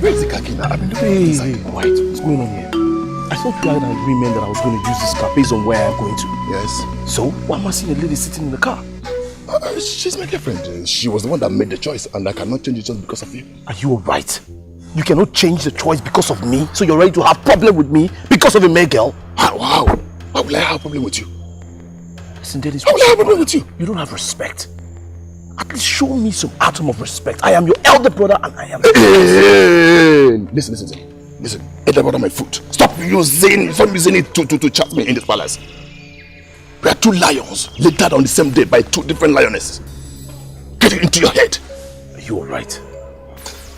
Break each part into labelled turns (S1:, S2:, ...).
S1: Where's the car key now?
S2: Hey, quiet. What's going on here? I thought we had an agreement that I was going to use this car based on where I'm going to.
S1: Yes.
S2: So, why am I seeing a lady sitting in the car?
S1: She's my girlfriend. She was the one that made the choice, and I cannot change it just because of you.
S2: Are you alright? You cannot change the choice because of me, so you're ready to have problem with me because of a male girl?
S1: How? Why will I have a problem with you?
S2: Listen, Dennis,
S1: how will I have a problem with you?
S2: You don't have respect. At least show me some atom of respect. I am your elder brother and I am...
S1: Hey, listen. Elder brother, my foot. Stop using it to chat me in this palace. We are two lions laid on the same day by two different lionesses. Get it into your head.
S2: Are you alright?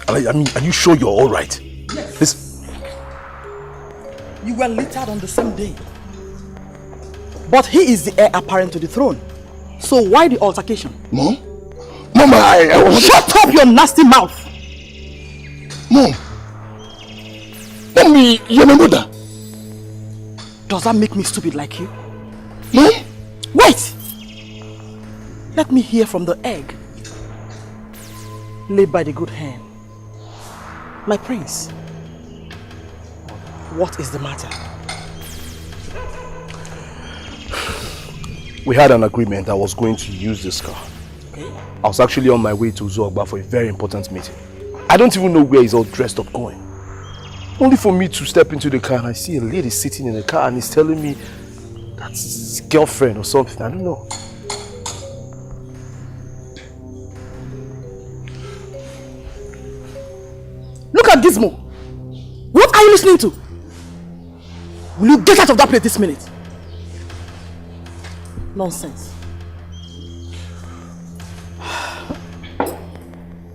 S2: I mean, are you sure you're alright?
S3: Yes.
S2: Listen.
S3: You were littered on the same day. But he is the heir apparent to the throne. So why the altercation?
S1: Mom, I want...
S3: Shut up your nasty mouth!
S1: Mom, you're my mother.
S3: Does that make me stupid like you?
S1: Mom?
S3: Wait! Let me hear from the egg laid by the good hand. My prince, what is the matter?
S2: We had an agreement I was going to use this car.
S3: Okay.
S2: I was actually on my way to Zogba for a very important meeting. I don't even know where he's all dressed up going. Only for me to step into the car and I see a lady sitting in the car and he's telling me that's his girlfriend or something. I don't know.
S3: Look at Gizmo. What are you listening to? Will you get out of that place this minute? Nonsense.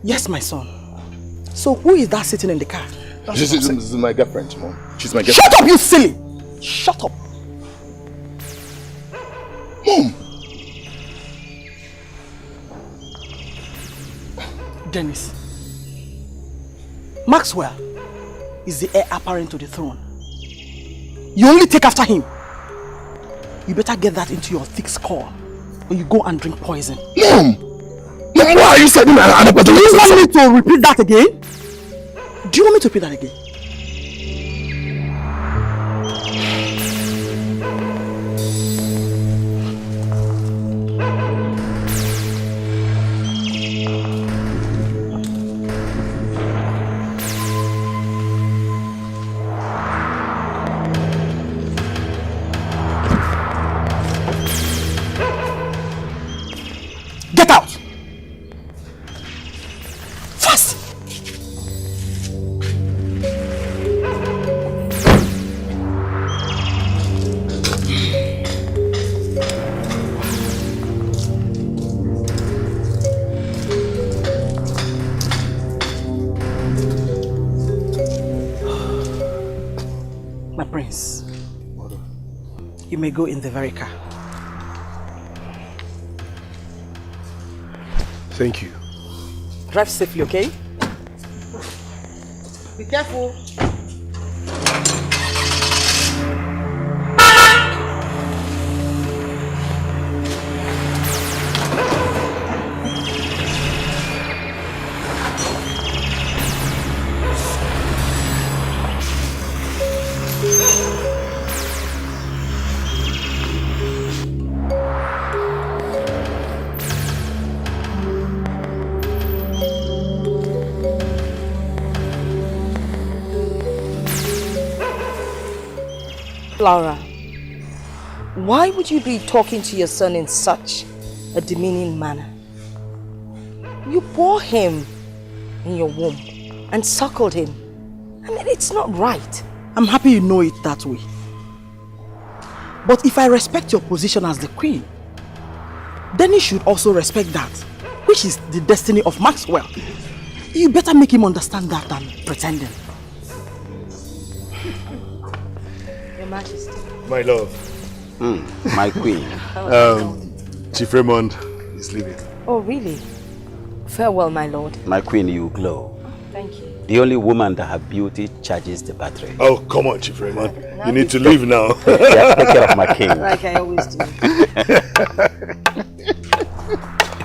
S3: Yes, my son. So who is that sitting in the car?
S1: This is my girlfriend, Mom. She's my girlfriend.
S3: Shut up, you silly! Shut up.
S1: Mom!
S3: Dennis. Maxwell is the heir apparent to the throne. You only take after him. You better get that into your thick skull or you go and drink poison.
S1: Mom, why are you saying that?
S3: Do you want me to repeat that again? Do you want me to repeat that again? Get out! Fast! My prince, you may go in the very car.
S2: Thank you.
S3: Drive safely, okay? Be careful.
S4: Laura, why would you be talking to your son in such a demeaning manner? You bore him in your womb and suckled him. I mean, it's not right.
S3: I'm happy you know it that way. But if I respect your position as the queen, then you should also respect that, which is the destiny of Maxwell. You better make him understand that than pretending.
S4: Your Majesty.
S5: My love.
S6: My queen.
S5: Chief Raymond is leaving.
S4: Oh, really? Farewell, my lord.
S6: My queen, you glow.
S4: Thank you.
S6: The only woman that her beauty charges the battery.
S5: Oh, come on, Chief Raymond. You need to leave now.
S6: Yeah, take care of my king.
S4: Like I always do.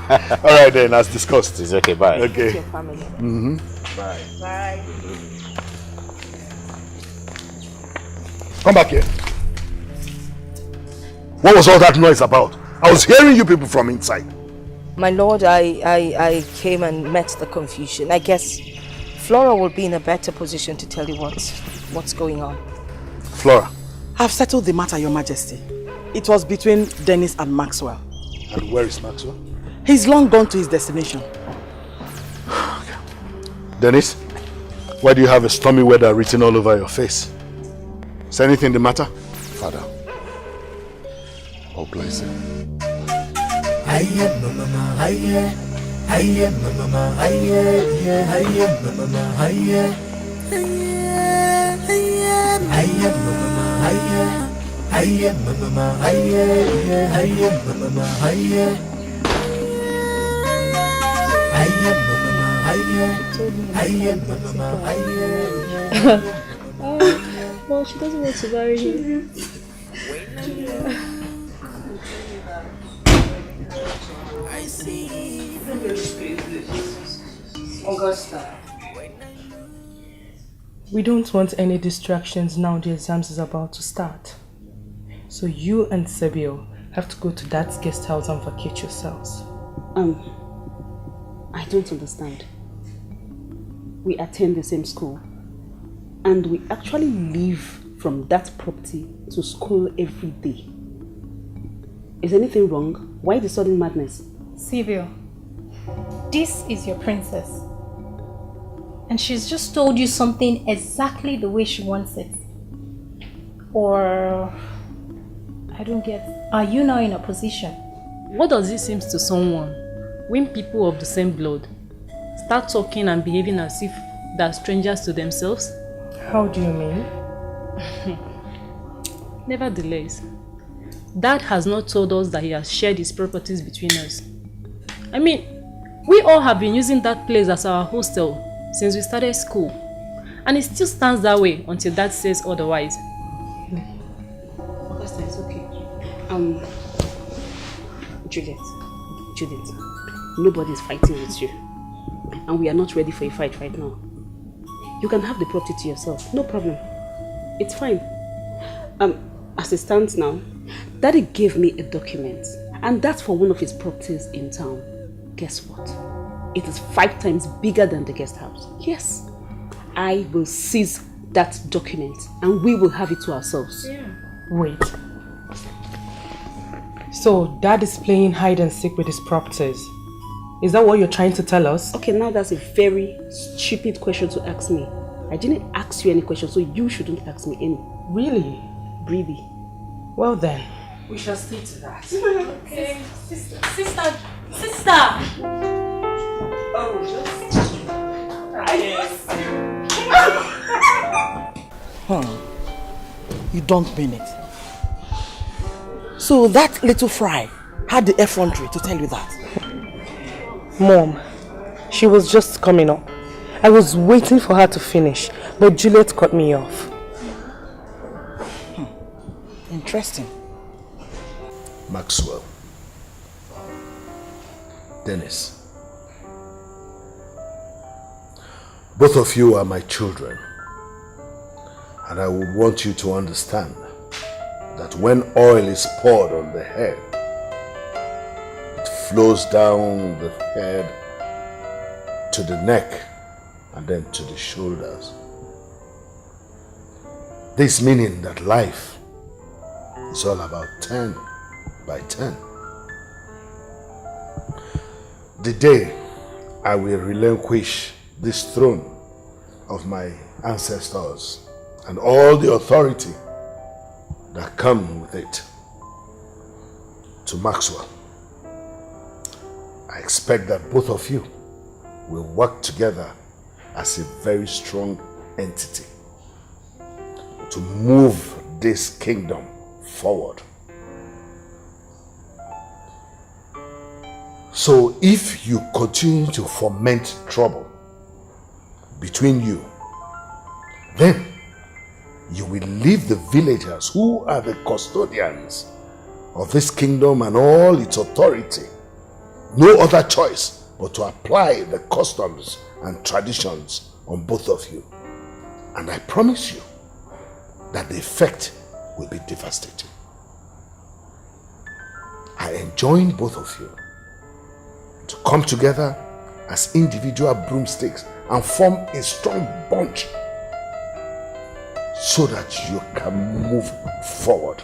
S5: All right then, as discussed.
S6: It's okay, bye.
S5: Okay.
S4: Your family.
S5: Mm-hmm.
S6: Bye.
S4: Bye.
S1: Come back here. What was all that noise about? I was hearing you people from inside.
S4: My lord, I came and met the confusion. I guess Flora will be in a better position to tell you what's going on.
S1: Flora.
S3: I've settled the matter, Your Majesty. It was between Dennis and Maxwell.
S1: And where is Maxwell?
S3: He's long gone to his destination.
S1: Dennis, why do you have a stormy weather written all over your face? Is anything the matter? Father. Oh, bless him.
S7: Well, she doesn't want to marry him.
S4: Augusta.
S8: We don't want any distractions now the exams is about to start. So you and Sebio have to go to that guest house and vacate yourselves.
S7: I don't understand. We attend the same school and we actually leave from that property to school every day. Is anything wrong? Why the sudden madness?
S9: Sebio, this is your princess. And she's just told you something exactly the way she wants it. Or, I don't get, are you now in a position?
S10: What does it seem to someone when people of the same blood start talking and behaving as if they're strangers to themselves?
S8: How do you mean?
S10: Nevertheless, Dad has not told us that he has shared his properties between us. I mean, we all have been using that place as our hostel since we started school. And it still stands that way until Dad says otherwise.
S7: Augusta, it's okay. Judith, nobody's fighting with you. And we are not ready for a fight right now. You can have the property to yourself, no problem. It's fine. As it stands now, Daddy gave me a document, and that's for one of his properties in town. Guess what? It is 5 times bigger than the guest house. Yes, I will seize that document and we will have it to ourselves.
S8: Yeah. Wait. So Dad is playing hide and seek with his properties. Is that what you're trying to tell us?
S7: Okay, now that's a very stupid question to ask me. I didn't ask you any question, so you shouldn't ask me any.
S8: Really?
S7: Really?
S8: Well then.
S3: We shall stick to that.
S9: Okay. Sister!
S3: Oh, just... You don't mean it. So that little fry had the effrontery to tell you that?
S8: Mom, she was just coming up. I was waiting for her to finish, but Juliet cut me off.
S3: Interesting.
S1: Maxwell. Dennis. Both of you are my children. And I would want you to understand that when oil is poured on the head, it flows down the head to the neck and then to the shoulders. This meaning that life is all about 10 by 10. The day I will relinquish this throne of my ancestors and all the authority that come with it to Maxwell, I expect that both of you will work together as a very strong entity to move this kingdom forward. So if you continue to foment trouble between you, then you will leave the villagers who are the custodians of this kingdom and all its authority no other choice but to apply the customs
S11: and traditions on both of you. And I promise you that the effect will be devastating. I enjoin both of you to come together as individual broomsticks and form a strong bunch so that you can move forward.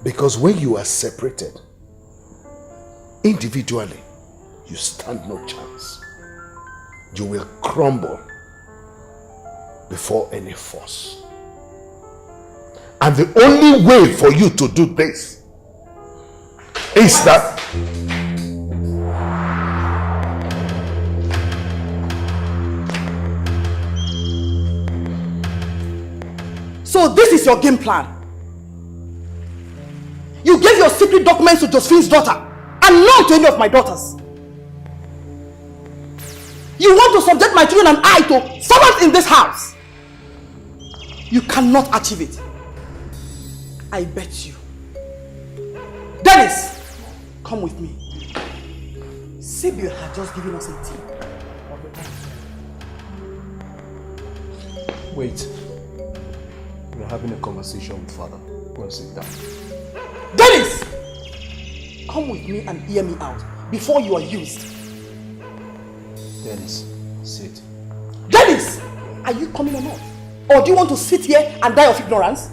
S11: Because when you are separated, individually, you stand no chance. You will crumble before any force. And the only way for you to do this is that
S3: So this is your game plan. You gave your secret documents to Josephine's daughter and not to any of my daughters. You want to subject my children and I to servants in this house. You cannot achieve it. I bet you. Dennis, come with me. Sibyl had just given us a tip.
S2: Wait. We're having a conversation with father. Go and sit down.
S3: Dennis! Come with me and hear me out before you are used.
S2: Dennis, sit.
S3: Dennis! Are you coming or not? Or do you want to sit here and die of ignorance?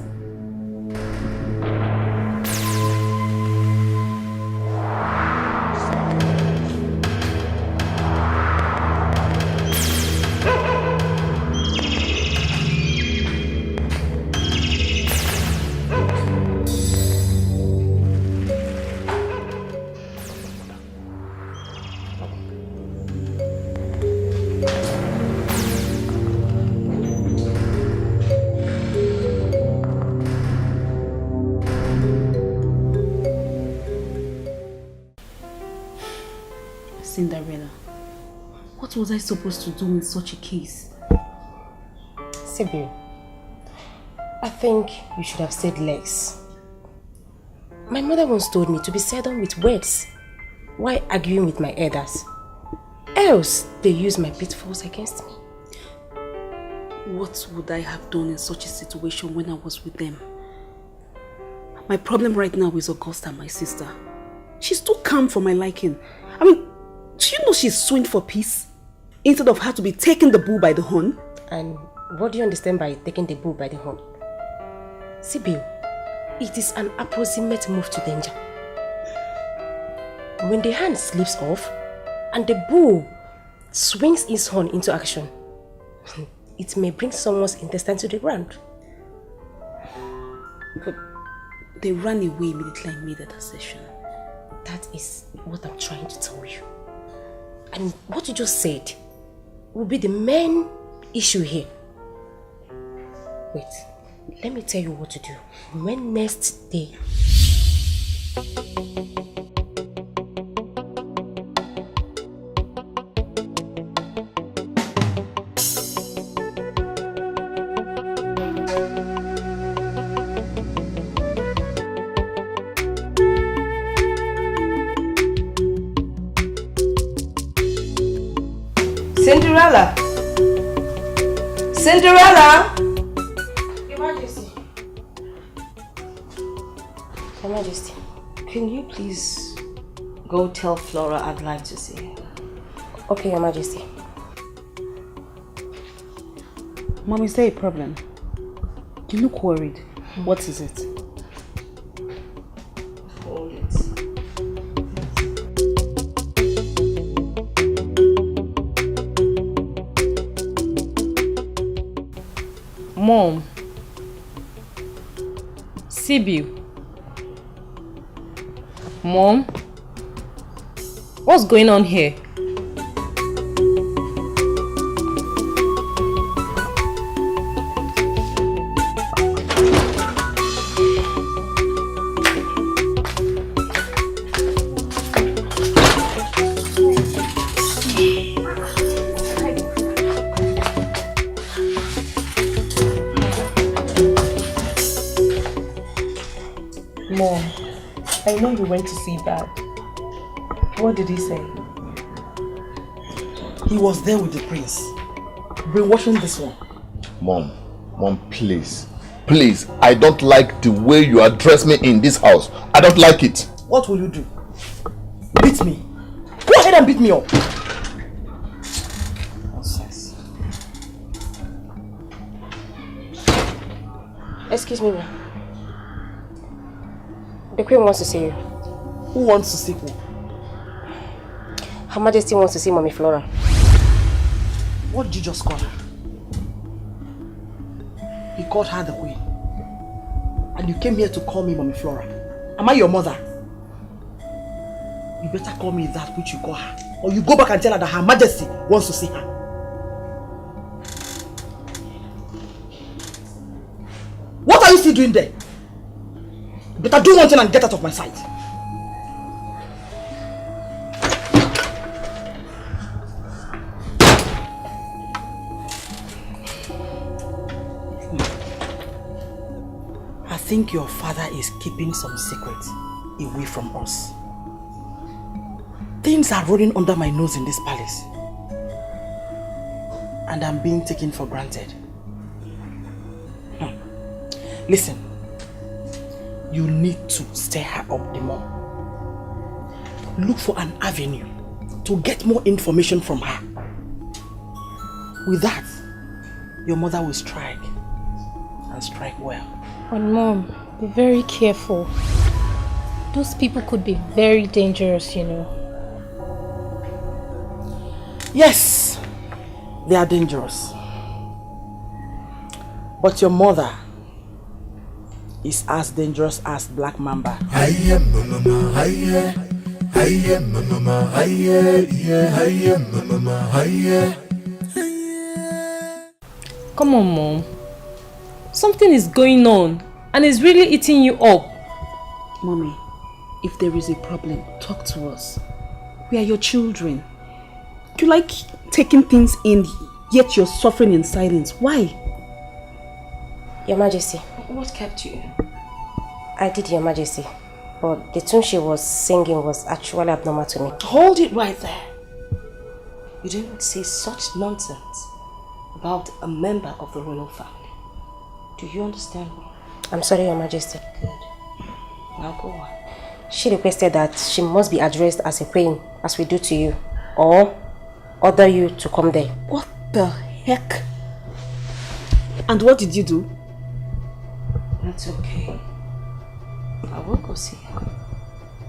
S7: Cinderella, what was I supposed to do in such a case?
S12: Sibyl, I think you should have said less. My mother once told me to be seldom with words while arguing with my elders. Else, they use my pitfalls against me.
S7: What would I have done in such a situation when I was with them? My problem right now is Augusta, my sister. She's too calm for my liking. I mean, do you know she's suing for peace instead of her to be taking the bull by the horn?
S12: And what do you understand by taking the bull by the horn? Sibyl, it is an approximate move to danger. When the hand slips off and the bull swings its horn into action, it may bring someone's intestine to the ground.
S7: But they ran away immediately I made that assertion.
S12: That is what I'm trying to tell you. And what you just said will be the main issue here. Wait, let me tell you what to do. When next day
S4: Cinderella! Cinderella!
S12: Your Majesty. Your Majesty.
S4: Can you please go tell Flora I'd like to see her?
S12: Okay, Your Majesty.
S7: Mom, is there a problem? You look worried. What is it?
S4: Hold it.
S8: Mom. Sibyl. Mom. What's going on here? Mom, I know you went to see Dad. What did he say?
S3: He was there with the prince, brainwashing this one.
S1: Mom, please. Please, I don't like the way you address me in this house. I don't like it.
S3: What will you do? Beat me? Go ahead and beat me up. Nonsense.
S12: Excuse me. The queen wants to see you.
S3: Who wants to see who?
S12: Her Majesty wants to see Mommy Flora.
S3: What did you just call her? He called her the queen. And you came here to call me Mommy Flora. Am I your mother? You better call me that which you call her. Or you go back and tell her that Her Majesty wants to see her. What are you still doing there? You better do one thing and get out of my sight. I think your father is keeping some secrets away from us. Things are rolling under my nose in this palace. And I'm being taken for granted. Listen, you need to stir her up the more. Look for an avenue to get more information from her. With that, your mother will strike, and strike well.
S9: But Mom, be very careful. Those people could be very dangerous, you know.
S3: Yes, they are dangerous. But your mother is as dangerous as Black Mamba.
S10: Come on, Mom. Something is going on and it's really eating you up.
S7: Mommy, if there is a problem, talk to us. We are your children. You like taking things in, yet you're suffering in silence. Why?
S12: Your Majesty.
S4: What kept you?
S12: I did, Your Majesty. But the tune she was singing was actually abnormal to me.
S4: Hold it right there. You didn't say such nonsense about a member of the royal family. Do you understand me?
S12: I'm sorry, Your Majesty.
S4: Good. Now go on.
S12: She requested that she must be addressed as a queen, as we do to you, or order you to come there.
S7: What the heck? And what did you do?
S4: That's okay. I will go see her.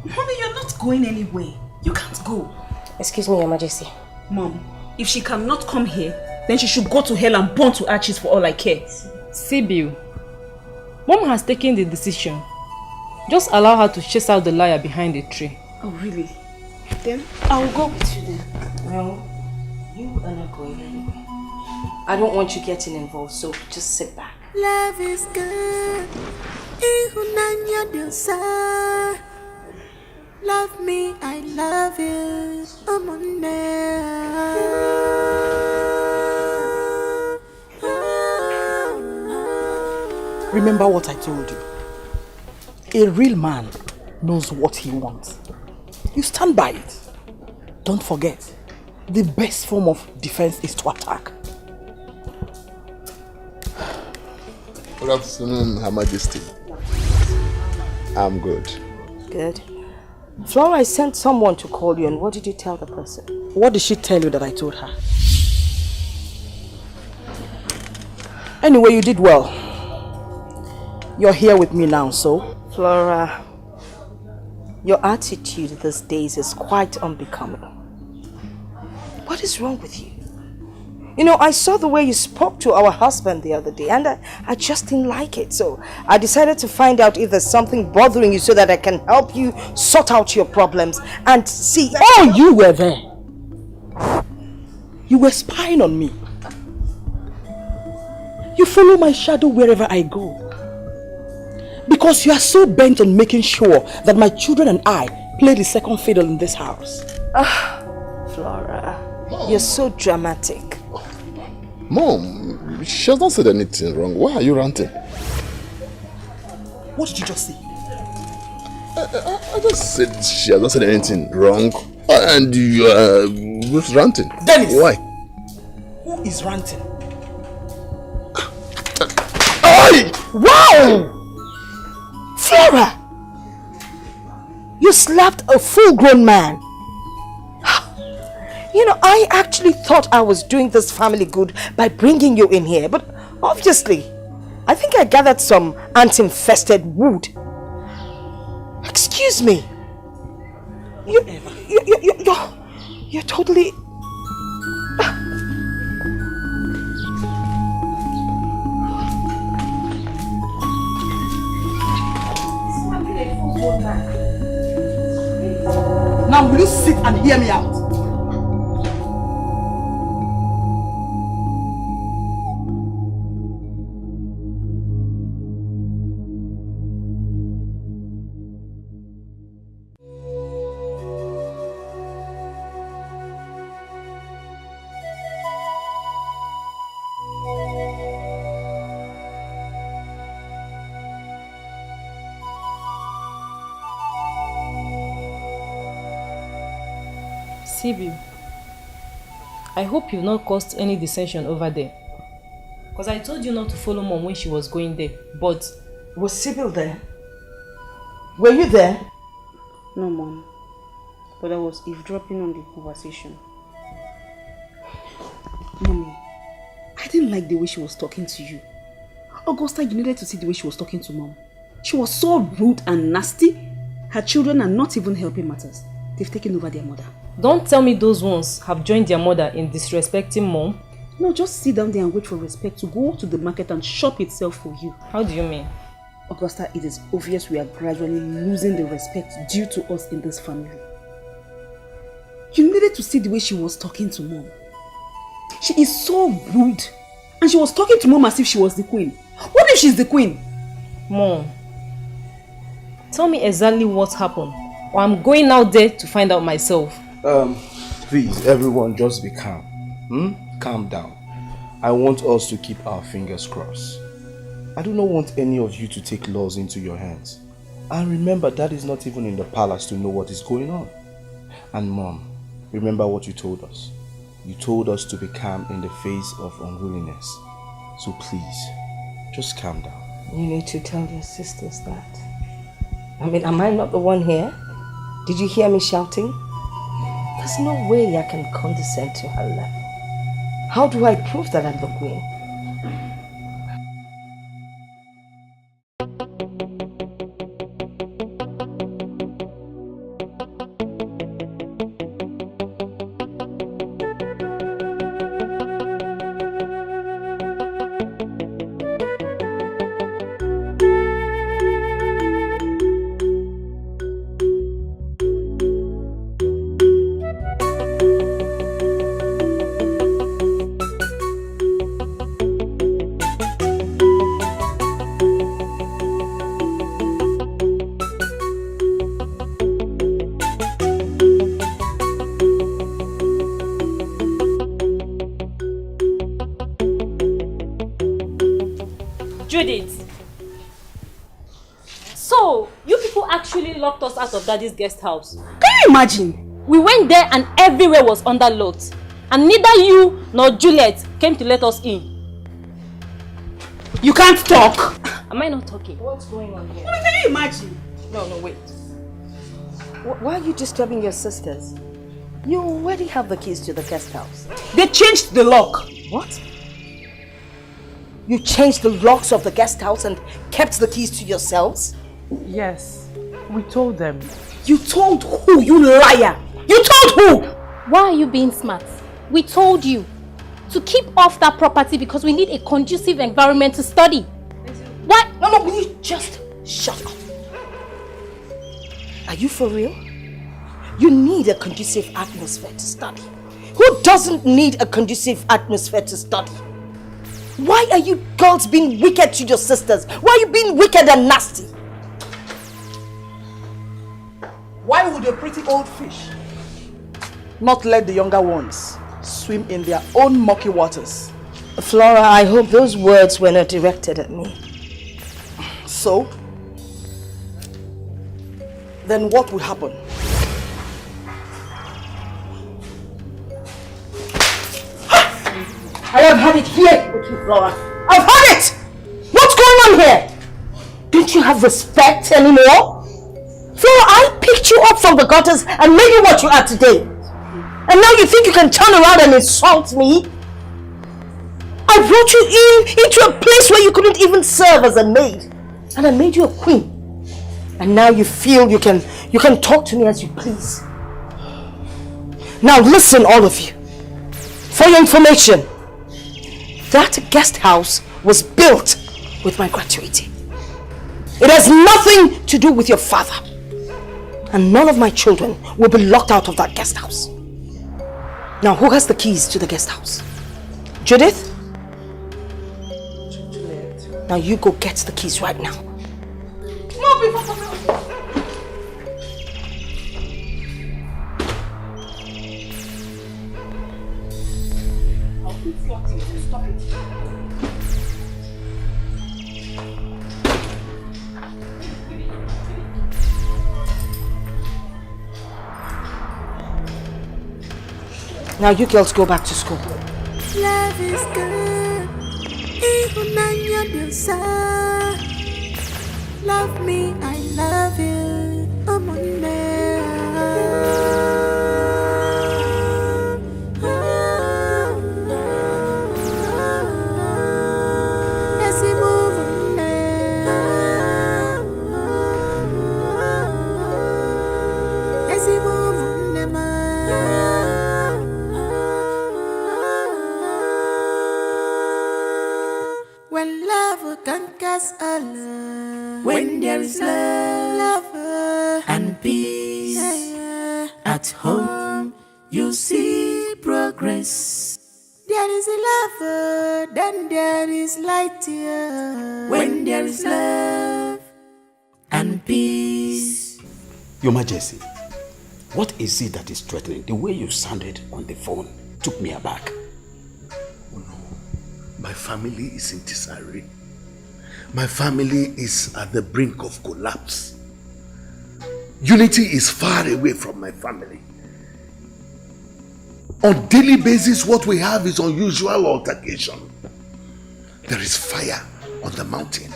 S7: Mommy, you're not going anywhere. You can't go.
S12: Excuse me, Your Majesty.
S7: Mom, if she cannot come here, then she should go to hell and burn to ashes for all I care.
S10: Sibyl, Mom has taken the decision. Just allow her to chase out the liar behind the tree.
S7: Oh, really?
S4: Then I'll go with you then. No, you are not going anywhere. I don't want you getting involved, so just sit back.
S13: Love is good. Love me, I love you. I'm on
S3: Remember what I told you. A real man knows what he wants. You stand by it. Don't forget, the best form of defense is to attack.
S1: Good afternoon, Her Majesty. I'm good.
S4: Good. Flora, I sent someone to call you, and what did you tell the person?
S3: What did she tell you that I told her? Anyway, you did well. You're here with me now, so?
S4: Flora, your attitude these days is quite unbecoming. What is wrong with you? You know, I saw the way you spoke to our husband the other day, and I just didn't like it. So I decided to find out if there's something bothering you so that I can help you sort out your problems and see.
S3: Oh, you were there. You were spying on me. You follow my shadow wherever I go. Because you are so bent on making sure that my children and I play the second fiddle in this house.
S4: Ah, Flora, you're so dramatic.
S1: Mom, she has not said anything wrong. Why are you ranting?
S3: What did you just say?
S1: I just said she has not said anything wrong. And who's ranting?
S3: Dennis!
S1: Why?
S3: Who is ranting?
S1: Oi!
S4: Wow! Flora! You slapped a full-grown man. You know, I actually thought I was doing this family good by bringing you in here, but obviously, I think I gathered some ant-infested wood. Excuse me. You're totally...
S3: Now will you sit and hear me out?
S10: Sibyl, I hope you've not caused any dissension over there. Because I told you not to follow Mom when she was going there, but...
S3: Was Sibyl there? Were you there?
S7: No, Mom. But I was eavesdropping on the conversation. Mommy, I didn't like the way she was talking to you. Augusta, you needed to see the way she was talking to Mom. She was so rude and nasty. Her children are not even helping matters. They've taken over their mother.
S10: Don't tell me those ones have joined their mother in disrespecting Mom.
S7: No, just sit down there and wait for respect to go to the market and shop itself for you.
S10: How do you mean?
S7: Augusta, it is obvious we are gradually losing the respect due to us in this family. You needed to see the way she was talking to Mom. She is so rude. And she was talking to Mom as if she was the queen. What if she's the queen?
S10: Mom, tell me exactly what happened, or I'm going out there to find out myself.
S2: Please, everyone, just be calm. Calm down. I want us to keep our fingers crossed. I do not want any of you to take laws into your hands. And remember, Dad is not even in the palace to know what is going on. And Mom, remember what you told us. You told us to be calm in the face of unruliness. So please, just calm down.
S4: You need to tell your sisters that. I mean, am I not the one here? Did you hear me shouting? There's no way I can condescend to her level. How do I prove that I'm the queen?
S10: Locked us out of Daddy's guest house.
S7: Can you imagine?
S10: We went there and everywhere was under locked. And neither you nor Juliet came to let us in.
S7: You can't talk.
S10: Am I not talking?
S4: What's going on here?
S7: Can you imagine?
S10: No, wait.
S4: Why are you disturbing your sisters? You already have the keys to the guest house.
S7: They changed the lock.
S4: What? You changed the locks of the guest house and kept the keys to yourselves?
S8: Yes. We told them.
S7: You told who, you liar? You told who?
S9: Why are you being smart? We told you to keep off that property because we need a conducive environment to study. What?
S4: No, will you just shut up? Are you for real? You need a conducive atmosphere to study. Who doesn't need a conducive atmosphere to study? Why are you girls being wicked to your sisters? Why are you being wicked and nasty?
S3: Why would a pretty old fish not let the younger ones swim in their own murky waters?
S4: Flora, I hope those words were not directed at me.
S3: So, then what will happen? Thank you, Flora. I've heard it! What's going on here? Don't you have respect anymore? Flora, I picked you up from the gutters and made you what you are today. And now you think you can turn around and insult me? I brought you into a place where you couldn't even serve as a maid. And I made you a queen. And now you feel you can talk to me as you please. Now listen, all of you. For your information, that guest house was built with my gratuity. It has nothing to do with your father. And none of my children will be locked out of that guest house. Now, who has the keys to the guest house? Judith? Now you go get the keys right now. Stop it. Now you girls go back to school.
S13: Love is good. Love me, I love you. I'm on when there is love and peace at home, you see progress. There is a love, then there is light here. When there is love and peace.
S6: Your Majesty, what is it that is threatening? The way you sounded on the phone took me aback.
S11: Oh no, my family is in disarray. My family is at the brink of collapse. Unity is far away from my family. On daily basis, what we have is unusual altercation. There is fire on the mountain.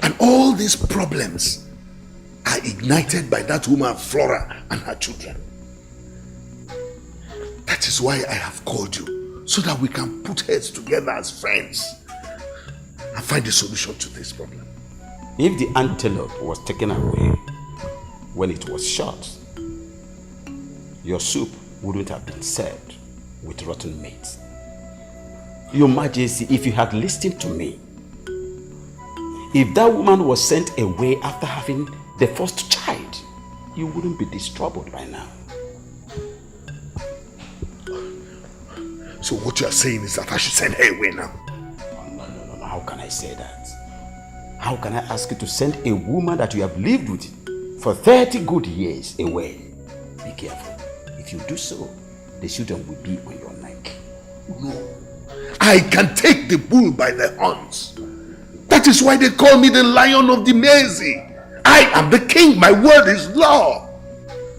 S11: And all these problems are ignited by that woman, Flora, and her children. That is why I have called you, so that we can put heads together as friends and find a solution to this problem.
S6: If the antelope was taken away when it was shot, your soup wouldn't have been served with rotten meat. Your Majesty, if you had listened to me, if that woman was sent away after having the first child, you wouldn't be distraught by now.
S11: So what you are saying is that I should send her away now?
S6: No. How can I say that? How can I ask you to send a woman that you have lived with for 30 good years away? Be careful. If you do so, the children will be on your neck.
S11: No. I can take the bull by the horns. That is why they call me the Lion of the Maize. I am the king. My word is law.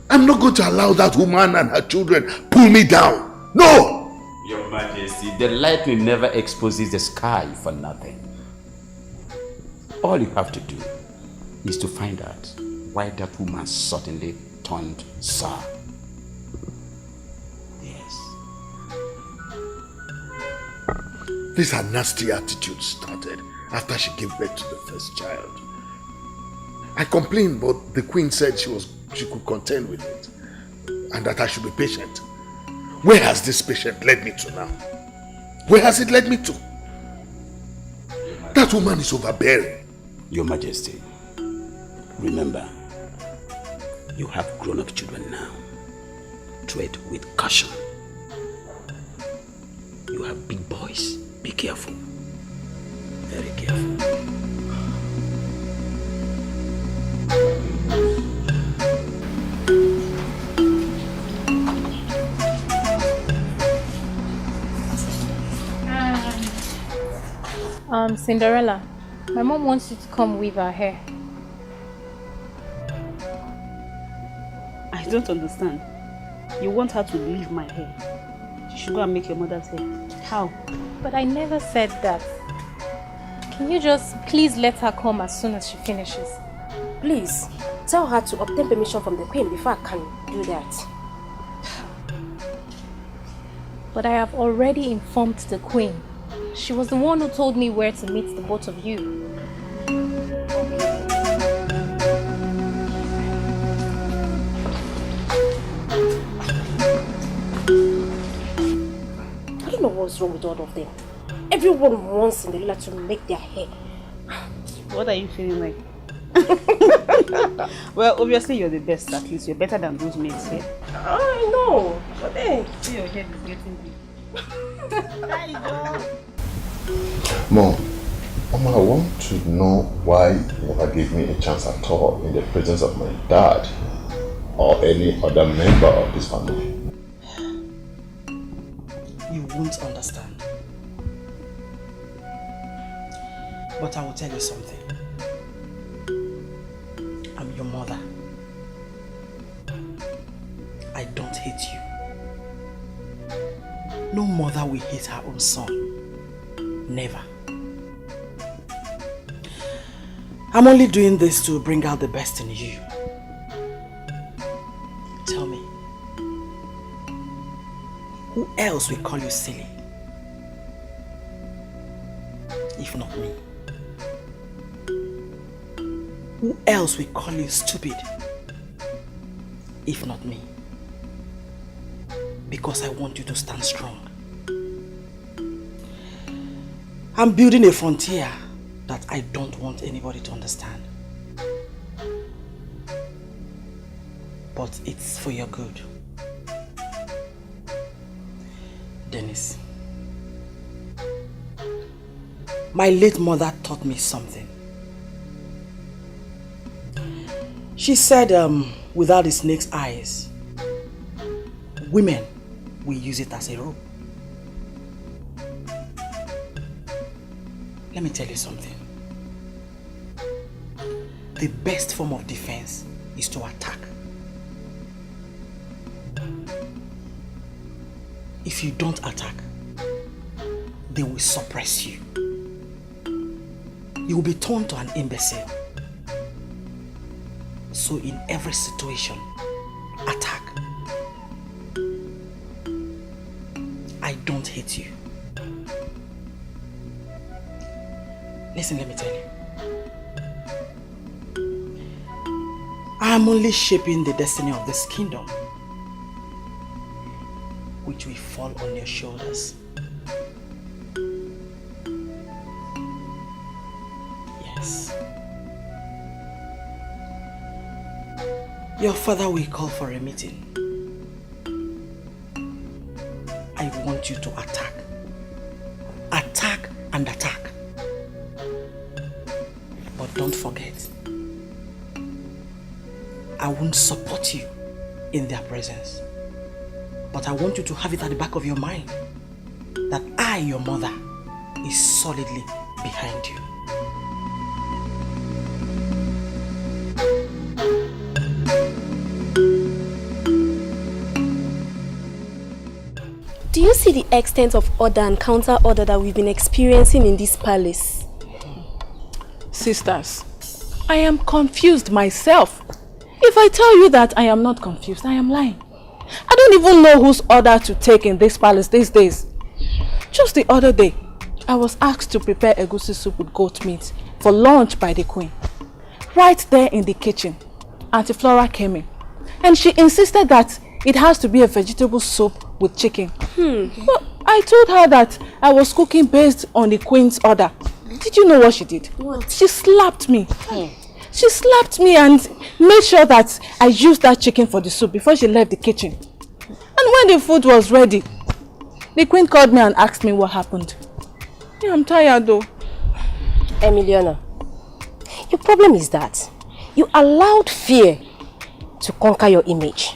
S11: I'm not going to allow that woman and her children pull me down. No!
S6: Your Majesty, the lightning never exposes the sky for nothing. All you have to do is to find out why that woman suddenly turned sour. Yes.
S11: This her nasty attitude started after she gave birth to the first child. I complained, but the queen said she could contend with it and that I should be patient. Where has this patient led me to now? Where has it led me to? That woman is overbearing.
S6: Your Majesty, remember, you have grown-up children now. Tread with caution. You have big boys. Be careful. Very careful.
S9: Cinderella, my mom wants you to come weave her hair.
S7: I don't understand. You want her to leave my hair? She should go and make your mother's hair. How?
S9: But I never said that. Can you just please let her come as soon as she finishes?
S12: Please, tell her to obtain permission from the queen before I can do that.
S9: But I have already informed the queen. She was the one who told me where to meet the both of you.
S12: I don't know what's wrong with all of them. Everyone wants Cinderella to make their hair.
S7: What are you feeling like? Well, obviously you're the best, at least. You're better than those maids here.
S12: I know, but hey.
S7: See, your head is getting big.
S11: Mom, Mama, I want to know why you never gave me a chance at all in the presence of my dad or any other member of this family.
S3: You won't understand. But I will tell you something. I'm your mother. I don't hate you. No mother will hate her own son. Never. I'm only doing this to bring out the best in you. Tell me, who else will call you silly? If not me. Who else will call you stupid? If not me. Because I want you to stand strong. I'm building a frontier that I don't want anybody to understand. But it's for your good. Dennis, my late mother taught me something. She said, without a snake's eyes, women will use it as a rope. Let me tell you something. The best form of defense is to attack. If you don't attack, they will suppress you. You will be turned to an imbecile. So in every situation, attack. I don't hate you. Listen, let me tell you. I am only shaping the destiny of this kingdom, which will fall on your shoulders. Yes. Your father will call for a meeting. I want you to attack. Attack and attack. But don't forget, I won't support you in their presence. But I want you to have it at the back of your mind that I, your mother, is solidly behind you.
S12: Do you see the extent of order and counter-order that we've been experiencing in this palace?
S8: Sisters, I am confused myself. If I tell you that I am not confused, I am lying. I don't even know whose order to take in this palace these days. Just the other day, I was asked to prepare egusi soup with goat meat for lunch by the queen. Right there in the kitchen, Auntie Flora came in and she insisted that it has to be a vegetable soup with chicken. But I told her that I was cooking based on the queen's order. Did you know what she did?
S12: What?
S8: She slapped me. She slapped me and made sure that I used that chicken for the soup before she left the kitchen. And when the food was ready, the queen called me and asked me what happened. Yeah, I'm tired though.
S12: Emiliana, your problem is that you allowed fear to conquer your image.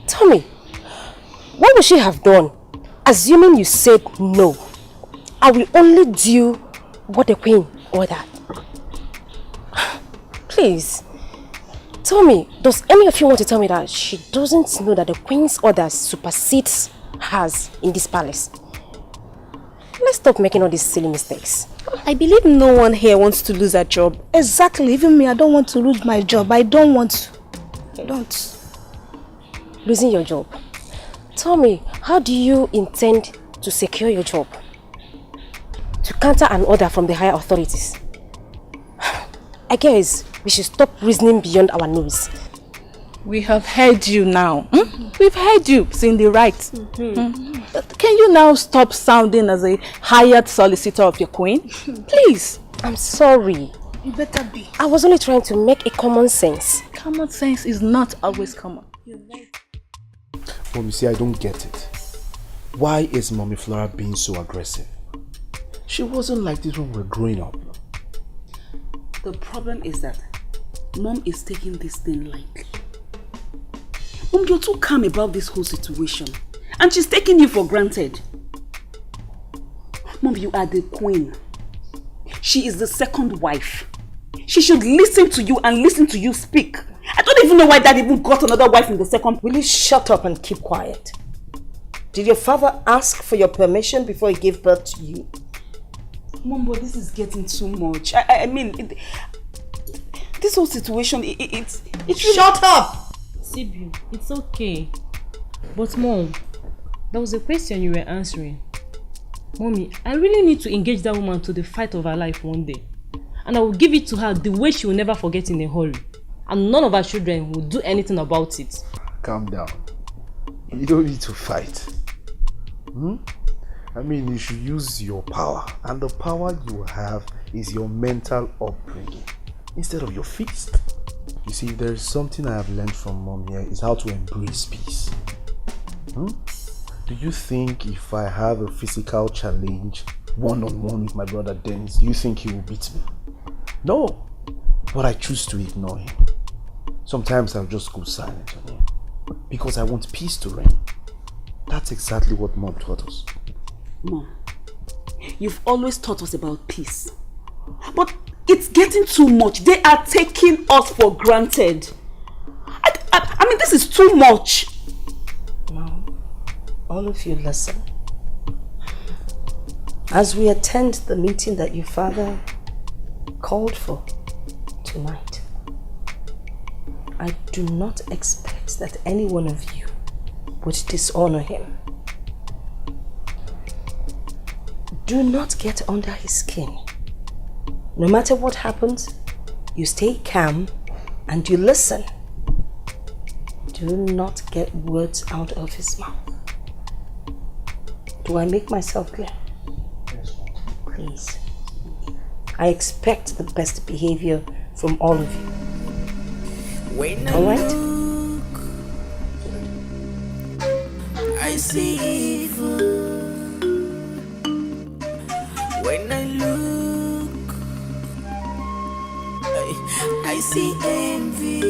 S12: Tell me, what would she have done, assuming you said no? I will only do what the queen ordered. Please, tell me, does any of you want to tell me that she doesn't know that the queen's orders supersedes hers in this palace? stop making all these silly mistakes.
S14: I believe no one here wants to lose a job. Exactly. Even me, I don't want to lose my job. I don't want to. I don't.
S12: Losing your job? Tell me, how do you intend to secure your job? To counter an order from the higher authorities? I guess we should stop reasoning beyond our nose.
S8: We have heard you now. We've heard you, Cindy, right? Can you now stop sounding as a hired solicitor of your queen? Please.
S12: I'm sorry.
S14: You better be.
S12: I was only trying to make a common sense.
S8: Common sense is not always common.
S14: You're right.
S2: Mom, you see, I don't get it. Why is Mommy Flora being so aggressive? She wasn't like this when we were growing up.
S7: The problem is that Mom is taking this thing lightly. Mom, you're too calm about this whole situation. And she's taking you for granted. Mom, you are the queen. She is the second wife. She should listen to you and listen to you speak. I don't even know why Dad even got another wife in the second.
S4: Will you shut up and keep quiet? Did your father ask for your permission before he gave birth to you?
S7: Mom, but this is getting too much. I mean, this whole situation, it's really...
S4: Shut up!
S10: Sibyl, it's okay. But Mom, that was a question you were answering. Mommy, I really need to engage that woman to the fight of her life one day. And I will give it to her the way she will never forget in a hurry. And none of our children will do anything about it.
S2: Calm down. You don't need to fight. I mean, you should use your power. And the power you have is your mental upbringing instead of your fist. You see, there is something I have learned from Mom here is how to embrace peace. Do you think if I have a physical challenge one-on-one with my brother Dennis, you think he will beat me? No. But I choose to ignore him. Sometimes I'll just go silent on him because I want peace to reign. That's exactly what Mom taught us.
S7: Mom, you've always taught us about peace. But it's getting too much. They are taking us for granted. I mean, this is too much.
S4: Mom, all of you listen. As we attend the meeting that your father called for tonight, I do not expect that any one of you would dishonor him. Do not get under his skin. No matter what happens, you stay calm and you listen. Do not get words out of his mouth. Do I make myself clear?
S2: Yes, Mom.
S4: Please. I expect the best behavior from all of you. All right?
S13: I see evil. When I look, I see envy.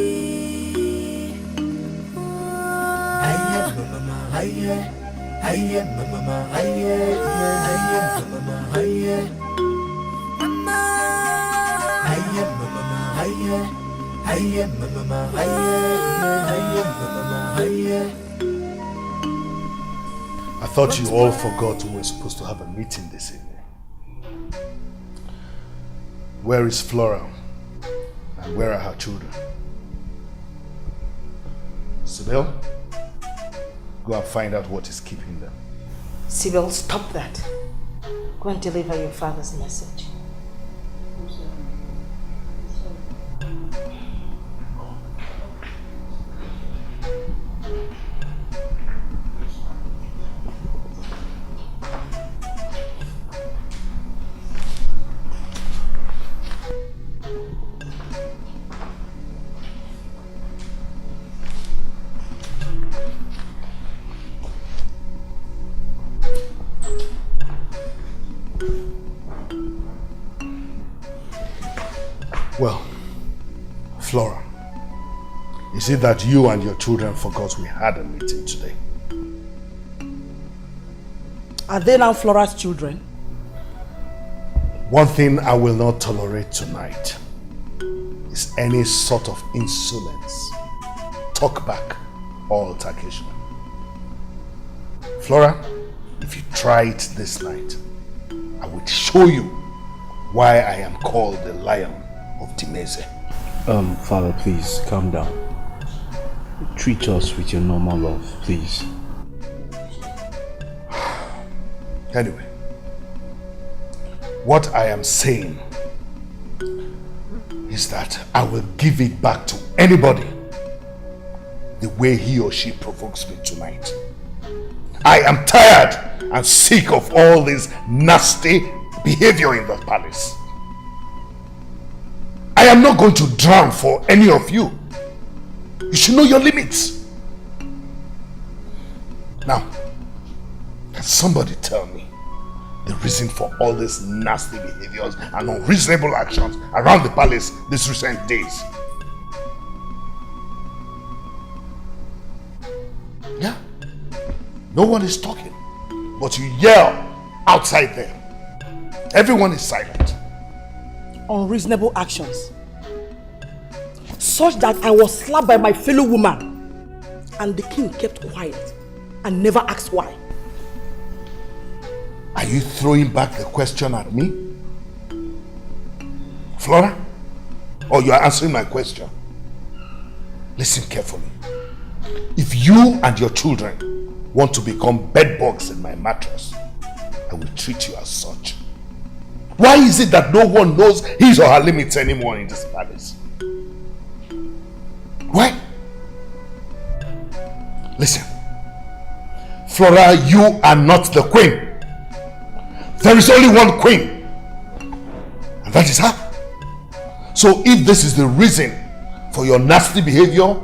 S13: I am mama, I am mama, I am mama, I am mama, I am mama, I am mama, I am mama, I am.
S11: I thought you all forgot we were supposed to have a meeting this evening. Where is Flora? And where are her children? Sybil, go and find out what is keeping them.
S4: Sybil, stop that. Go and deliver your father's message.
S11: Well, Flora, is it that you and your children forgot we had a meeting today?
S3: Are they now Flora's children?
S11: One thing I will not tolerate tonight is any sort of insolence, talk back, or altercation. Flora, if you try it this night, I will show you why I am called the Lion of Timeze.
S2: Father, please calm down. Treat us with your normal love, please.
S11: Anyway, what I am saying is that I will give it back to anybody the way he or she provokes me tonight. I am tired and sick of all this nasty behavior in the palace. I am not going to drown for any of you. You should know your limits. Now, can somebody tell me the reason for all these nasty behaviors and unreasonable actions around the palace these recent days? Yeah, no one is talking, but you yell outside there. Everyone is silent.
S3: Unreasonable actions, such that I was slapped by my fellow woman, and the king kept quiet and never asked why.
S11: Are you throwing back the question at me, Flora? Or you are answering my question? Listen carefully. If you and your children want to become bedbugs in my mattress, I will treat you as such. Why is it that no one knows his or her limits anymore in this palace? Why? Listen, Flora, you are not the queen. There is only one queen, and that is her. So if this is the reason for your nasty behavior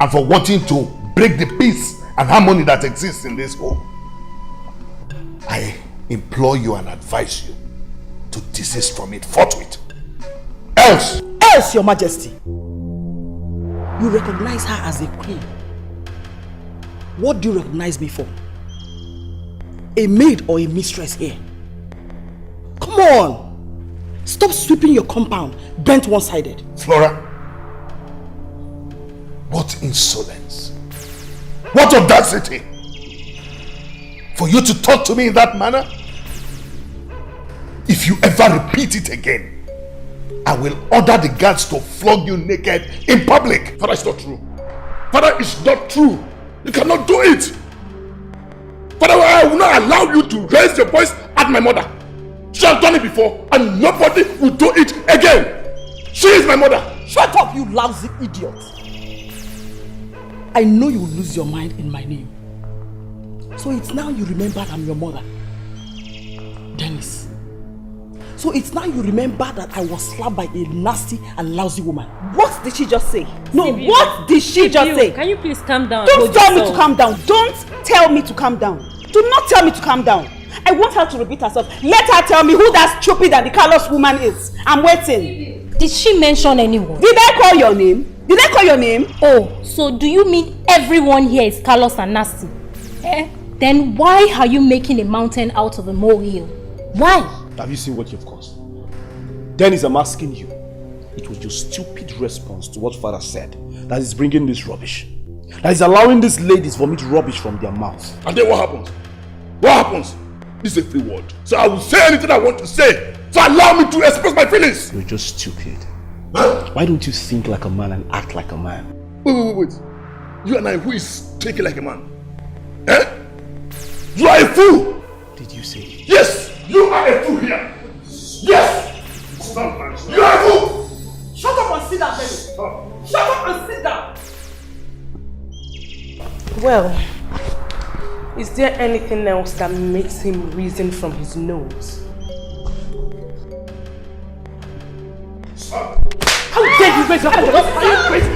S11: and for wanting to break the peace and harmony that exists in this home, I implore you and advise you to desist from it forthwith. Else,
S3: Your Majesty, you recognize her as a queen. What do you recognize me for? A maid or a mistress here? Come on! Stop sweeping your compound, bent one-sided.
S11: Flora, what insolence! What audacity! For you to talk to me in that manner? If you ever repeat it again, I will order the guards to flog you naked in public.
S1: Father, it's not true. Father, it's not true. You cannot do it. Father, I will not allow you to raise your voice at my mother. She has done it before and nobody will do it again. She is my mother.
S3: Shut up, you lousy idiot. I know you will lose your mind in my name. So it's now you remember I'm your mother. Dennis. So it's now you remember that I was slapped by a nasty and lousy woman.
S4: What did she just say?
S14: No,
S10: Sibiu,
S14: what did she just say?
S10: Can you please calm down?
S14: Don't tell me to calm down. Don't tell me to calm down. Do not tell me to calm down. I want her to repeat herself. Let her tell me who that stupid and the callous woman is. I'm waiting.
S9: Did she mention anyone?
S14: Did I call your name? Did I call your name?
S9: Oh, so do you mean everyone here is callous and nasty? Then why are you making a mountain out of a molehill? Why?
S2: Have you seen what you've caused? Dennis, I'm asking you. It was your stupid response to what father said that is bringing this rubbish. That is allowing these ladies vomit rubbish from their mouths.
S1: And then what happens? What happens? This is a free word. So I will say anything I want to say. So allow me to express my feelings.
S2: You're just stupid. Why don't you think like a man and act like a man?
S1: Wait. You and I, who is taking like a man? Eh? You are a fool.
S2: Did you say?
S1: Yes, you are a fool here. Yes. You are a fool.
S3: Shut up and sit down, baby. Shut up and sit down.
S15: Well, is there anything else that makes him reason from his nose?
S3: How dare you raise your hand? Are you crazy?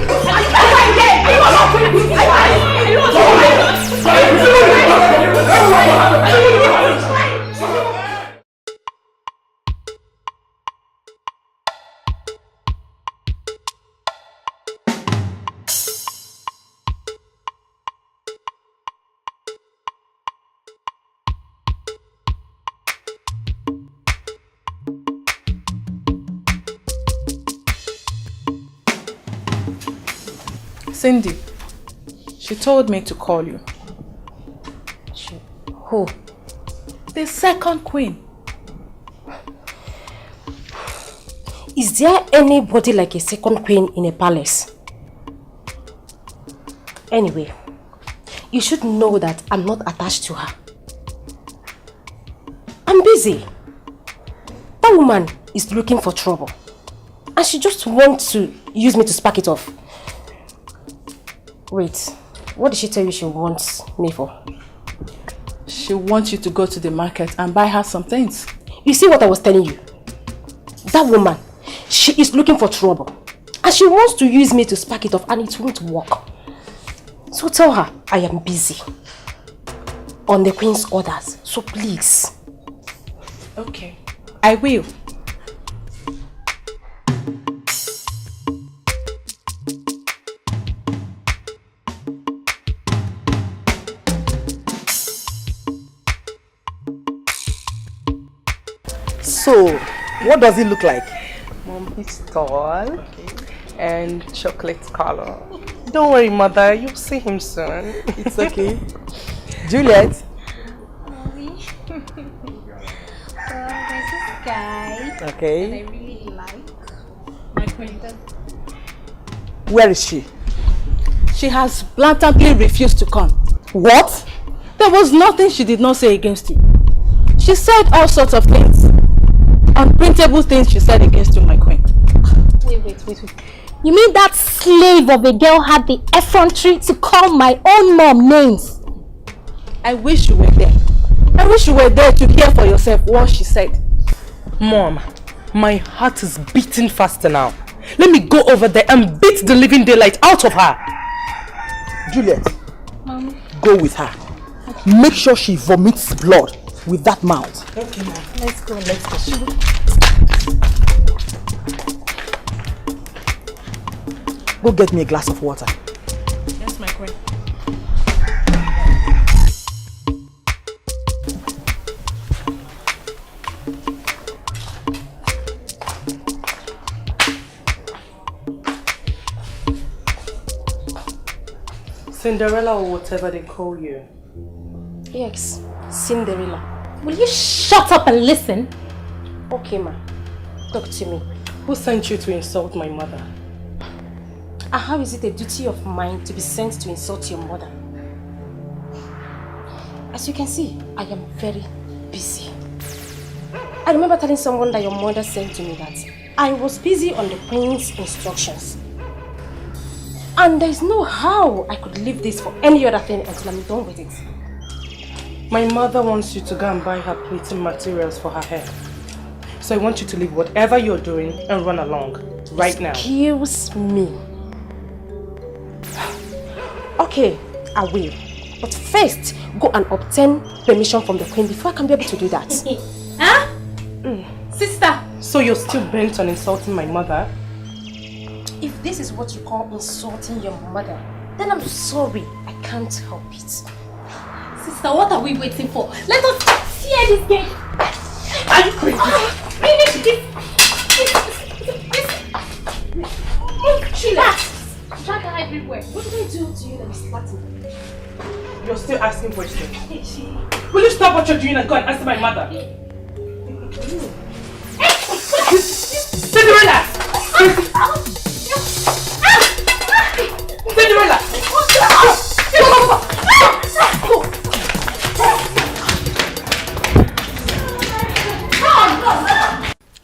S8: Cindy, she told me to call you.
S9: Who?
S8: The second queen.
S12: Is there anybody like a second queen in a palace? Anyway, you should know that I'm not attached to her. I'm busy. That woman is looking for trouble. And she just wants to use me to spark it off. Wait, what did she tell you she wants me for?
S8: She wants you to go to the market and buy her some things.
S12: You see what I was telling you? That woman, she is looking for trouble. And she wants to use me to spark it off, and it won't work. So tell her I am busy. On the queen's orders. So please.
S8: Okay, I will.
S3: So, what does it look like?
S15: Mom, it's tall and chocolate color. Don't worry, mother, you'll see him soon.
S3: It's okay. Juliet?
S9: Mommy. There's this guy
S3: Okay.
S9: that I really like. My acquaintance.
S3: Where is she?
S8: She has blatantly refused to come.
S3: What?
S8: There was nothing she did not say against you. She said all sorts of things. Unprintable things she said against you, my queen.
S9: Wait. You mean that slave of a girl had the effrontery to call my own mom names?
S8: I wish you were there. I wish you were there to hear for yourself what she said.
S15: Mom, my heart is beating faster now. Let me go over there and beat the living daylight out of her.
S3: Juliet,
S9: Mommy.
S3: go with her. Make sure she vomits blood with that mouth.
S15: Okay, Mom.
S9: Let's go.
S3: Go get me a glass of water.
S8: Yes, my queen.
S15: Cinderella or whatever they call you.
S12: Yes, Cinderella.
S9: Will you shut up and listen?
S12: Okay, ma. Talk to me.
S15: Who sent you to insult my mother?
S12: And how is it a duty of mine to be sent to insult your mother? As you can see, I am very busy. I remember telling someone that your mother said to me that I was busy on the queen's instructions. And there is no how I could leave this for any other thing until I'm done with it.
S15: My mother wants you to go and buy her plaiting materials for her hair. So I want you to leave whatever you're doing and run along right now.
S12: Excuse me. Okay, I will. But first, go and obtain permission from the queen before I can be able to do that.
S9: Huh? Sister!
S15: So you're still bent on insulting my mother?
S12: If this is what you call insulting your mother, then I'm sorry. I can't help it.
S9: Sister, what are we waiting for? Let us tear this gate!
S15: Are you crazy?
S9: Finish this!
S12: Sheila!
S9: Drag her everywhere.
S12: What did I do to you that is flattening?
S15: You're still asking questions. Will you stop what you're doing and go and answer my mother? Cinderella! Cinderella!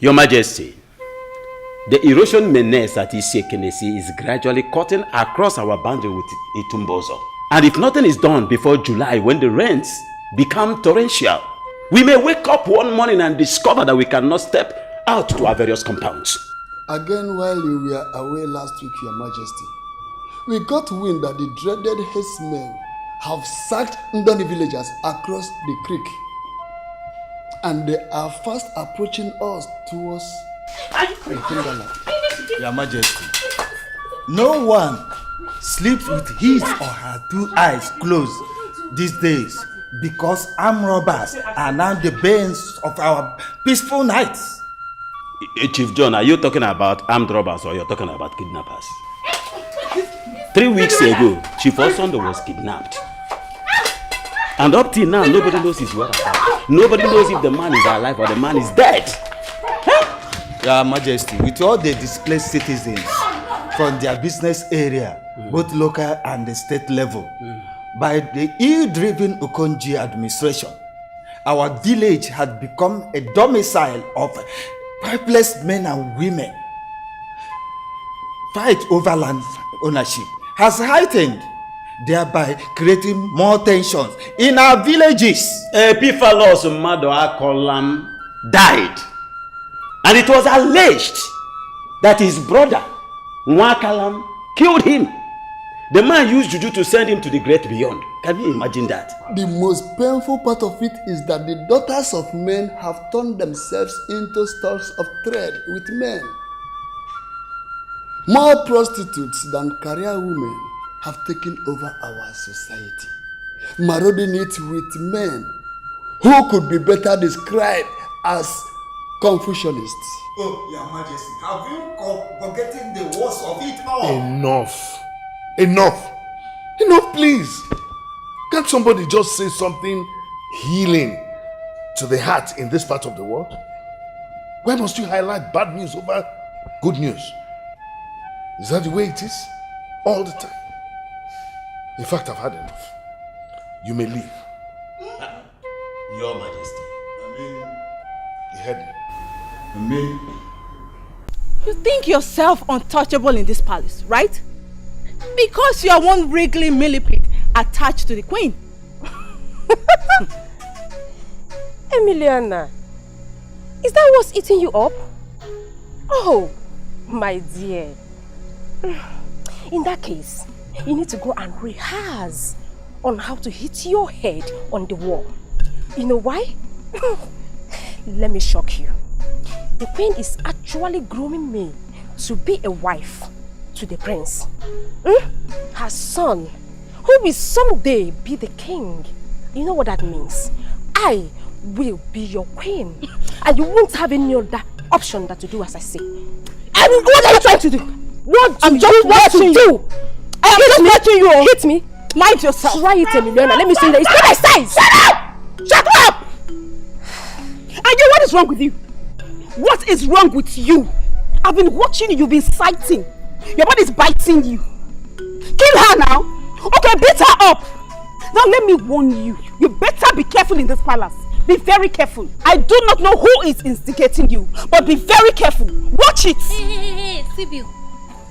S6: Your Majesty, the erosion menace at Isiekenesi is gradually cutting across our boundary with Itumbozo. And if nothing is done before July, when the rains become torrential, we may wake up one morning and discover that we cannot step out to our various compounds.
S16: Again, while you were away last week, Your Majesty, we got wind that the dreaded herdsmen have sacked Ndani villagers across the creek. And they are fast approaching us towards Timberland.
S17: Your Majesty, no one sleeps with his or her two eyes closed these days because armed robbers are now the banes of our peaceful nights.
S6: Chief John, are you talking about armed robbers or you're talking about kidnappers? 3 weeks ago, Chief Osondo was kidnapped. And up till now, nobody knows his whereabouts. Nobody knows if the man is alive or the man is dead. Huh?
S17: Your Majesty, with all the displaced citizens from their business area, both local and the state level, by the ill-driven Okonji administration, our village had become a domicile of helpless men and women. Fight over land ownership has heightened, thereby creating more tensions in our villages.
S6: Epiphallus Madoakolam died, and it was alleged that his brother Nwakalam killed him. The man used juju to send him to the great beyond. Can you imagine that?
S16: The most painful part of it is that the daughters of men have turned themselves into stalls of trade with men. More prostitutes than career women have taken over our society, marauding it with men who could be better described as Confucianists.
S17: Oh, Your Majesty, have you forgotten the worst of it all?
S1: Enough. Enough. Enough, please. Can't somebody just say something healing to the heart in this part of the world? Why must you highlight bad news over good news? Is that the way it is? All the time. In fact, I've had enough. You may leave.
S6: Your Majesty.
S1: You heard me.
S8: You think yourself untouchable in this palace, right? Because you are one wriggly millipede attached to the queen.
S12: Emiliana, is that what's eating you up? Oh, my dear. In that case, you need to go and rehearse on how to hit your head on the wall. You know why? Let me shock you. The queen is actually grooming me to be a wife to the prince. Her son, who will someday be the king. You know what that means? I will be your queen. And you won't have any other option than to do as I say. And what are you trying to do? I'm just watching you. I am just watching you. Hit me. Mind yourself. Try it, Emiliana. Let me see that. It's not my size. Shut up! Shut up!
S14: And you, what is wrong with you? What is wrong with you? I've been watching you. You've been sighting. Your body's biting you. Kill her now. Okay, beat her up. Now let me warn you. You better be careful in this palace. Be very careful. I do not know who is instigating you, but be very careful. Watch it.
S9: Hey, Sibyl.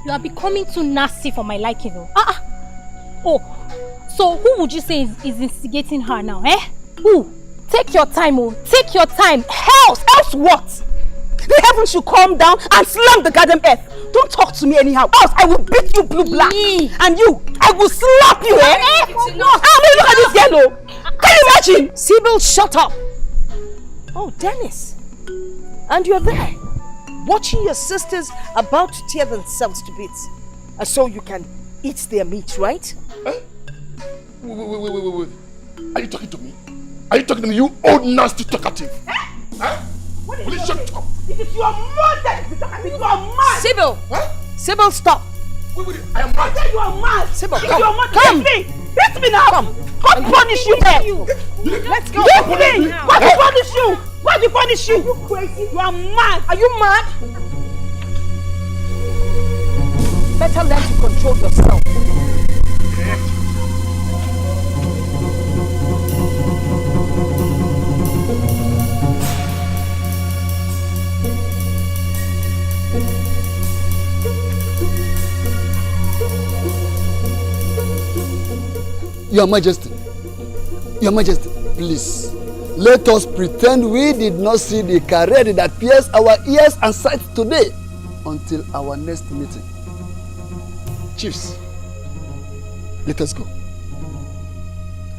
S9: You are becoming too nasty for my liking. Oh, so who would you say is instigating her now, eh? Who? Take your time, oh. Take your time.
S14: Else what? The heavens should come down and slam the goddamn earth. Don't talk to me anyhow, else I will beat you blue black. And you, I will slap you, eh? Look at this yellow. Can you imagine?
S4: Sibyl, shut up. Oh, Dennis. And you're there, watching your sisters about to tear themselves to bits. So you can eat their meat, right?
S1: Eh? Wait. Are you talking to me? Are you talking to me, you old nasty talkative? Huh? Will you shut up?
S14: It is your mother. You are mad.
S4: Sibyl! Sibyl, stop!
S1: Wait, I am mad.
S14: You are mad.
S4: Sibyl,
S14: If
S4: come.
S14: you are mad,
S4: Come.
S14: hit me now. God punish you there.
S4: Let's go.
S14: Hit me. God punish you. God punish you. Are you crazy? You are mad. Are you mad?
S4: Better learn to control yourself.
S16: Your Majesty, please, let us pretend we did not see the career that pierced our ears and sight today until our next meeting. Chiefs, let us go.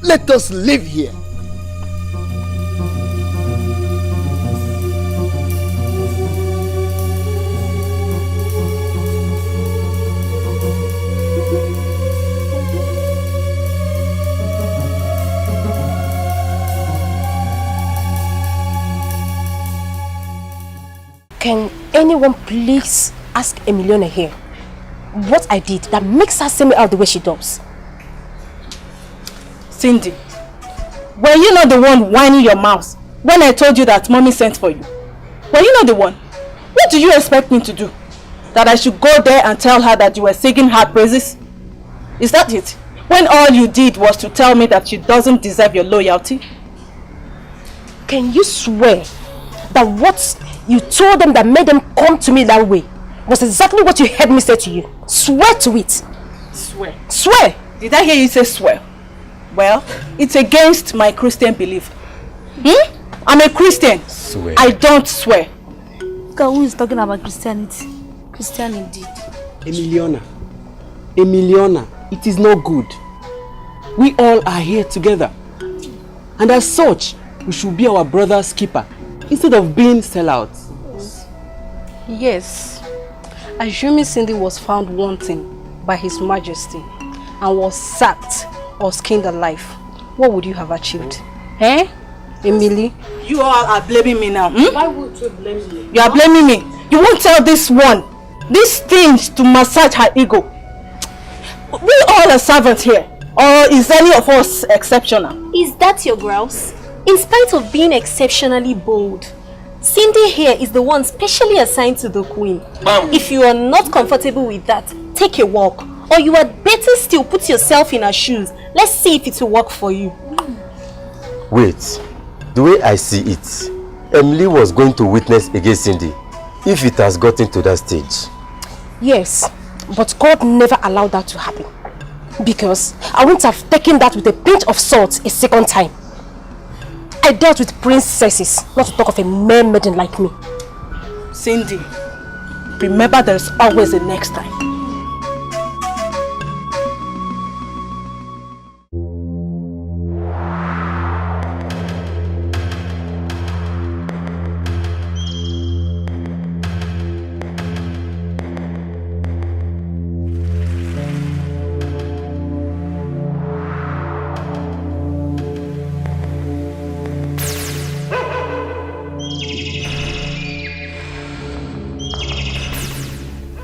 S16: Let us live here.
S12: Can anyone please ask Emiliana here what I did that makes her say me out the way she does?
S8: Cindy, were you not the one whining your mouth when I told you that mommy sent for you? Were you not the one? What do you expect me to do? That I should go there and tell her that you were singing her praises? Is that it? When all you did was to tell me that she doesn't deserve your loyalty?
S12: Can you swear that what you told them that made them come to me that way was exactly what you heard me say to you? Swear to it.
S8: Swear.
S12: Swear.
S8: Did I hear you say swear? Well, it's against my Christian belief. I'm a Christian.
S18: Swear.
S8: I don't swear.
S9: God, who is talking about Christianity? Christian indeed.
S19: Emiliana, it is not good. We all are here together. And as such, we should be our brother's keeper instead of being sellouts.
S4: Yes. Assuming Cindy was found wanting by His Majesty and was sacked or skinned alive, what would you have achieved? Eh? Emily?
S8: You all are blaming me now.
S15: Why would you blame me?
S8: You are blaming me. You won't tell this thing to massage her ego. We all are servants here. Or is any of us exceptional?
S9: Is that your grouse? In spite of being exceptionally bold, Cindy here is the one specially assigned to the queen. If you are not comfortable with that, take a walk. Or you had better still put yourself in her shoes. Let's see if it will work for you.
S18: Wait, the way I see it, Emily was going to witness against Cindy if it has gotten to that stage.
S12: Yes, but God never allowed that to happen. Because I wouldn't have taken that with a pinch of salt a second time. I dealt with princesses, not to talk of a mere maiden like me.
S8: Cindy, remember there's always a next time.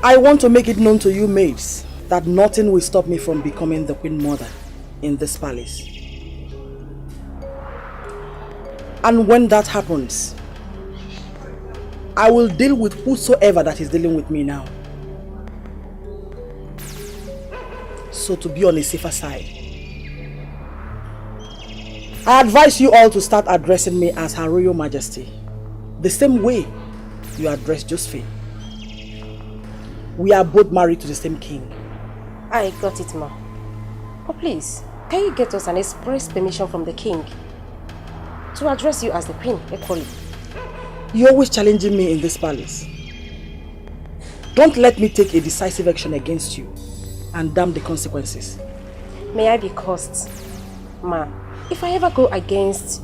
S8: I want to make it known to you maids that nothing will stop me from becoming the Queen Mother in this palace. And when that happens, I will deal with whosoever that is dealing with me now. So to be on a safer side, I advise you all to start addressing me as Her Royal Majesty, the same way you address Josephine. We are both married to the same king.
S12: I got it, ma. But please, can you get us an express permission from the king to address you as the queen equally?
S3: You're always challenging me in this palace. Don't let me take a decisive action against you and damn the consequences.
S12: May I be cursed, ma? If I ever go against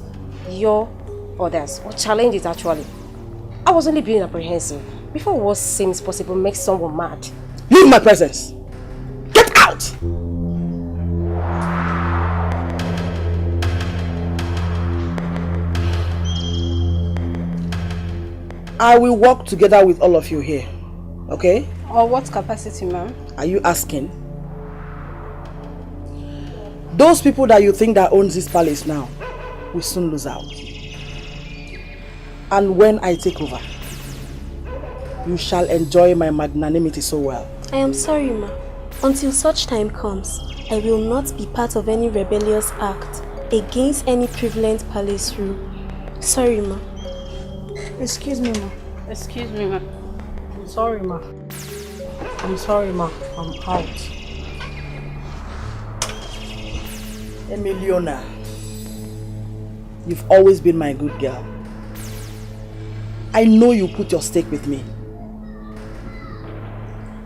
S12: your orders or challenge it actually, I was only being apprehensive. Before what seems possible makes someone mad.
S3: Leave my presence! Get out! I will work together with all of you here, okay?
S4: Or what capacity, ma'am?
S3: Are you asking? Those people that you think that owns this palace now will soon lose out. And when I take over, you shall enjoy my magnanimity so well.
S9: I am sorry, ma. Until such time comes, I will not be part of any rebellious act against any prevalent palace rule. Sorry, ma.
S14: Excuse me, ma.
S4: Excuse me, ma.
S14: I'm sorry, ma. I'm sorry, ma. I'm out.
S3: Emiliana, you've always been my good girl. I know you put your stake with me.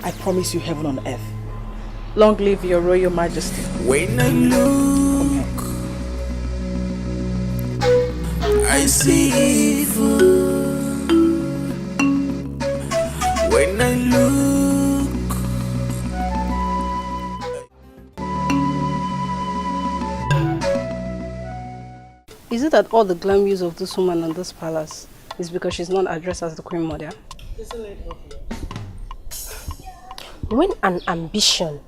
S3: I promise you heaven on earth. Long live your Royal Majesty.
S13: When I look, I see evil. When I look,
S4: Is it that all the glam use of this woman in this palace is because she's not addressed as the Queen Mother?
S14: Isn't it obvious?
S12: When an ambition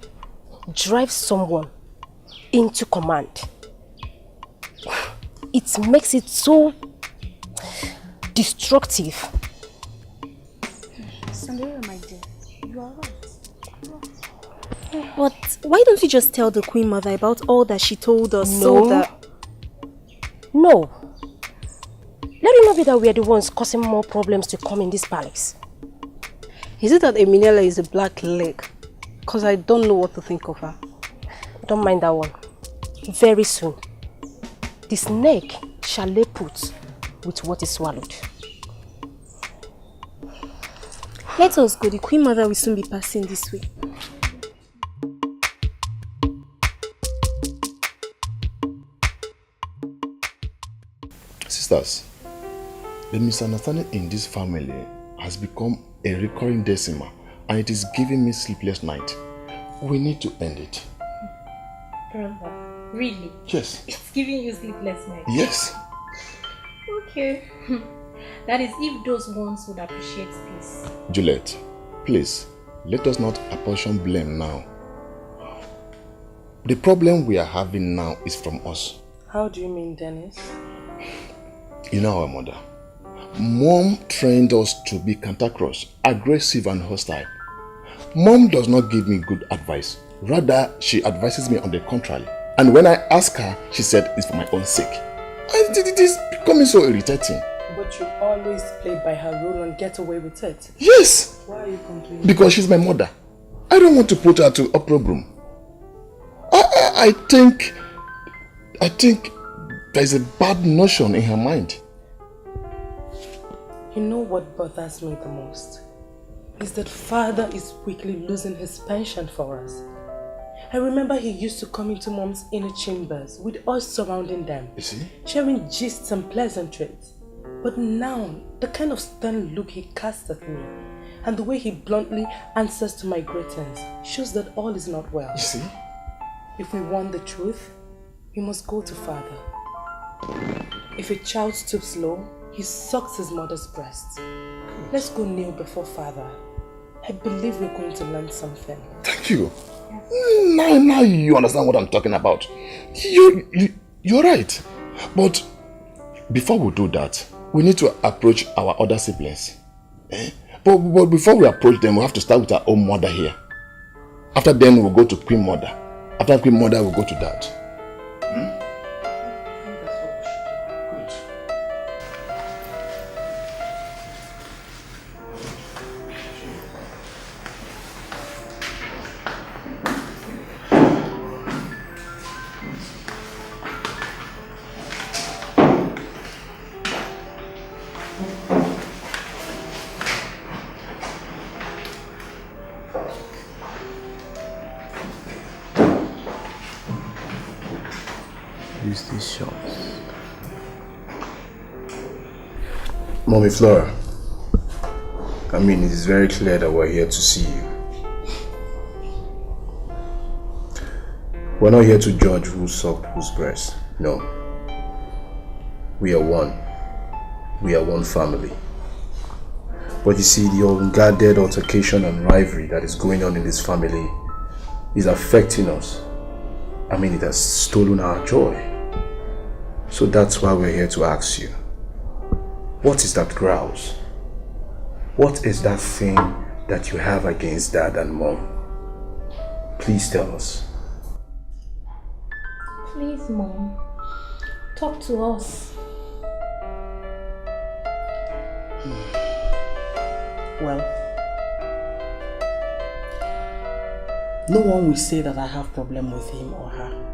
S12: drives someone into command, it makes it so destructive
S9: Sandra, my dear, you are right. But why don't you just tell the Queen Mother about all that she told us so that...
S12: No. Let it not be that we are the ones causing more problems to come in this palace.
S4: Is it that Emilia is a black leg? Because I don't know what to think of her.
S12: Don't mind that one. Very soon, the snake shall lay put with what is swallowed.
S9: Let us go. The Queen Mother will soon be passing this way.
S1: Sisters, the misunderstanding in this family has become a recurring decimal and it is giving me sleepless night. We need to end it.
S9: Brother, really?
S1: Yes.
S9: It's giving you sleepless night?
S1: Yes.
S9: Okay. That is if those ones would appreciate peace.
S1: Juliet, please, let us not apportion blame now. The problem we are having now is from us.
S15: How do you mean, Dennis?
S1: You know our mother. Mom trained us to be cantankerous, aggressive and hostile. Mom does not give me good advice. Rather, she advises me on the contrary. And when I ask her, she said it's for my own sake. And it is becoming so irritating.
S15: But you always play by her rule and get away with it.
S1: Yes!
S15: Why are you complaining?
S1: Because she's my mother. I don't want to put her to opprobrium. I think there's a bad notion in her mind.
S15: You know what bothers me the most? Is that father is quickly losing his pension for us. I remember he used to come into mom's inner chambers with us surrounding them,
S1: you see?
S15: Sharing gists and pleasantries. But now, the kind of stern look he casts at me and the way he bluntly answers to my greetings shows that all is not well.
S1: You see?
S15: If we want the truth, we must go to father. If a child stoops low, he sucks his mother's breast. Let's go kneel before father. I believe we're going to learn something.
S1: Thank you. Now you understand what I'm talking about. You're right. But before we do that, we need to approach our other siblings. But before we approach them, we have to start with our own mother here. After then, we'll go to Queen Mother. After Queen Mother, we'll go to Dad.
S2: These shops.
S1: Mommy Flora, I mean, it is very clear that we're here to see you. We're not here to judge who sucked whose breast. No. We are one. We are one family. But you see, the unguarded altercation and rivalry that is going on in this family is affecting us. I mean, it has stolen our joy. So that's why we're here to ask you. What is that grouse? What is that thing that you have against Dad and Mom? Please tell us.
S9: Please, Mom. Talk to us.
S3: Well, no one will say that I have problem with him or her.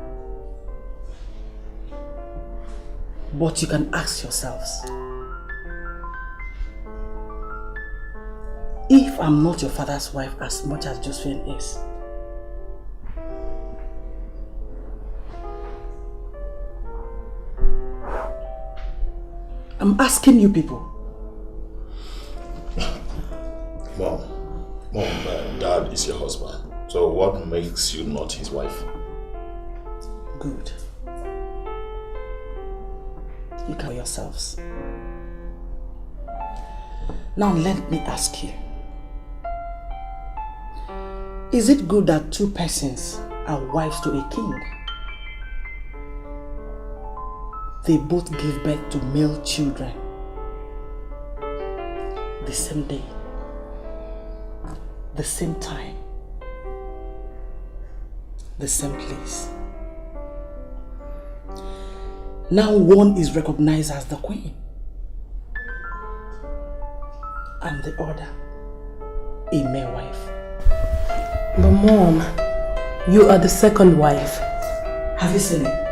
S3: But you can ask yourselves, if I'm not your father's wife as much as Josephine is, I'm asking you people.
S1: Mom, Dad is your husband. So what makes you not his wife?
S3: Good. You can yourselves. Now let me ask you. Is it good that two persons are wives to a king? They both give birth to male children the same day. the same time, the same place. Now one is recognized as the queen and the other a mere wife.
S15: But Mom, you are the second wife.
S3: Have you seen it?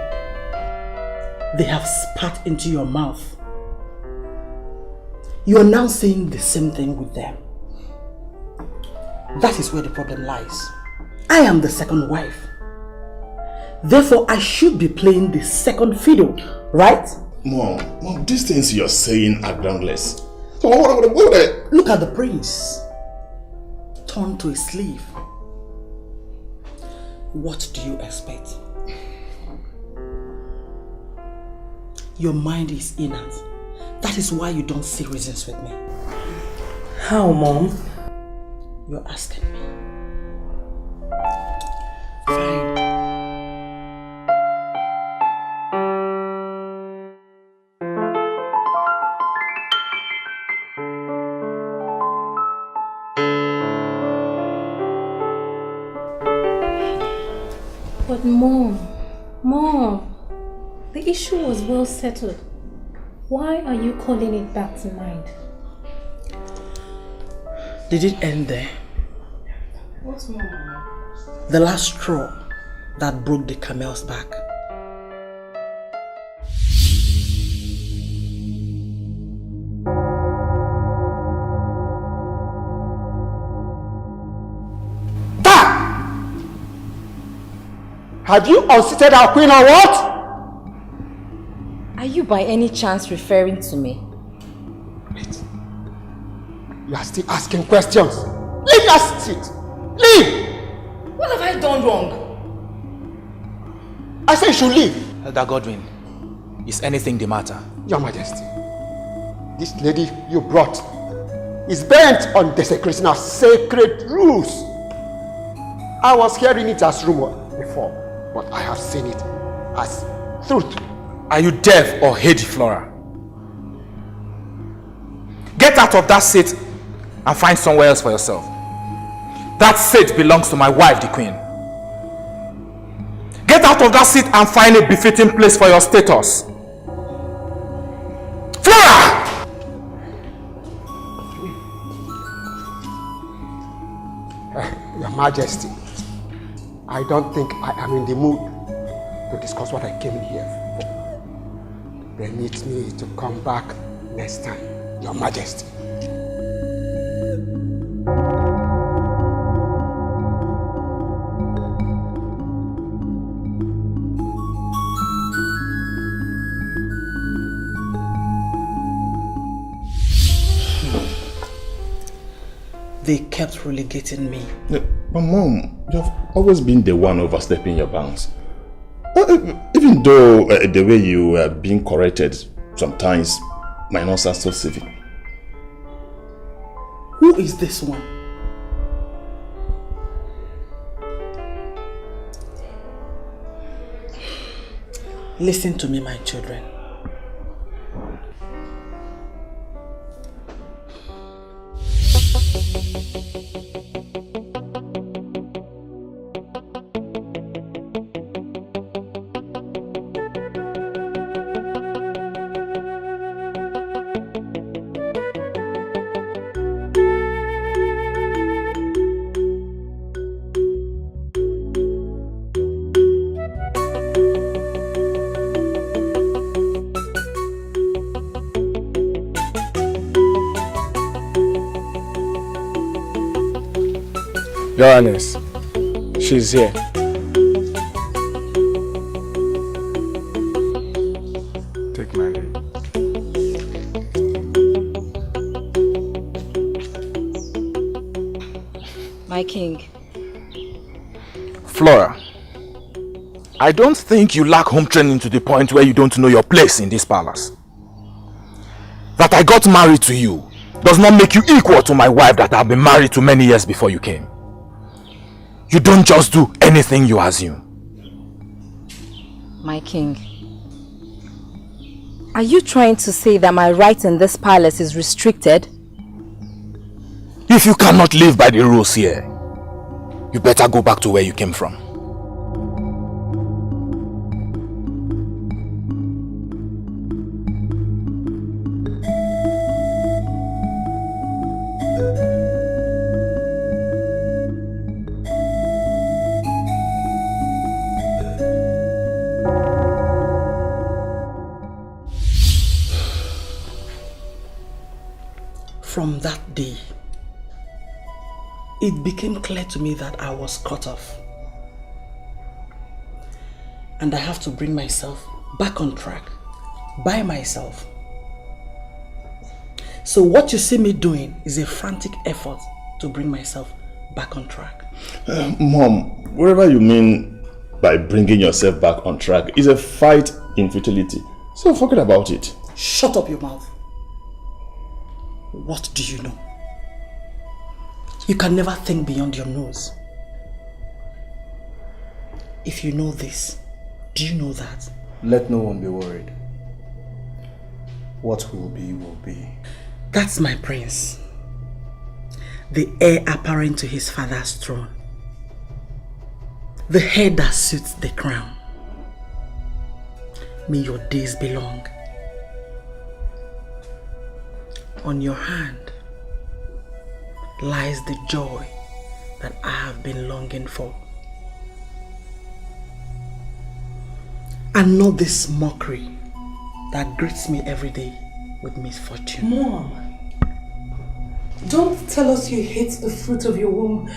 S3: They have spat into your mouth. You are now saying the same thing with them. That is where the problem lies. I am the second wife. Therefore, I should be playing the second fiddle, right?
S1: Mom, these things you're saying are groundless. So
S3: Look at the prince turned to a slave. What do you expect? Your mind is inert. That is why you don't see reasons with me.
S15: How, Mom?
S3: You're asking me. Fine.
S9: But Mom, the issue was well settled. Why are you calling it back to mind?
S3: Did it end there?
S15: What's more, Mama?
S3: The last straw that broke the camel's back.
S20: Have you unseated our queen or what?
S4: Are you by any chance referring to me?
S20: Wait. You are still asking questions. Leave that seat. Leave!
S4: What have I done wrong?
S20: I say you should leave.
S21: Elder Godwin, is anything the matter?
S20: Your Majesty, this lady you brought is bent on desecrating our sacred rules. I was hearing it as rumor before, but I have seen it as truth.
S21: Are you deaf or heady, Flora? Get out of that seat and find somewhere else for yourself. That seat belongs to my wife, the queen. Get out of that seat and find a befitting place for your status. Flora!
S20: Your Majesty, I don't think I am in the mood to discuss what I came in here for. Permit me to come back next time, Your Majesty.
S3: They kept relegating me.
S1: But Mom, you've always been the one overstepping your bounds. Even though the way you are being corrected sometimes might not sound so civic.
S3: Who is this one? Listen to me, my children.
S2: Your Highness, she's here. Take my leave.
S4: My king.
S21: Flora, I don't think you lack home training to the point where you don't know your place in this palace. That I got married to you does not make you equal to my wife that I've been married to many years before you came. You don't just do anything you assume.
S4: My king. Are you trying to say that my right in this palace is restricted?
S21: If you cannot live by the rules here, you better go back to where you came from.
S3: From that day, it became clear to me that I was cut off. And I have to bring myself back on track by myself. So what you see me doing is a frantic effort to bring myself back on track.
S1: Mom, whatever you mean by bringing yourself back on track is a fight in futility. So forget about it.
S3: Shut up your mouth. What do you know? You can never think beyond your nose. If you know this, do you know that?
S2: Let no one be worried. What will be, will be.
S3: That's my prince. The heir apparent to his father's throne. The head that suits the crown. May your days be long. On your hand lies the joy that I have been longing for. And not this mockery that greets me every day with misfortune.
S15: Mom, don't tell us you hate the fruit of your womb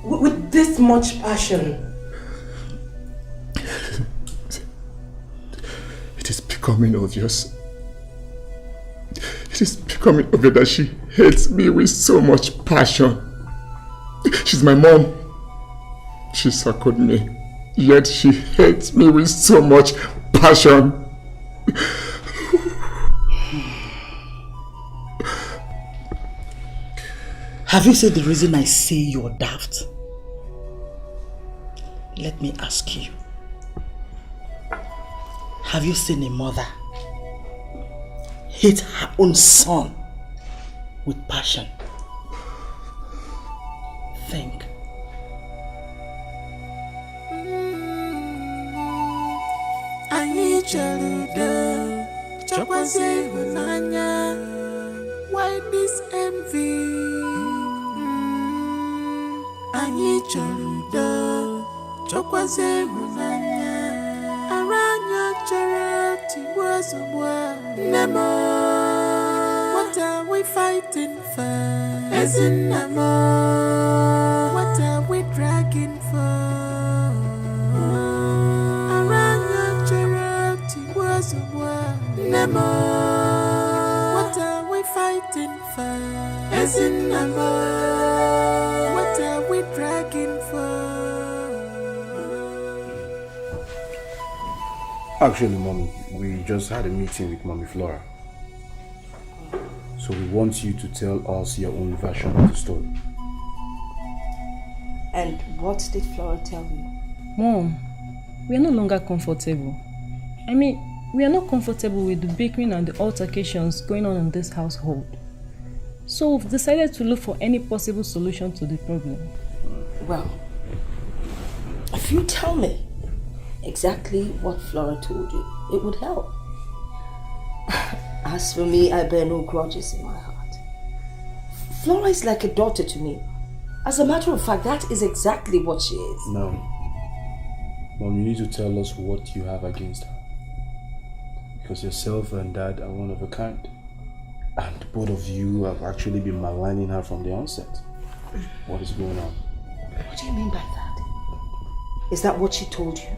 S15: with this much passion.
S1: It is becoming obvious. It is becoming obvious that she hates me with so much passion. She's my mom. She suckled me. Yet she hates me with so much passion.
S3: Have you said the reason I say you're daft? Let me ask you. Have you seen a mother hate her own son with passion? Think.
S13: Why this envy? Anyị chọrọ udo, chọkwazie ịhụnanya. Aranya chere tigbu ozugbo a. Nne m, what are we fighting for? Ezinna m, what are we dragging for? Aranya chere tigbu ozugbo a. Nne m, what are we fighting for? Ezinna m, what are we dragging for?
S2: Actually, Mommy, we just had a meeting with Mommy Flora. So we want you to tell us your own version of the story.
S4: And what did Flora tell you?
S10: Mom, we are no longer comfortable. I mean, we are not comfortable with the bickering and the altercations going on in this household. So we've decided to look for any possible solution to the problem.
S4: Well, if you tell me exactly what Flora told you, it would help. As for me, I bear no grudges in my heart. Flora is like a daughter to me. As a matter of fact, that is exactly what she is.
S2: No. Mom, you need to tell us what you have against her. Because yourself and Dad are one of a kind. And both of you have actually been maligning her from the onset. What is going on?
S4: What do you mean by that? Is that what she told you?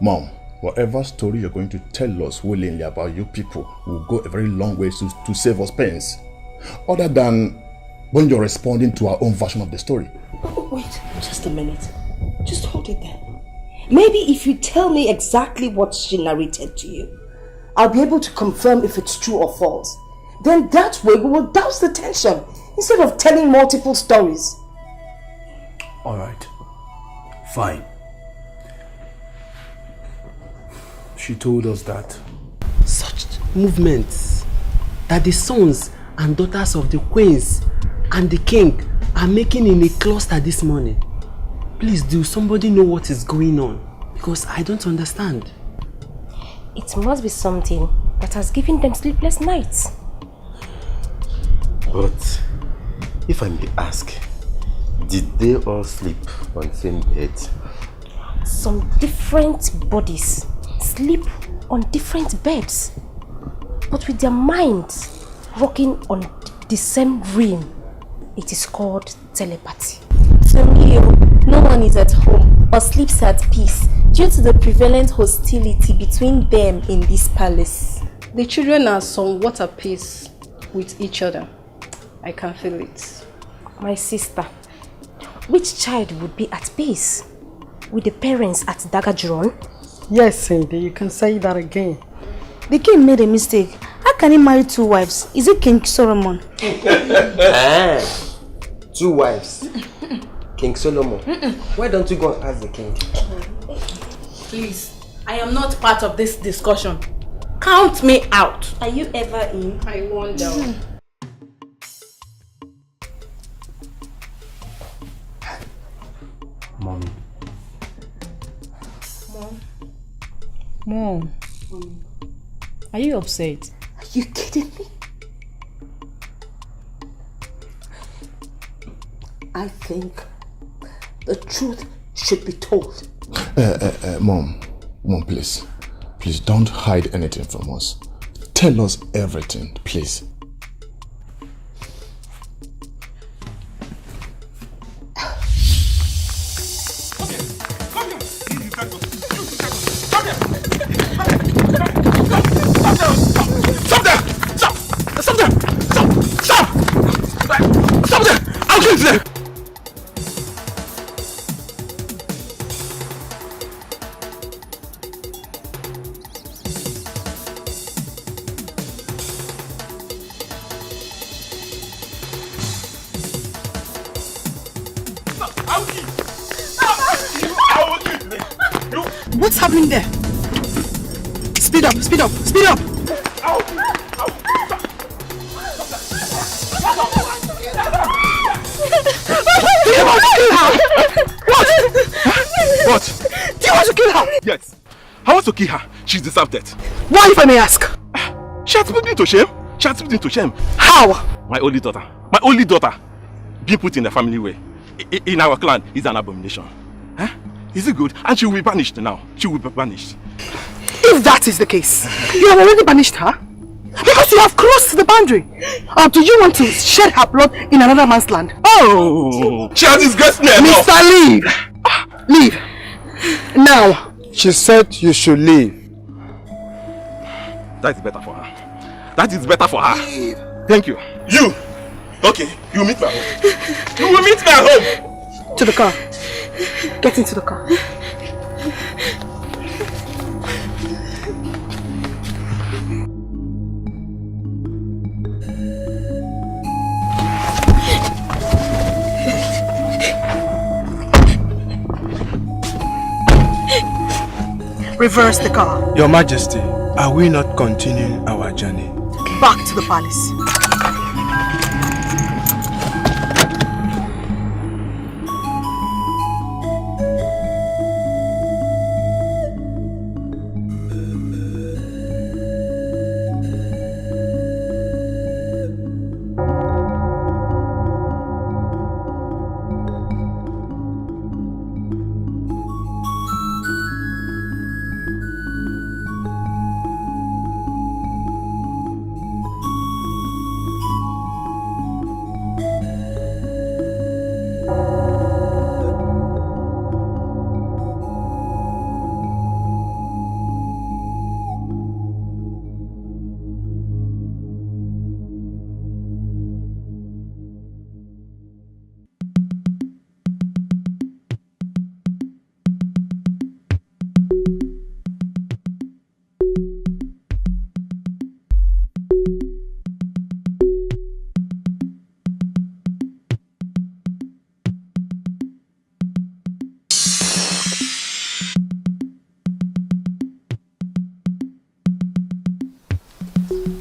S1: Mom, whatever story you're going to tell us willingly about you people will go a very long way to save us pains. Other than when you're responding to our own version of the story.
S4: Oh, wait, just a minute. Just hold it there. Maybe if you tell me exactly what she narrated to you, I'll be able to confirm if it's true or false. Then that way we will douse the tension instead of telling multiple stories.
S2: Alright. Fine. She told us that
S19: such movements, that the sons and daughters of the queens and the king are making in a cluster this morning. Please do somebody know what is going on? Because I don't understand.
S12: It must be something that has given them sleepless nights.
S18: But if I may ask, did they all sleep on the same bed?
S12: Some different bodies sleep on different beds, but with their minds working on the same rim. It is called telepathy.
S5: To me, no one is at home or sleeps at peace due to the prevalent hostility between them in this palace.
S22: The children are somewhat at peace with each other. I can feel it.
S12: My sister, which child would be at peace? With the parents at dagger drawn?
S3: Yes, Cindy, you can say that again.
S22: The king made a mistake. How can he marry 2 wives? Is it King Solomon?
S19: 2 wives. King Solomon. Why don't you go and ask the king?
S8: Please, I am not part of this discussion. Count me out.
S5: Are you ever in?
S22: I wonder.
S19: Mommy.
S10: Mom. Are you upset?
S22: Are you kidding me? I think the truth should be told.
S1: Mom, please. Please don't hide anything from us. Tell us everything, please.
S3: What's happening there? Speed up, speed up, speed up! Do you want to kill her?
S2: What?
S3: Do you want to kill her?
S2: Yes. I want to kill her. She's deserved death.
S3: Why, if I may ask?
S2: She has put me to shame. She has put me to shame.
S3: How?
S2: My only daughter. My only daughter. Being put in the family way. In our clan is an abomination. Huh? Is it good? And she will be banished now. She will be banished.
S3: If that is the case, you have already banished her? Because you have crossed the boundary. Or do you want to shed her blood in another man's land?
S2: Oh! She has disgraced me enough!
S3: Mr. Leave! Leave! Now!
S23: She said you should leave.
S2: That is better for her. That is better for her. Thank you. You! Okay, you meet me at home. You will meet me at home!
S3: To the car. Get into the car. Reverse the car.
S23: Your Majesty, are we not continuing our journey?
S3: Back to the palace.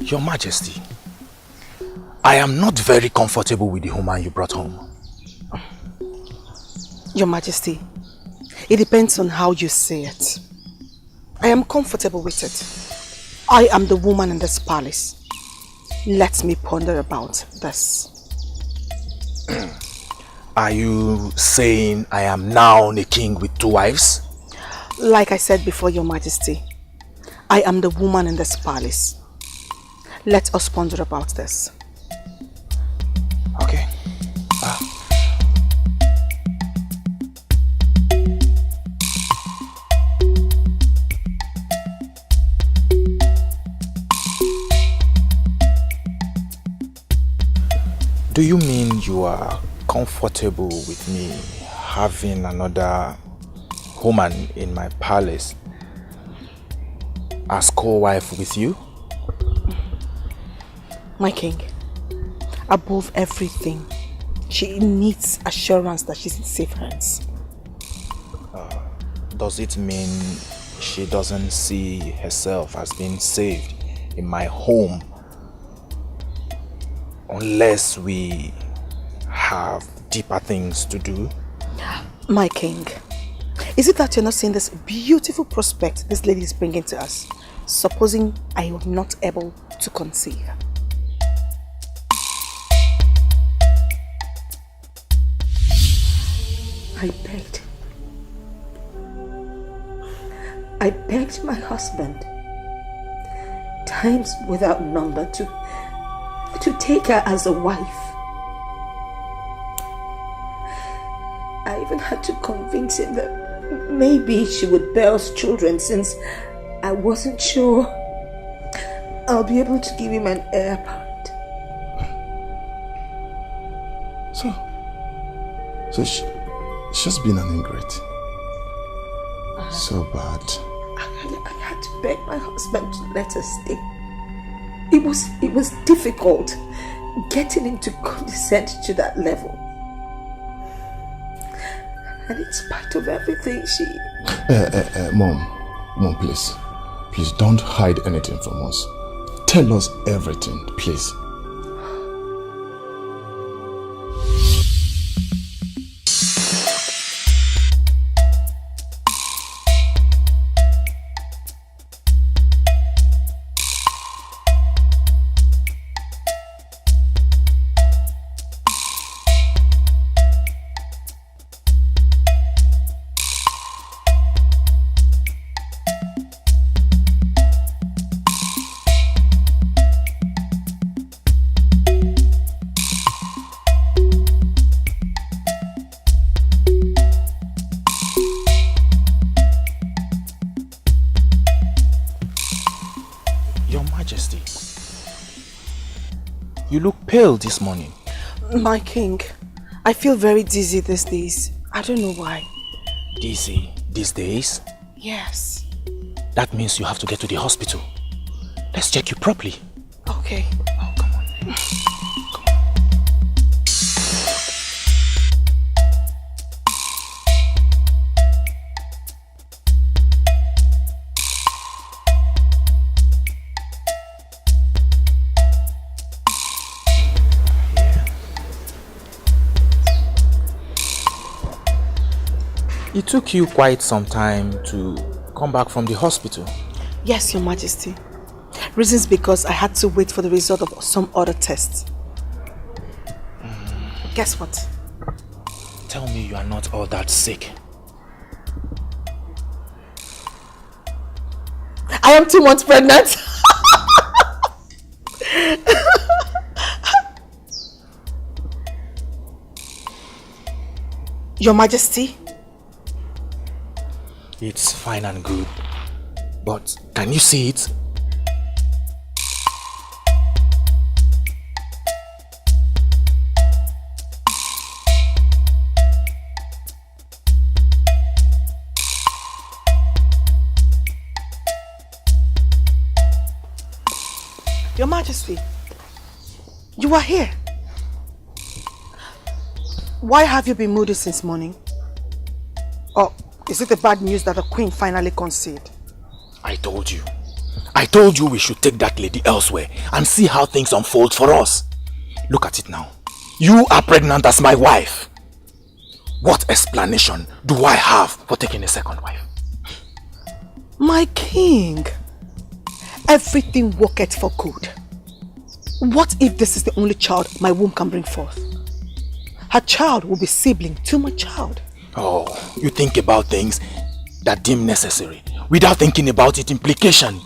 S21: Your Majesty, I am not very comfortable with the woman you brought home.
S3: Your Majesty, it depends on how you say it. I am comfortable with it. I am the woman in this palace. Let me ponder about this.
S21: Are you saying I am now a king with 2 wives?
S3: Like I said before, Your Majesty, I am the woman in this palace. Let us ponder about this.
S21: Okay. Do you mean you are comfortable with me having another woman in my palace as co-wife with you?
S3: My king, above everything, she needs assurance that she's in safe hands.
S21: Does it mean she doesn't see herself as being saved in my home unless we have deeper things to do?
S3: My king, is it that you're not seeing this beautiful prospect this lady is bringing to us, supposing I am not able to conceive?
S4: I begged my husband, times without number, to take her as a wife. I even had to convince him that maybe she would bear us children, since I wasn't sure I'll be able to give him an heir apparent.
S1: So she's been an ingrate. So bad.
S4: I had to beg my husband to let her stay. It was difficult getting him to condescend to that level. And in spite of everything, she...
S1: Mom, please. Please don't hide anything from us. Tell us everything, please.
S21: You look pale this morning.
S3: My king, I feel very dizzy these days. I don't know why.
S21: Dizzy these days?
S3: Yes.
S21: That means you have to get to the hospital. Let's check you properly.
S3: Okay.
S21: Oh, come on. It took you quite some time to come back from the hospital.
S3: Yes, Your Majesty. Reasons because I had to wait for the result of some other tests. Guess what?
S21: Tell me you are not all that sick.
S3: I am 2 months pregnant. Your Majesty?
S21: It's fine and good, but can you see it?
S3: Your Majesty, you are here. Why have you been moody since morning? Or is it the bad news that the queen finally conceived?
S21: I told you. I told you we should take that lady elsewhere and see how things unfold for us. Look at it now. You are pregnant as my wife. What explanation do I have for taking a second wife?
S3: My king, everything worketh for good. What if this is the only child my womb can bring forth? Her child will be sibling to my child.
S21: Oh, you think about things that deem necessary without thinking about its implication.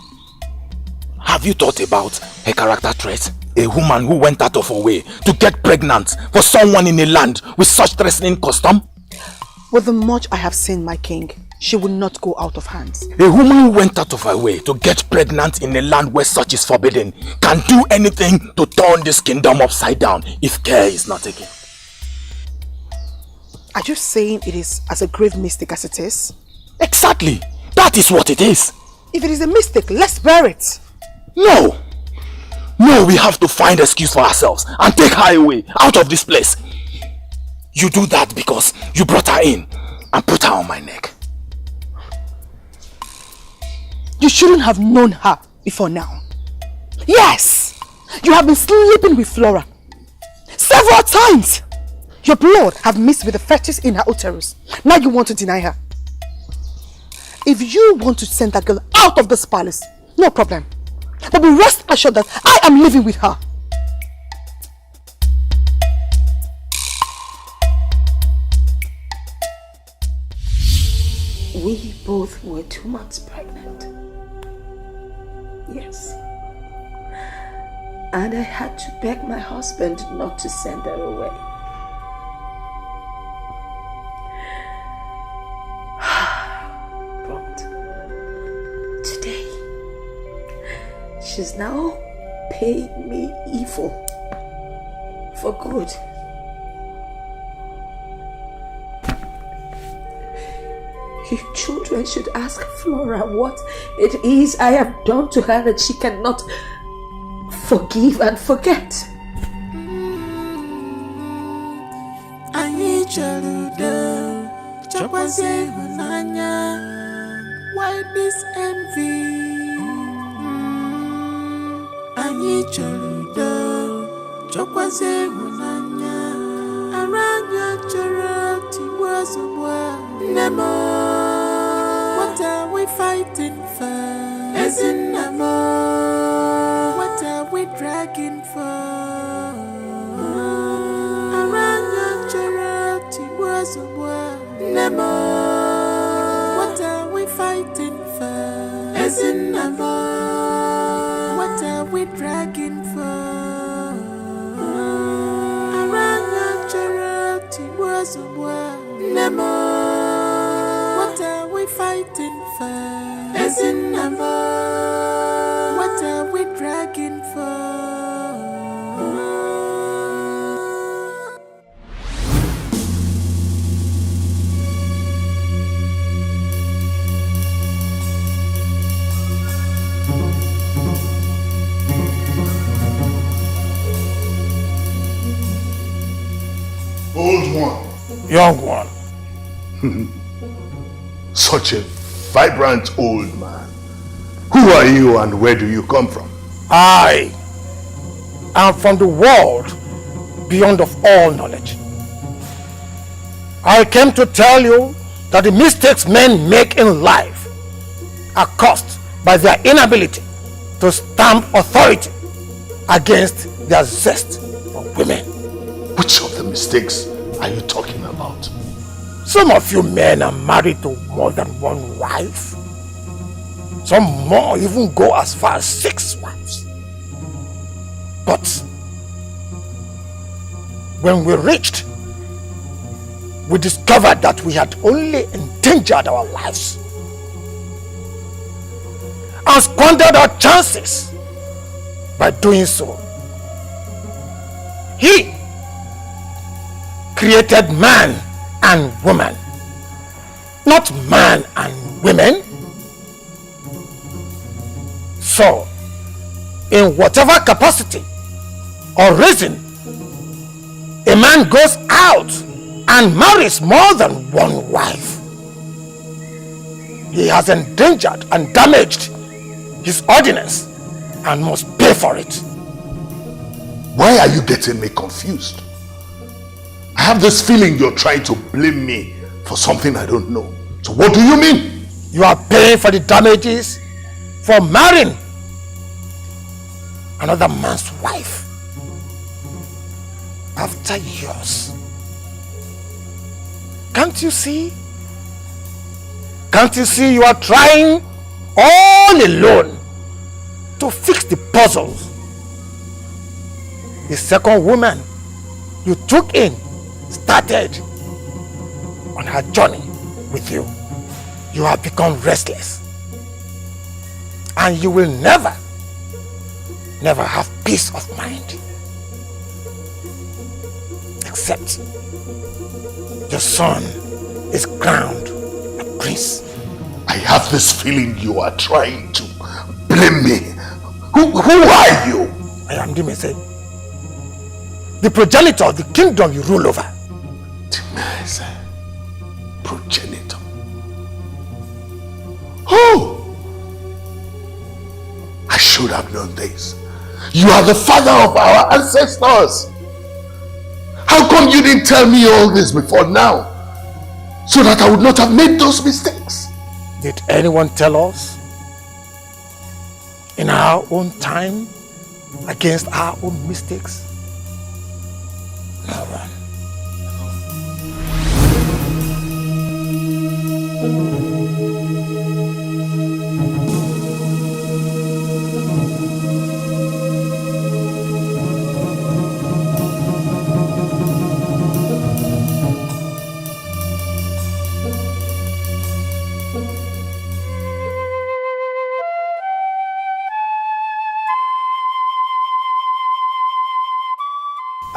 S21: Have you thought about her character trait? A woman who went out of her way to get pregnant for someone in a land with such threatening custom?
S3: With the much I have seen, my king, she will not go out of hands.
S21: A woman who went out of her way to get pregnant in a land where such is forbidden can do anything to turn this kingdom upside down if care is not taken.
S3: Are you saying it is as a grave mistake as it is?
S21: Exactly. That is what it is.
S3: If it is a mistake, let's bear it.
S21: No. No, we have to find excuse for ourselves and take her away, out of this place. You do that because you brought her in and put her on my neck.
S3: You shouldn't have known her before now. Yes! You have been sleeping with Flora several times. Your blood have mixed with the fetus in her uterus. Now you want to deny her. If you want to send that girl out of this palace, no problem. But be rest assured that I am living with her.
S7: We both were 2 months pregnant. Yes. And I had to beg my husband not to send her away. But today, she's now paying me evil for good. You children should ask Flora what it is I have done to her that she cannot forgive and forget.
S13: Why this envy? Anyi charudo, chokwaze hunanya, aranya charati wazubwa. Nemo, what are we fighting for? As in Nemo, what are we dragging for? Aranya charati wazubwa. Nemo, what are we fighting for? As in Nemo, what are we dragging for? Aranya charati wazubwa. Nemo, what are we fighting for? As in Nemo, what are we dragging for?
S1: Old one.
S2: Young one.
S1: Such a vibrant old man. Who are you and where do you come from?
S2: I am from the world beyond of all knowledge. I came to tell you that the mistakes men make in life are caused by their inability to stamp authority against their zest for women.
S1: Which of the mistakes are you talking about?
S2: Some of you men are married to more than one wife. Some more even go as far as 6 wives. But when we reached, we discovered that we had only endangered our lives and squandered our chances by doing so. He created man and woman, not man and women. So, in whatever capacity or reason, a man goes out and marries more than one wife, he has endangered and damaged his ordinance and must pay for it.
S1: Why are you getting me confused? I have this feeling you're trying to blame me for something I don't know. So what do you mean?
S6: You are paying for the damages for marrying another man's wife after yours. Can't you see? Can't you see you are trying all alone to fix the puzzles? The second woman you took in started on her journey with you. You have become restless. And you will never have peace of mind. Except your son is crowned a prince.
S1: I have this feeling you are trying to blame me. Who are you?
S6: I am Dimese, the progenitor of the kingdom you rule over.
S1: Dimese, progenitor. Oh! I should have known this. You are the father of our ancestors. How come you didn't tell me all this before now? So that I would not have made those mistakes.
S6: Did anyone tell us in our own time against our own mistakes? No one.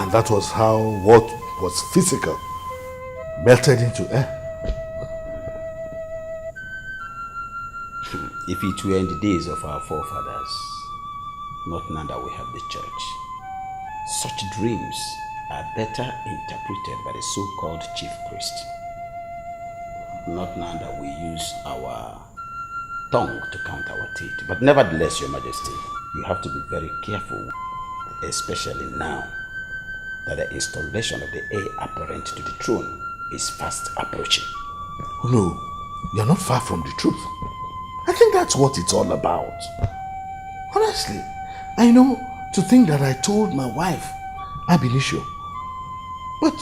S1: And that was how what was physical melted into air.
S11: If it were in the days of our forefathers, not now that we have the church, such dreams are better interpreted by the so-called chief priest. Not now that we use our tongue to count our teeth. But nevertheless, Your Majesty, you have to be very careful, especially now that the installation of the heir apparent to the throne is fast approaching.
S1: Oh no, you're not far from the truth. I think that's what it's all about. Honestly, I know to think that I told my wife, ab initio, but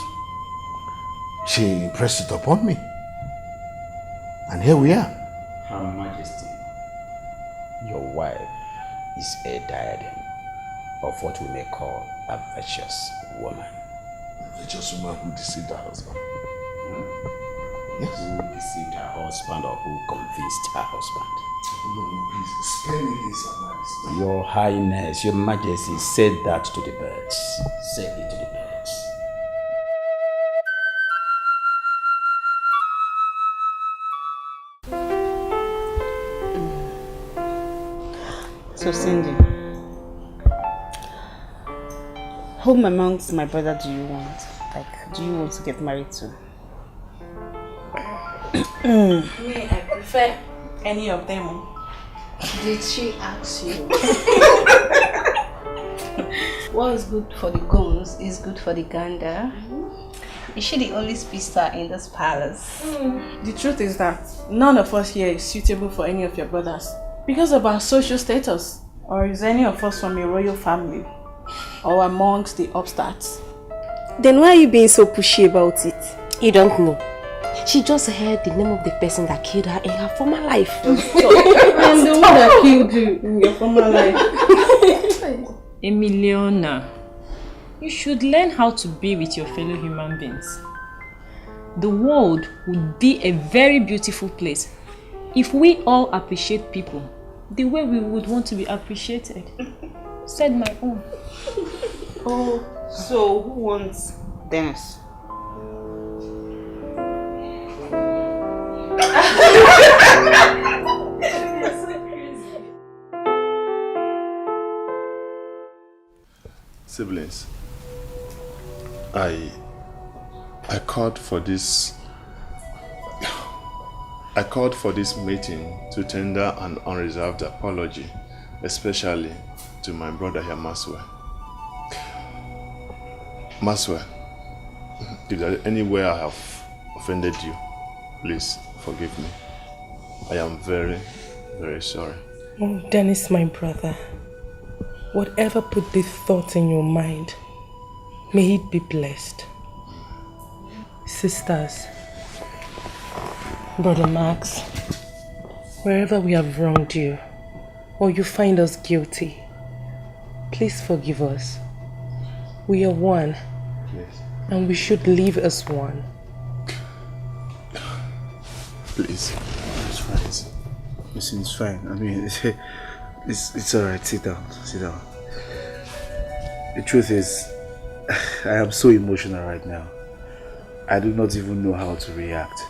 S1: she impressed it upon me. And here we are.
S11: Her Majesty, your wife is a diadem of what we may call a virtuous woman.
S1: A virtuous woman who deceived her husband.
S11: Yes. Who deceived her husband or who convinced her husband?
S1: No, please, spare me this, Your Majesty.
S11: Your Highness, Your Majesty, said that to the birds. Said it to the birds.
S22: So Cindy, whom amongst my brother do you want? Like, do you want to get married to?
S8: Me, I prefer any of them.
S22: Did she ask you?
S8: What is good for the goons is good for the gander. Is she the only speedster in this palace?
S22: The truth is that none of us here is suitable for any of your brothers because of our social status. Or is any of us from a royal family? Or amongst the upstarts?
S5: Then why are you being so pushy about it?
S12: You don't know. She just heard the name of the person that killed her in her former life.
S22: I'm the one that killed you in your former life.
S10: Emiliona, you should learn how to be with your fellow human beings. The world would be a very beautiful place if we all appreciate people the way we would want to be appreciated. Said my own.
S22: Oh, so who wants dance?
S23: Siblings, I called for this meeting to tender an unreserved apology, especially to my brother here, Maswell. Maswell, If there is anywhere I have offended you, please forgive me. I am very, very sorry.
S15: Oh, Dennis, my brother, whatever put this thought in your mind, may it be blessed. Sisters, Brother Max, wherever we have wronged you, or you find us guilty, please forgive us. We are one,
S23: Yes.
S15: and we should live as one.
S23: Please.
S2: It's fine. Listen, it's fine. I mean, it's alright. Sit down. Sit down. The truth is, I am so emotional right now. I do not even know how to react.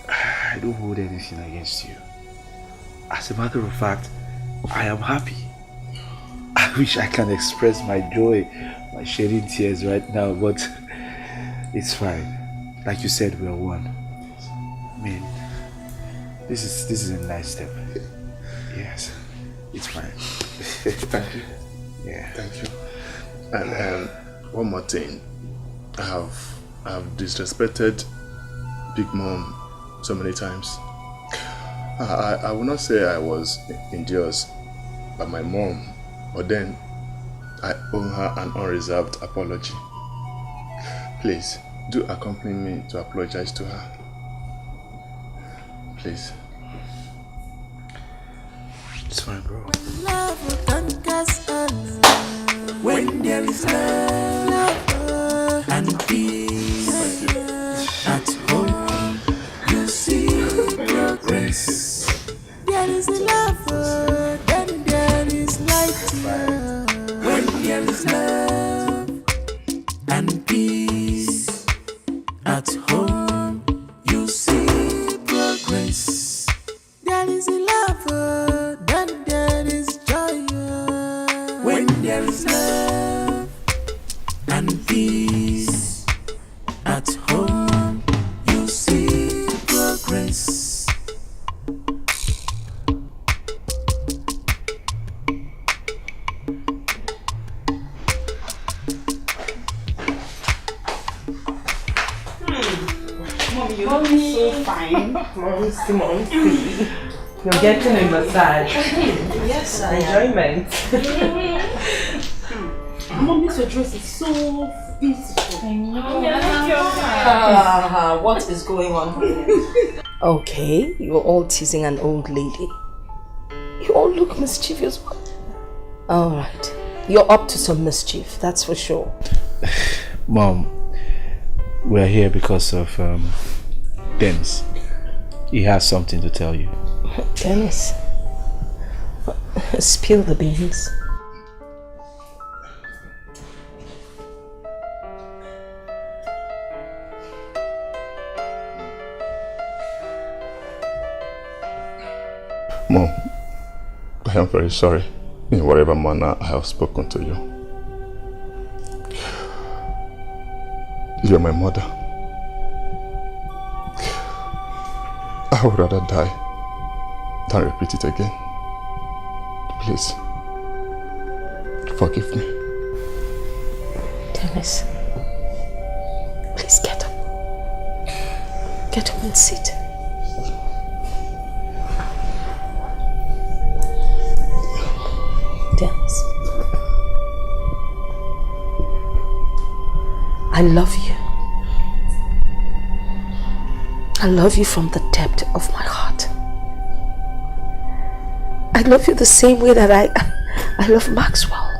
S2: I don't hold anything against you. As a matter of fact, I am happy. I wish I can express my joy by shedding tears right now, but it's fine. Like you said, we are one. I mean, this is a nice step. Yes, it's fine.
S23: Thank you.
S2: Yeah.
S23: Thank you. And one more thing. I have disrespected Big Mom so many times. I will not say I was injurious by my mom, but then I owe her an unreserved apology. Please, do accompany me to apologize to her. Please.
S2: It's fine, bro.
S13: Love conquers all. When there is love and peace at home, you see progress. There is love, then there is light. When there is love and peace at home, you see progress. There is love, then there is joy. When there is love and peace at home, you see progress.
S15: Mommy, so fine. Mommy. You're getting a massage.
S3: Yes, I
S15: Enjoyment.
S3: Mommy's your dress is so beautiful.
S4: What is going on here? Okay, you're all teasing an old lady. You all look mischievous. Alright, you're up to some mischief, that's for sure.
S2: Mom, we're here because of Dennis. He has something to tell you.
S4: Dennis, spill the beans.
S23: Mom, I am very sorry in whatever manner I have spoken to you. You're my mother. I would rather die than repeat it again. Please, forgive me.
S4: Dennis, please get up. Get up and sit. Dennis, I love you. I love you from the depth of my heart. I love you the same way that I love Maxwell.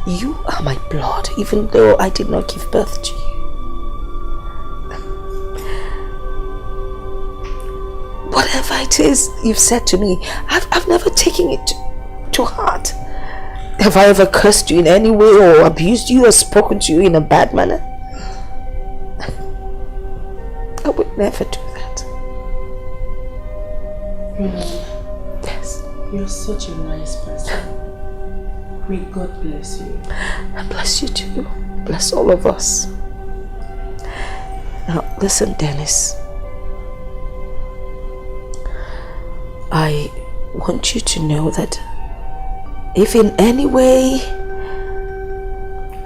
S4: You are my blood, even though I did not give birth to you. Whatever it is you've said to me, I've never taken it to heart. Have I ever cursed you in any way or abused you or spoken to you in a bad manner? I would never do that.
S15: Yes. You're such a nice person. May God bless you.
S4: I bless you too. Bless all of us. Now, listen, Dennis. I want you to know that if in any way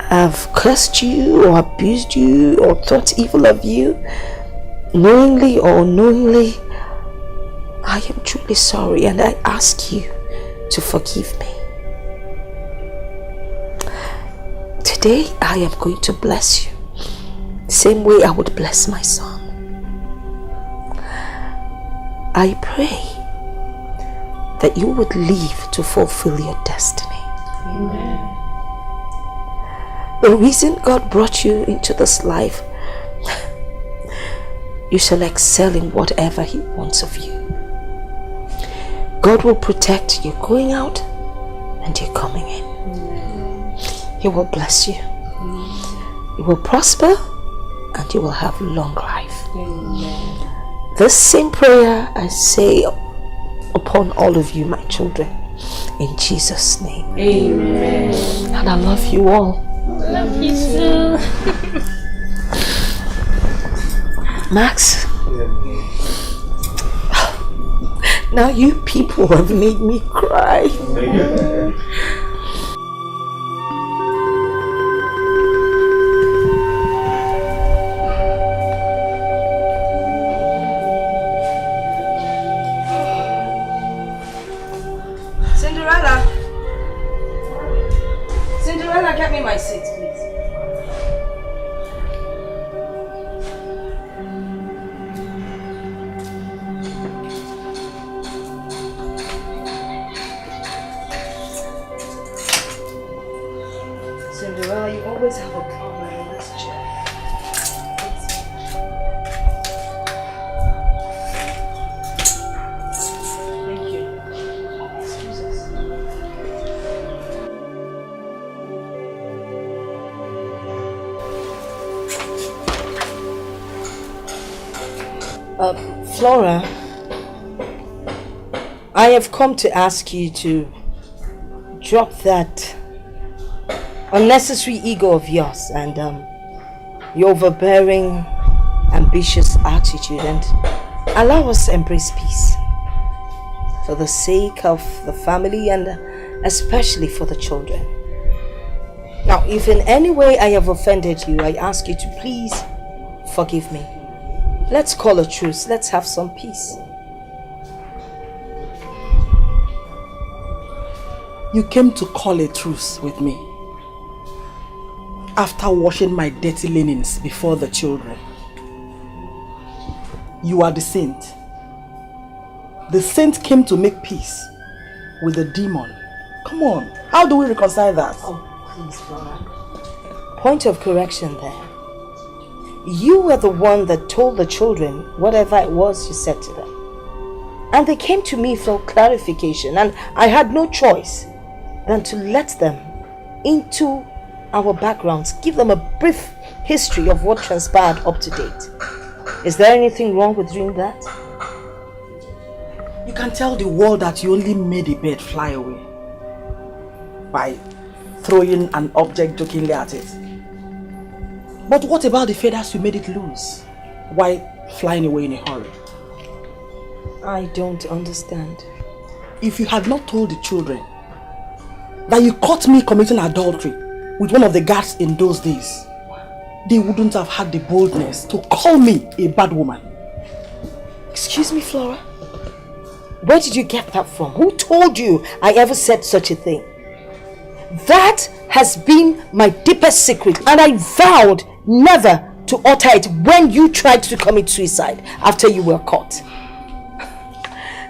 S7: have cursed you or abused you or thought evil of you, knowingly or unknowingly, I am truly sorry and I ask you to forgive me. Today I am going to bless you the same way I would bless my son. I pray that you would live to fulfill your destiny.
S12: Amen.
S7: The reason God brought you into this life, you shall excel in whatever He wants of you. God will protect you going out and you coming in. He will bless you. You will prosper and you will have long life. This same prayer I say upon all of you, my children, in Jesus' name.
S12: Amen.
S7: And I love you all.
S9: Love you too.
S7: Max, now you people have made me cry.
S4: Cinderella, get me my seat, please. Cinderella, you always have a problem in this chair. Thank you. Excuse us. Flora, I have come to ask you to drop that unnecessary ego of yours and your overbearing, ambitious attitude and allow us to embrace peace for the sake of the family and especially for the children. Now, if in any way I have offended you, I ask you to please forgive me. Let's call a truce. Let's have some peace.
S3: You came to call a truce with me after washing my dirty linens before the children. You are the saint. The saint came to make peace with the demon. Come on, how do we reconcile that?
S7: Oh, please, Flora. Point of correction there. You were the one that told the children whatever it was you said to them. And they came to me for clarification, and I had no choice than to let them into our backgrounds, give them a brief history of what transpired up to date. Is there anything wrong with doing that?
S3: You can tell the world that you only made a bird fly away by throwing an object jokingly at it. But what about the feathers you made it lose while flying away in a hurry?
S7: I don't understand.
S3: If you had not told the children that you caught me committing adultery with one of the guards in those days, they wouldn't have had the boldness to call me a bad woman.
S7: Excuse me, Flora. Where did you get that from? Who told you I ever said such a thing? That has been my deepest secret, and I vowed never to utter it when you tried to commit suicide after you were caught.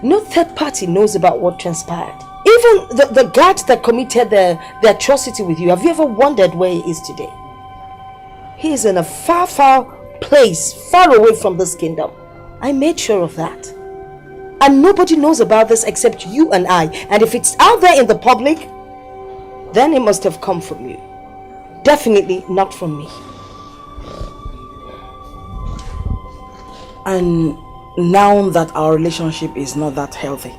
S7: No third party knows about what transpired. Even the guard that committed the atrocity with you, have you ever wondered where he is today? He is in a far, far place, far away from this kingdom. I made sure of that. And nobody knows about this except you and I. And if it's out there in the public, then it must have come from you. Definitely not from me.
S3: And now that our relationship is not that healthy,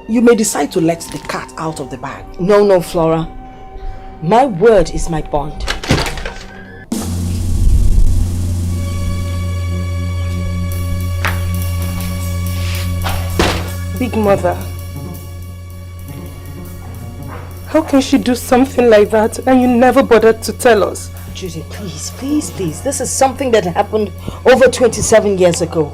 S3: you may decide to let the cat out of the bag.
S7: No, Flora. My word is my bond. Big Mother.
S15: How can she do something like that and you never bothered to tell us?
S7: Judy, please, please, please. This is something that happened over 27 years ago.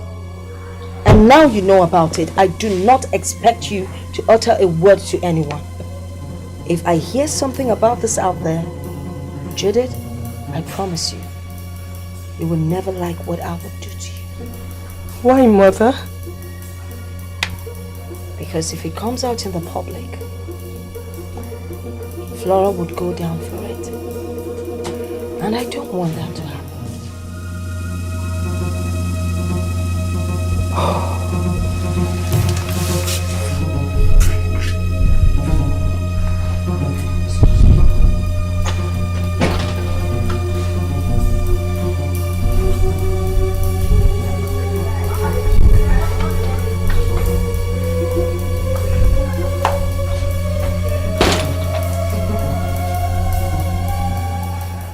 S7: And now you know about it. I do not expect you to utter a word to anyone. If I hear something about this out there, Judith, I promise you, you will never like what I would do to you.
S15: Why, Mother?
S7: Because if it comes out in the public, Flora would go down for it. And I don't want that to happen.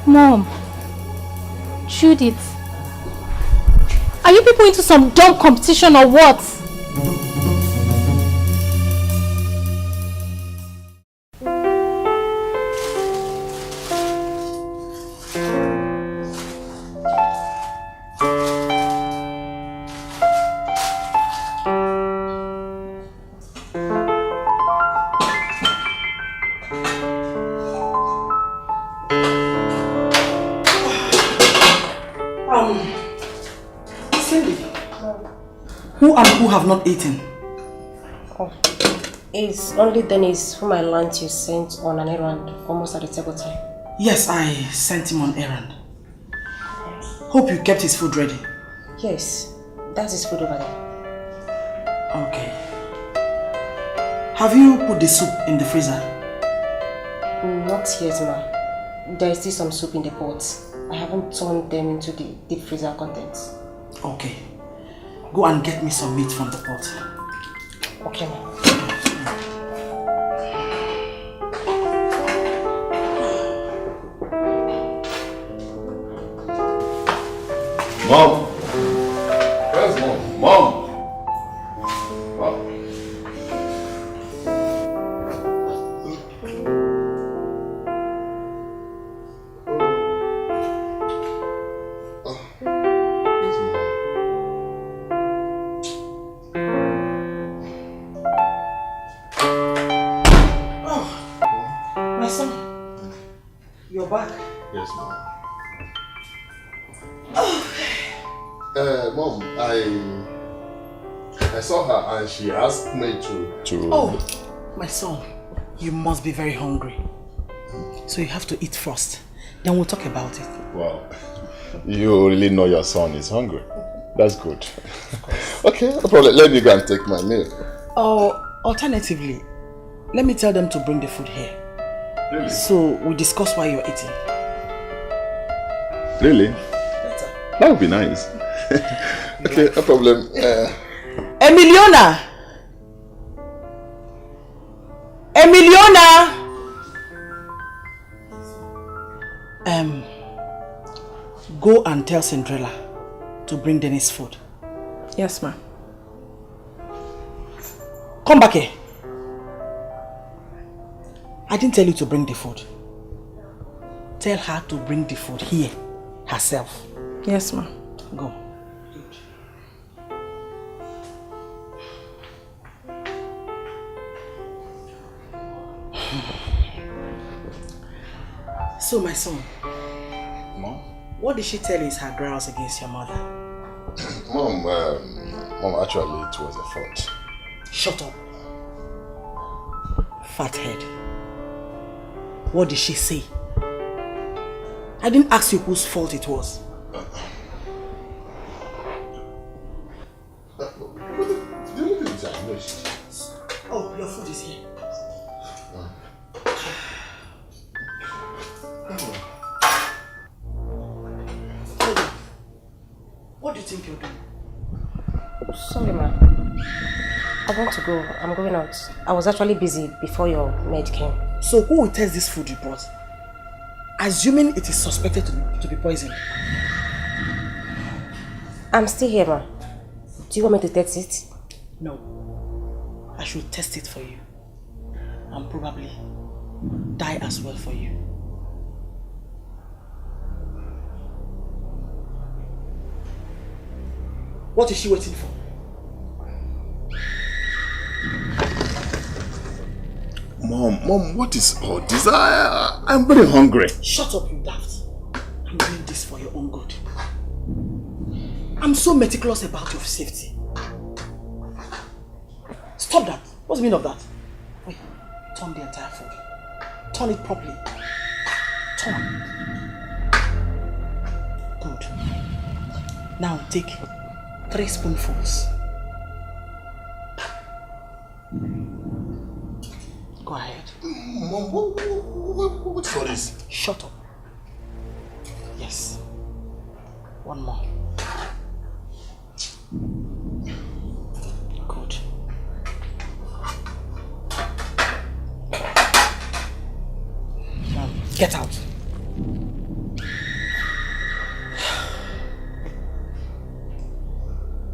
S9: Mom, Judith, are you people into some dumb competition or what?
S3: Who have not eaten?
S12: Oh, it's only Dennis whom I learned you sent on an errand almost at the table time.
S3: Yes, I sent him on errand. Hope you kept his food ready.
S12: Yes, that's his food over there.
S3: Okay. Have you put the soup in the freezer?
S12: Not yet, ma. There is still some soup in the pots. I haven't turned them into the deep freezer contents.
S3: Okay. Go and get me some meat from the pot.
S12: Okay, ma.
S1: Mom! Where's Mom? Mom!
S23: Mom, I saw her and she asked me to...
S3: Oh, my son, you must be very hungry. So you have to eat first. Then we'll talk about it.
S23: Wow, you really know your son is hungry. That's good. Okay, no problem. Let me go and take my meal.
S3: Or alternatively, let me tell them to bring the food here.
S23: Really?
S3: So we discuss why you're eating.
S23: Really? That would be nice. Okay, no problem.
S3: Emiliona! Emiliona! Go and tell Cinderella to bring Dennis food.
S22: Yes, ma'am.
S3: Come back here. I didn't tell you to bring the food. Tell her to bring the food here herself.
S22: Yes, ma'am.
S3: Go. So, my son,
S23: Mom?
S3: what did she tell you is her grounds against your mother?
S23: Mom, actually it was a fault.
S3: Shut up. Fathead. What did she say? I didn't ask you whose fault it was. Oh, your food is here. What do you think you're doing?
S12: Sorry, ma. I want to go. I'm going out. I was actually busy before your maid came.
S3: So who will test this food you brought? Assuming it is suspected to be poison.
S12: I'm still here, ma. Do you want me to test it?
S3: No. I should test it for you. And probably die as well for you. What is she waiting for?
S23: Mom, what is all this? I'm very hungry.
S3: Shut up, you daft. I'm doing this for your own good. I'm so meticulous about your safety. Stop that. What's the meaning of that? Wait, turn the entire food. Turn it properly. Turn. Good. Now take 3 spoonfuls. Go ahead.
S23: Mom, what's all this?
S3: Shut up. Yes. One more. Good. Now, get out.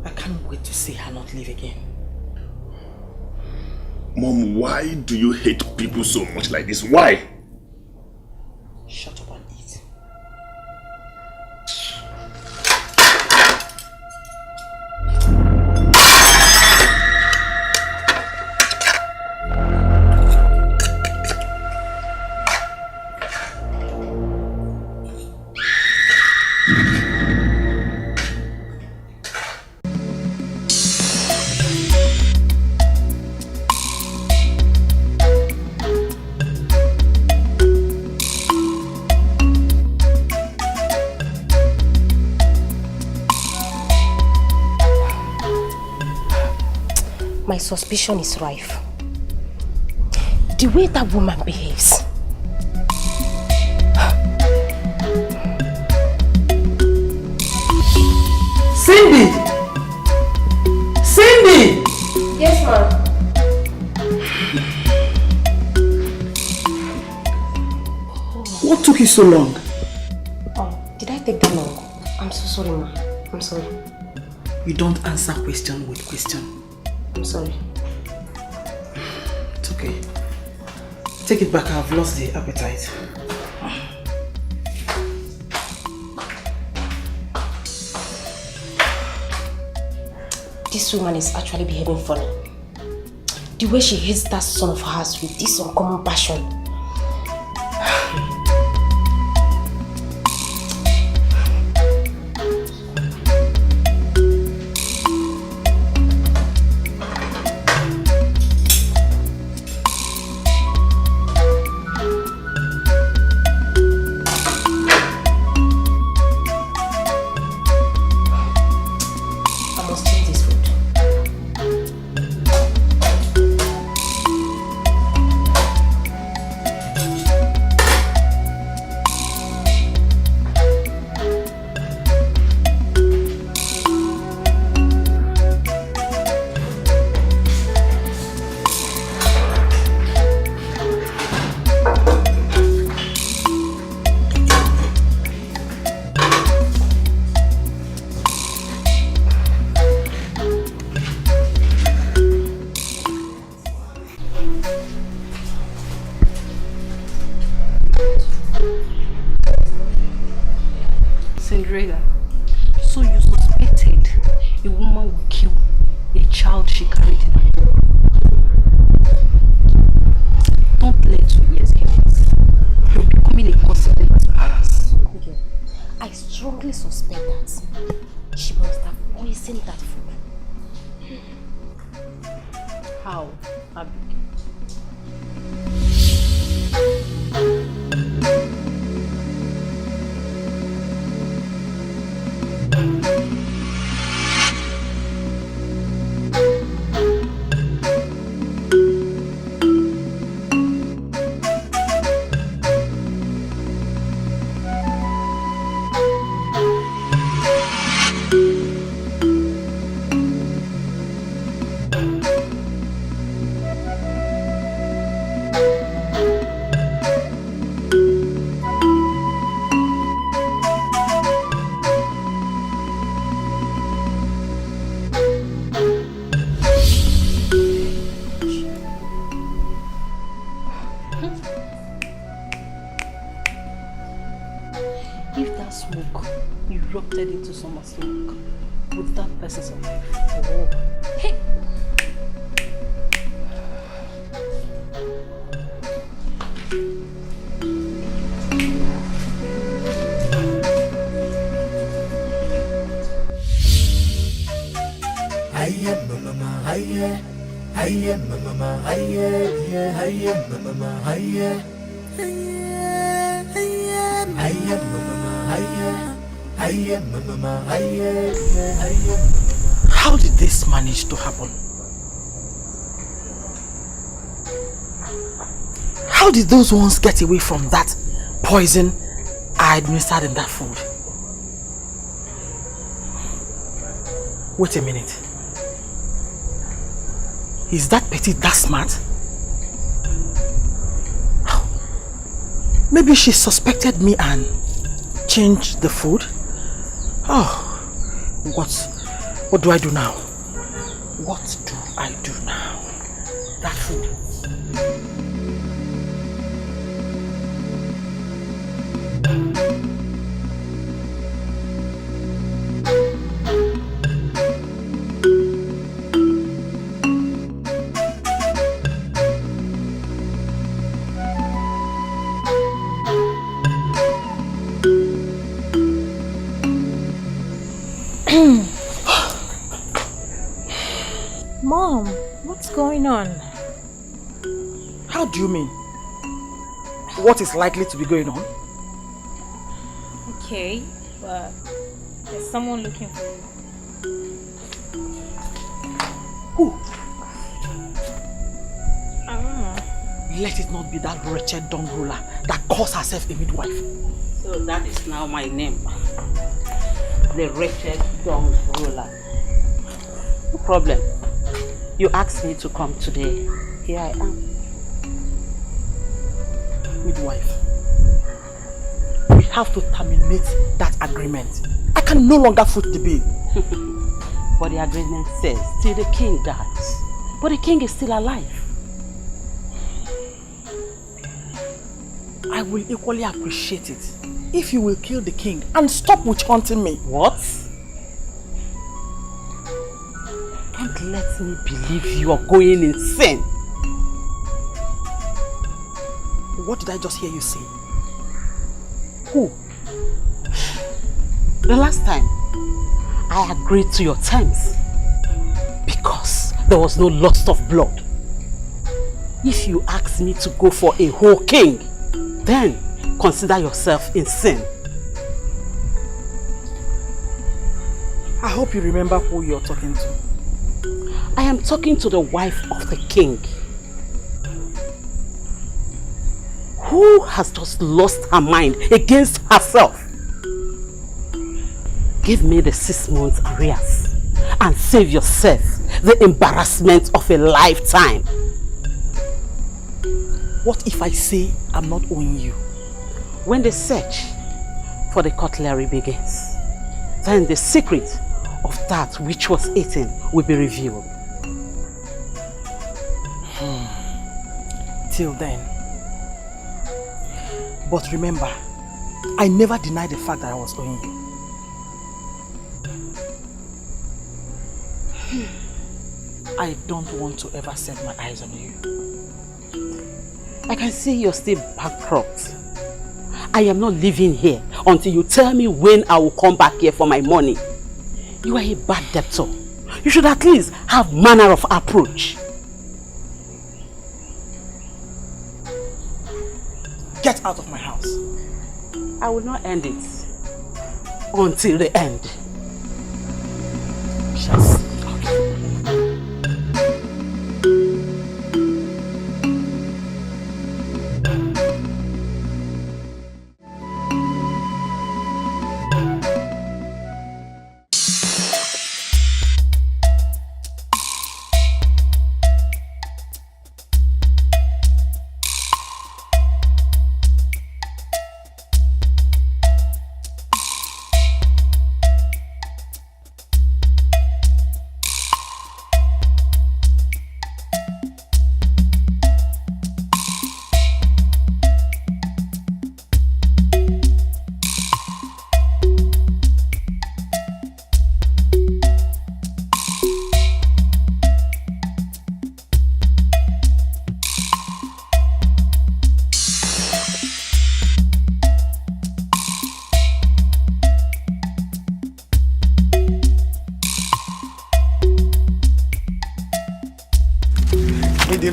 S3: I can't wait to see her not leave again.
S23: Mom, why do you hate people so much like this? Why?
S3: Shut up and eat.
S12: My suspicion is rife. The way that woman behaves.
S3: Cindy! Cindy!
S12: Yes, ma'am.
S3: What took you so long?
S12: Oh, did I take that long? I'm so sorry, ma'am. I'm sorry.
S3: You don't answer question with question.
S12: I'm sorry.
S3: It's okay. Take it back, I've lost the appetite.
S12: This woman is actually behaving funny. The way she hates that son of hers with this uncommon passion.
S15: Cinderella, so you suspected a woman would kill a child she carried in her womb. Don't let 2 years get this. You're becoming a gossip in this palace.
S12: I strongly suspect that she must have poisoned that food.
S15: How, Abby?
S10: smoke, erupted into summer smoke with that person's life. Oh. Hey!
S3: How did this manage to happen? How did those ones get away from that poison I administered in that food? Wait a minute. Is that Petite that smart? Maybe she suspected me and changed the food? Oh, what do I do now? What do I do now? That food.
S9: Mom, what's going on?
S3: How do you mean? What is likely to be going on?
S9: Okay, but there's someone looking for you.
S3: Who?
S9: I don't know.
S3: Let it not be that wretched dung ruler that calls herself a midwife.
S14: So that is now my name. The wretched dung ruler. No problem. You asked me to come today. Here I am.
S3: Midwife, we have to terminate that agreement. I can no longer foot the bill.
S14: But the agreement says till the king dies. But the king is still alive.
S3: I will equally appreciate it if you will kill the king and stop witch hunting me.
S14: What? Don't let me believe you are going insane.
S3: What did I just hear you say? Who?
S14: The last time, I agreed to your terms because there was no loss of blood. If you ask me to go for a whole king, then consider yourself insane.
S3: I hope you remember who you're talking to.
S14: I am talking to the wife of the king, who has just lost her mind against herself. Give me the 6 months arrears and save yourself the embarrassment of a lifetime.
S3: What if I say I'm not owing you?
S14: When the search for the cutlery begins, then the secret of that which was eaten will be revealed.
S3: Till then. But remember, I never denied the fact that I was owing you. I don't want to ever set my eyes on you.
S14: I can see you're still bankrupt. I am not living here until you tell me when I will come back here for my money. You are a bad debtor. You should at least have manner of approach.
S3: Get out of my house.
S14: I will not end it until the end. Shall see.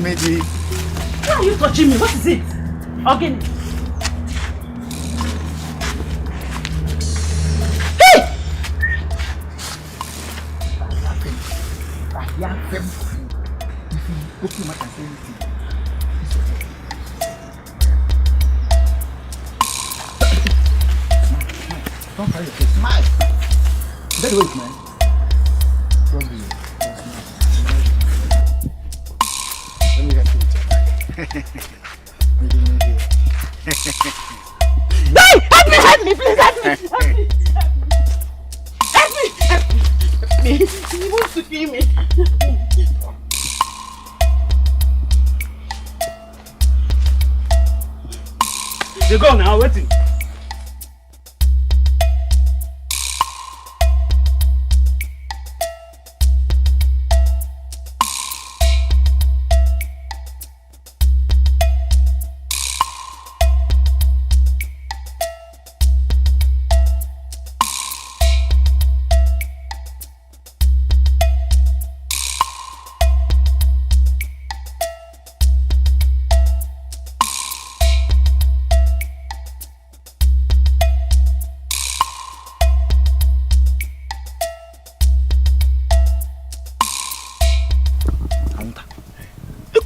S14: Why are you touching me? What is it? Again.
S16: Don't carry your face. Smile. That way, man. Let me get you
S14: Hey! Help me, please, help me! Help me! He wants to kill me. They go now, waiting.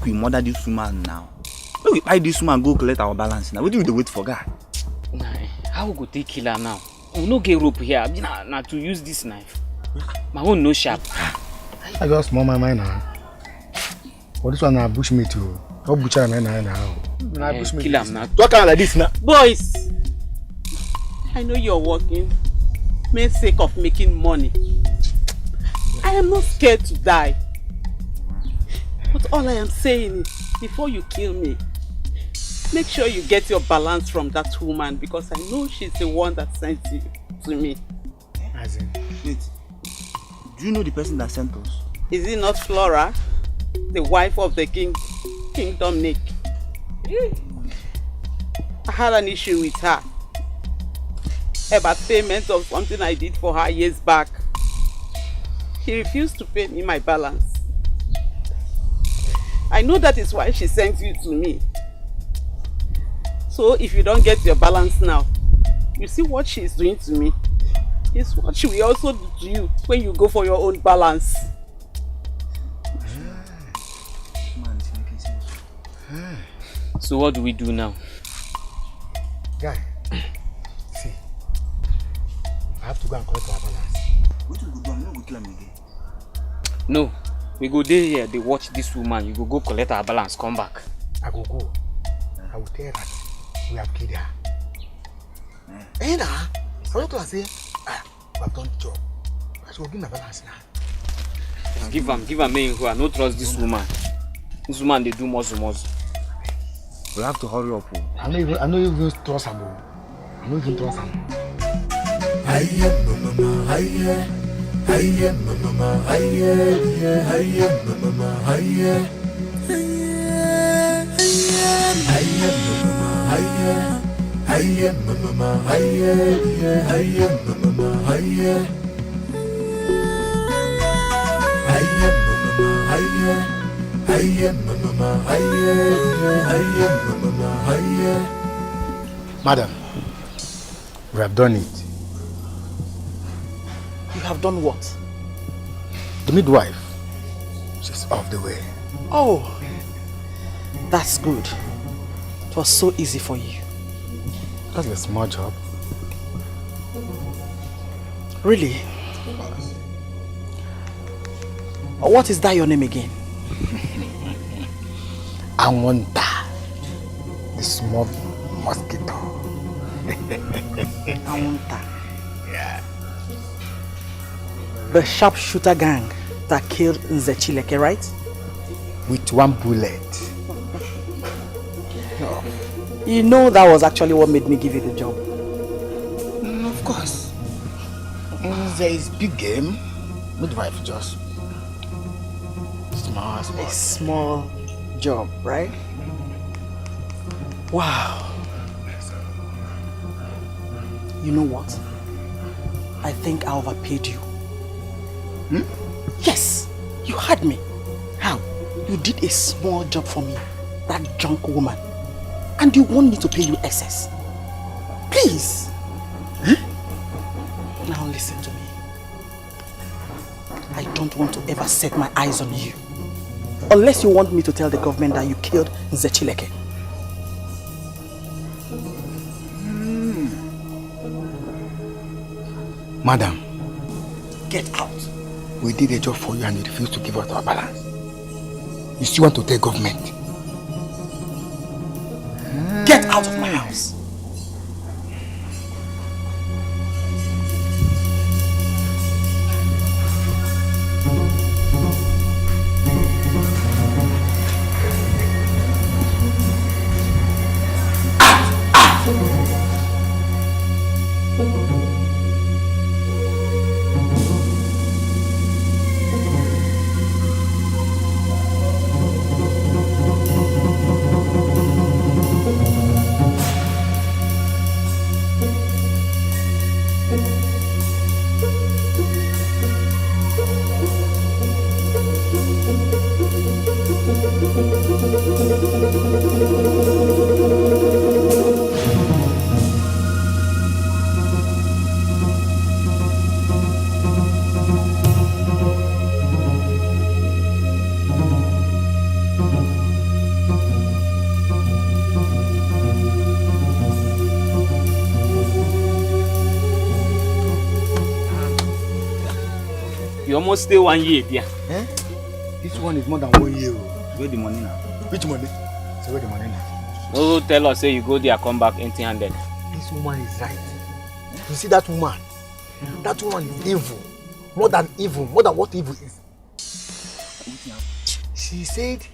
S17: We murder this woman now. When we buy this woman go collect our balance now. What do we wait for God?
S19: Nah, how we go take kill her now? We no get rope here. Nah, to use this knife. My own no sharp.
S6: I just small my mind now. For this one na bush meat too. How butcher na now?
S19: Na bush meat. Kill am now.
S6: Talk like this now.
S14: Boys, I know you're working main sake of making money. I am not scared to die. But all I am saying is, before you kill me, make sure you get your balance from that woman, because I know she's the one that sent you to me.
S17: As in, wait, do you know the person that sent us?
S14: Is it not Flora, the wife of the King Dominic? I had an issue with her about payment of something I did for her years back. She refused to pay me my balance. I know that is why she sent you to me. So if you don't get your balance now, you see what she is doing to me. It's what she will also do to you when you go for your own balance.
S19: So what do we do now?
S6: Guy, see, I have to go and collect our balance.
S17: What will we do? I'm not going to kill him again.
S19: No, we go there here, they watch this woman. You go collect our balance, come back.
S6: I go. I will tell her that we have killed her. And I want to say, we have done the job. I should give my balance now.
S19: Give am me who I no trust this woman. This woman they do muscle.
S17: We have to hurry up.
S6: I know you trust him. I know you trust him. Madam, we have done it.
S3: You have done what?
S6: The midwife, she's off the way.
S3: Oh, that's good. It was so easy for you.
S6: That's a small job.
S3: Really? What is that your name again?
S6: Anwanta, the small mosquito.
S3: Anwanta. Yeah. The sharpshooter gang that killed Nzechileke, right?
S6: With one bullet.
S3: No. You know that was actually what made me give you the job.
S6: Of course. There is big game. Midwife just small.
S3: A small job, right? Wow. You know what? I think I overpaid you. Yes, you had me. How? You did a small job for me, that junk woman. And you want me to pay you excess. Please. Now listen to me. I don't want to ever set my eyes on you. Unless you want me to tell the government that you killed Nzechileke.
S16: Madam,
S3: get out.
S16: We did a job for you and you refused to give us our balance. You still want to tell government?
S3: Get out of my house.
S18: Almost stay 1 year there.
S16: Eh? This one is more than 1 year.
S17: Where the money now?
S16: Which money? So where the money now?
S18: No tell us say you go there, come back empty-handed.
S16: This woman is right. You see that woman? That woman is evil. More than what evil is. She said,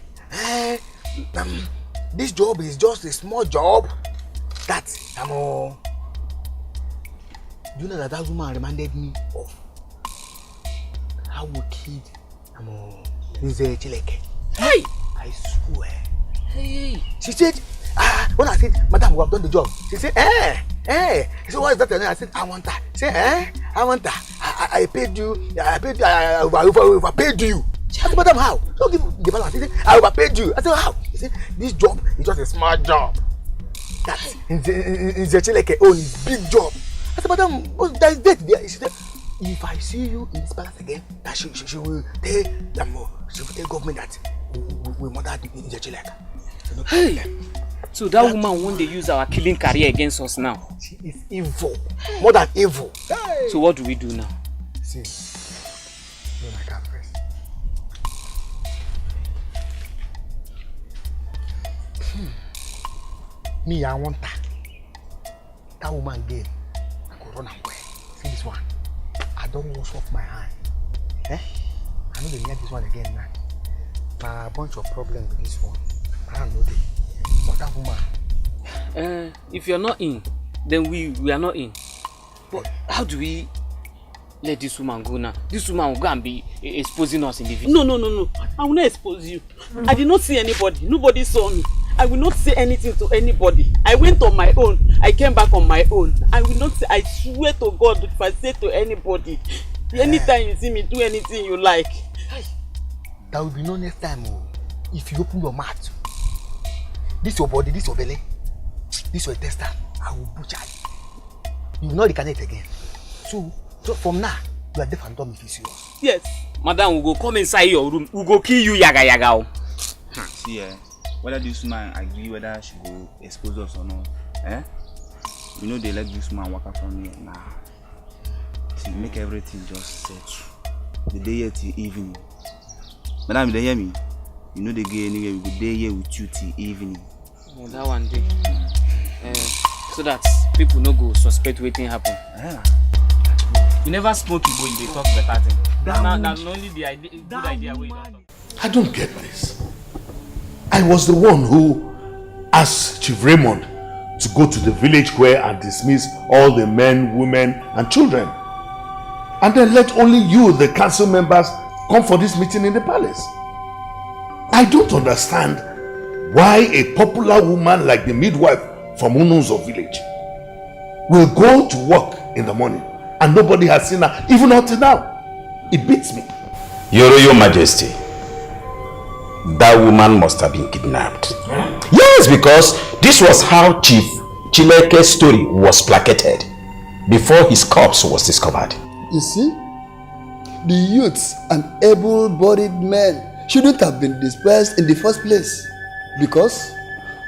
S16: this job is just a small job. That, do you know that woman reminded me of how we killed Nzechileke?
S18: Hey!
S16: I swear.
S18: Hey!
S16: She said, when I said, Madam, we have done the job. She said, He said, what is that? And I said, I want that. She said, I want that. I paid you. I overpaid you. I said, Madam, how? Don't give the balance. She said, I overpaid you. I said, how? He said, this job is just a small job. That Nzechileke own is big job. I said, Madam, that is dead there. She said, if I see you in this palace again, that she will tell government that we murdered Nzechileke.
S18: Hey! So that woman won't they use our killing career against us now?
S16: She is evil. More than evil.
S18: Hey. So what do we do now?
S16: See, you my car first. Me, I want that. That woman again. I could run away. See this one. I don't wash off my hand. I know they need this one again now. A bunch of problems with this one. I don't know. But that woman.
S18: If you're not in, then we are not in. But how do we let this woman go now? This woman will go and be exposing us in the video.
S14: No. I will not expose you. I did not see anybody. Nobody saw me. I will not say anything to anybody. I went on my own. I came back on my own. I will not say, I swear to God, if I say to anybody, anytime you see me do anything you like.
S16: There will be no next time. If you open your mouth, this your body, this your belly, this your intestine, I will butcher you. You will not reconnect again. So from now, you are deaf and dumb if you see us.
S14: Yes.
S18: Madam, we go come inside your room. We go kill you, yaga.
S17: See, whether this woman agree whether she go expose us or not, you know they let this woman walk out from here now. To make everything just settle. The day here till evening. Madam, you hear me? You know they go anywhere, we go day here with you till evening.
S18: Oh, that one day. So that people no go suspect waiting happen. You never smoke, you go, you talk better thing. That's only the idea, good idea where you don't talk.
S1: I don't get this. I was the one who asked Chief Raymond to go to the village square and dismiss all the men, women, and children. And then let only you, the council members, come for this meeting in the palace. I don't understand why a popular woman like the midwife from Ununzo village will go to work in the morning and nobody has seen her, even until now. It beats me.
S11: Your Royal Majesty, that woman must have been kidnapped. Yes, because this was how Chief Chileke's story was placated before his corpse was discovered.
S8: You see, the youths and able-bodied men shouldn't have been dispersed in the first place, because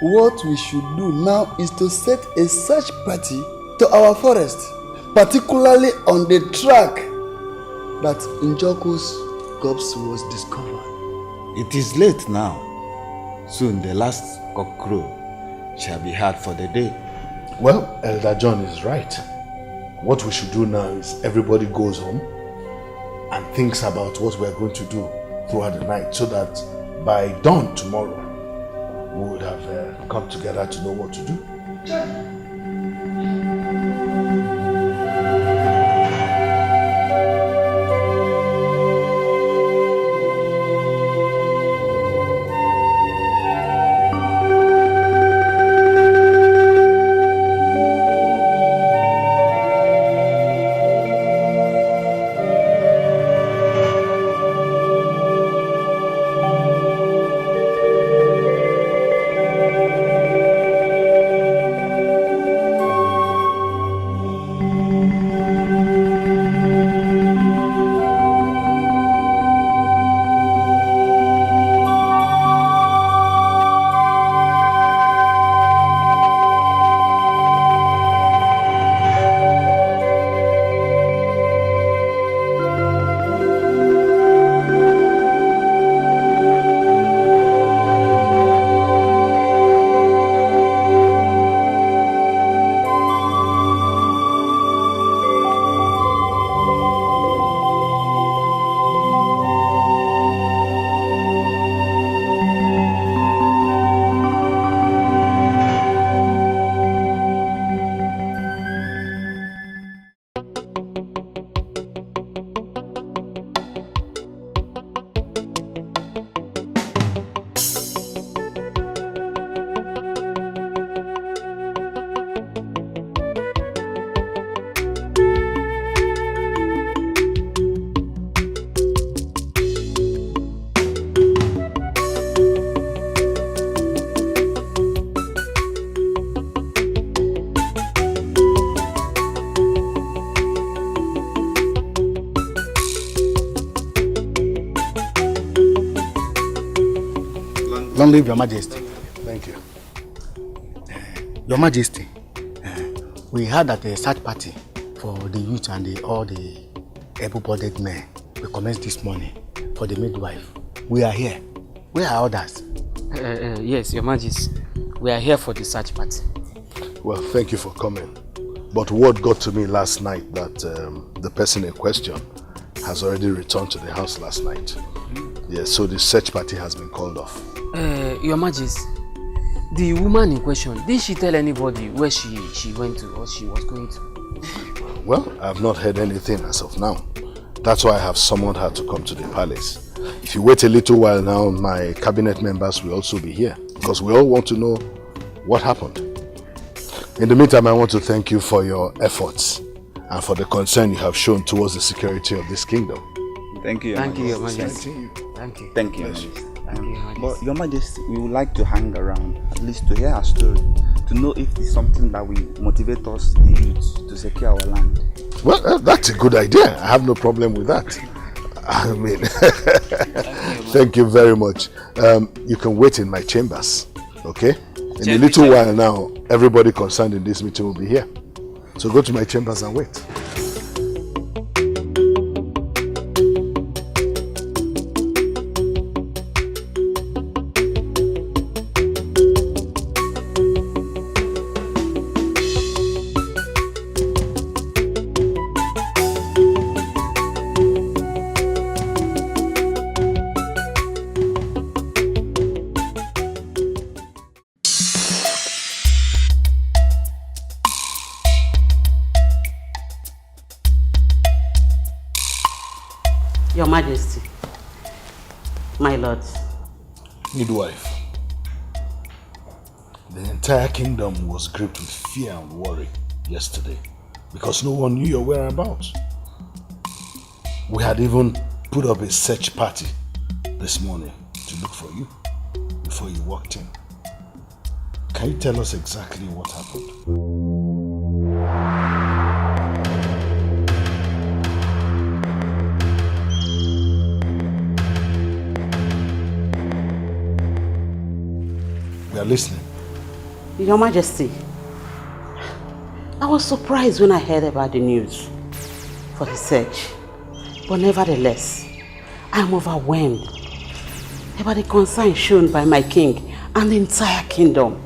S8: what we should do now is to set a search party to our forest, particularly on the track that Njoku's corpse was discovered.
S20: It is late now. Soon the last cockcrow shall be heard for the day.
S2: Well, Elder John is right. What we should do now is everybody goes home and thinks about what we're going to do throughout the night, so that by dawn tomorrow we would have come together to know what to do.
S16: Long live Your Majesty.
S2: Thank you.
S16: Your Majesty, we heard that a search party for the youth and all the able-bodied men will commence this morning for the midwife. We are here. Where are others?
S18: Yes, Your Majesty. We are here for the search party.
S2: Well, thank you for coming. But word got to me last night that the person in question has already returned to the house last night. Yes, so the search party has been called off.
S18: Your Majesty, the woman in question, did she tell anybody where she went to or she was going to?
S2: Well, I have not heard anything as of now. That's why I have summoned her to come to the palace. If you wait a little while now, my cabinet members will also be here, because we all want to know what happened. In the meantime, I want to thank you for your efforts and for the concern you have shown towards the security of this kingdom.
S17: Thank you,
S18: Thank you, Your Majesty.
S17: Thank you.
S18: Thank you,
S17: Your Majesty.
S18: Thank you, Your Majesty.
S17: But Your Majesty, we would like to hang around, at least to hear her story, to know if it's something that will motivate us, the youth, to secure our land.
S2: Well, that's a good idea. I have no problem with that. I mean, thank you very much. You can wait in my chambers, okay? In a little while now, everybody concerned in this meeting will be here. So go to my chambers and wait.
S14: Your Majesty, my lord.
S2: Midwife, the entire kingdom was gripped with fear and worry yesterday because no one knew your whereabouts. We had even put up a search party this morning to look for you before you walked in. Can you tell us exactly what happened? We are listening.
S14: Your Majesty, I was surprised when I heard about the news for the search. But nevertheless, I am overwhelmed about the concern shown by my king and the entire kingdom.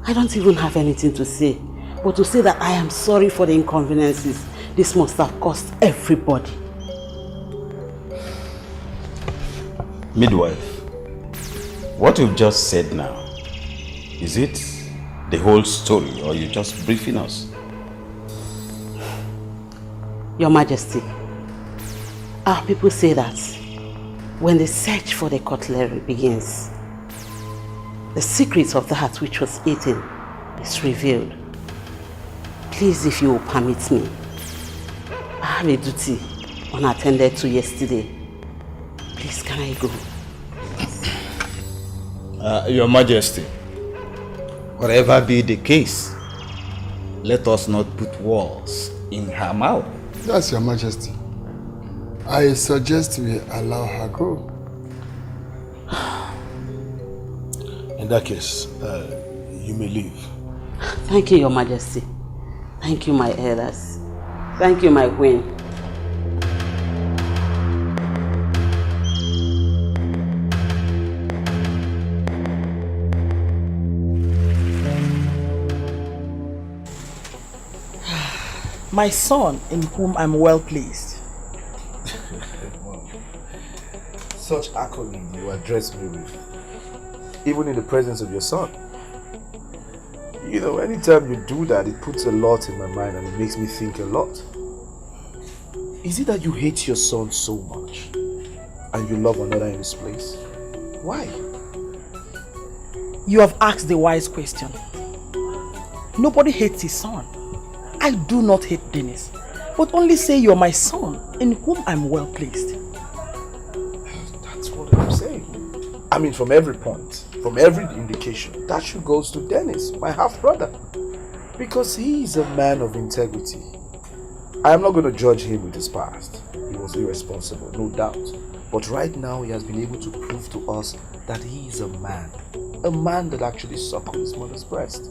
S14: I don't even have anything to say, but to say that I am sorry for the inconveniences this must have cost everybody.
S11: Midwife, what you've just said now, is it the whole story or you just briefing us?
S14: Your Majesty, our people say that when the search for the cutlery begins, the secret of that which was eaten is revealed. Please, if you will permit me, I have a duty unattended to yesterday. Please, can I go?
S20: Your Majesty, whatever be the case, let us not put words in her mouth.
S8: That's Your Majesty. I suggest we allow her go.
S2: In that case, you may leave.
S14: Thank you, Your Majesty. Thank you, my elders. Thank you, my queen.
S3: My son, in whom I'm well pleased.
S2: Such accolade you address me with, even in the presence of your son. You know, anytime you do that, it puts a lot in my mind and it makes me think a lot. Is it that you hate your son so much and you love another in his place? Why?
S3: You have asked the wise question. Nobody hates his son. I do not hate Dennis, but only say you're my son, in whom I'm well pleased.
S2: That's what I'm saying. I mean, from every point, from every indication, that should goes to Dennis, my half-brother. Because he is a man of integrity. I am not going to judge him with his past. He was irresponsible, no doubt. But right now, he has been able to prove to us that he is a man that actually suckled his mother's breast.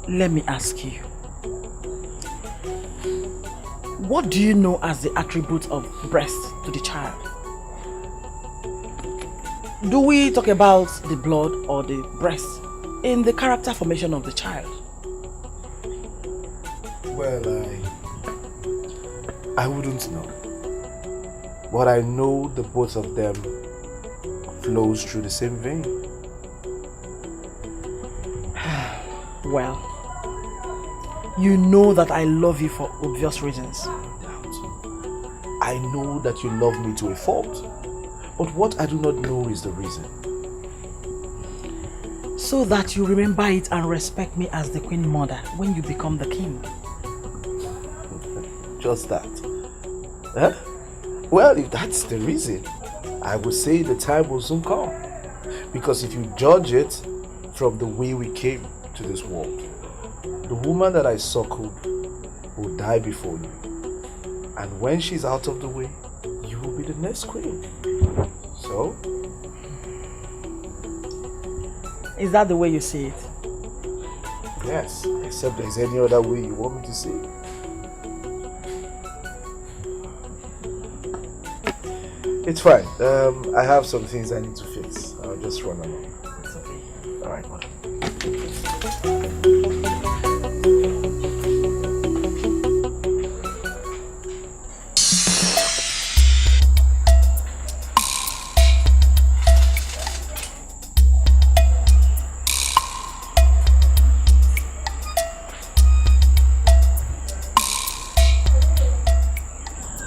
S3: Let me ask you. What do you know as the attribute of breast to the child? Do we talk about the blood or the breast in the character formation of the child?
S2: Well, I wouldn't know. But I know the both of them flows through the same vein.
S3: Well, you know that I love you for obvious reasons.
S2: I know that you love me to a fault. But what I do not know is the reason.
S3: So that you remember it and respect me as the Queen Mother when you become the king.
S2: Just that. Huh? Well, if that's the reason, I would say the time will soon come. Because if you judge it from the way we came to this world, the woman that I suckled will die before you. And when she's out of the way, you will be the next queen. So?
S3: Is that the way you see it?
S2: Yes, except there's any other way you want me to see it. It's fine. I have some things I need to fix. I'll just run along.
S3: It's okay.
S2: Alright,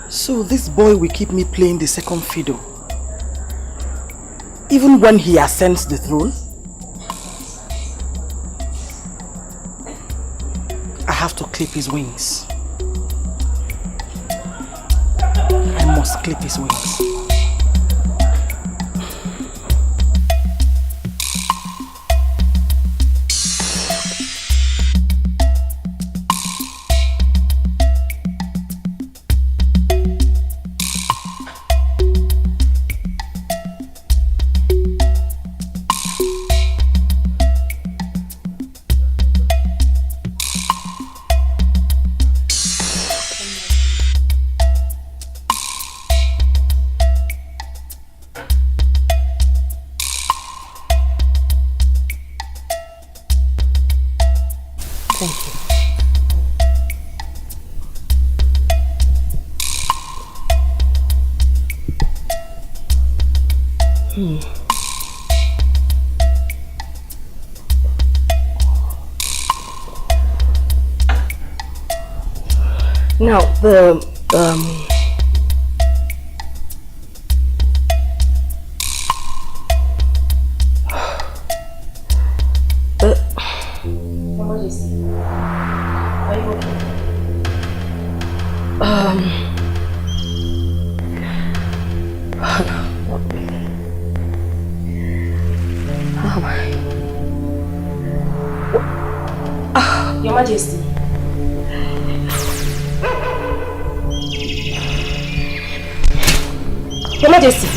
S3: So this boy will keep me playing the second fiddle, even when he ascends the throne? I have to clip his wings. I must clip his wings.
S4: Now,
S12: Your Majesty. Your Majesty.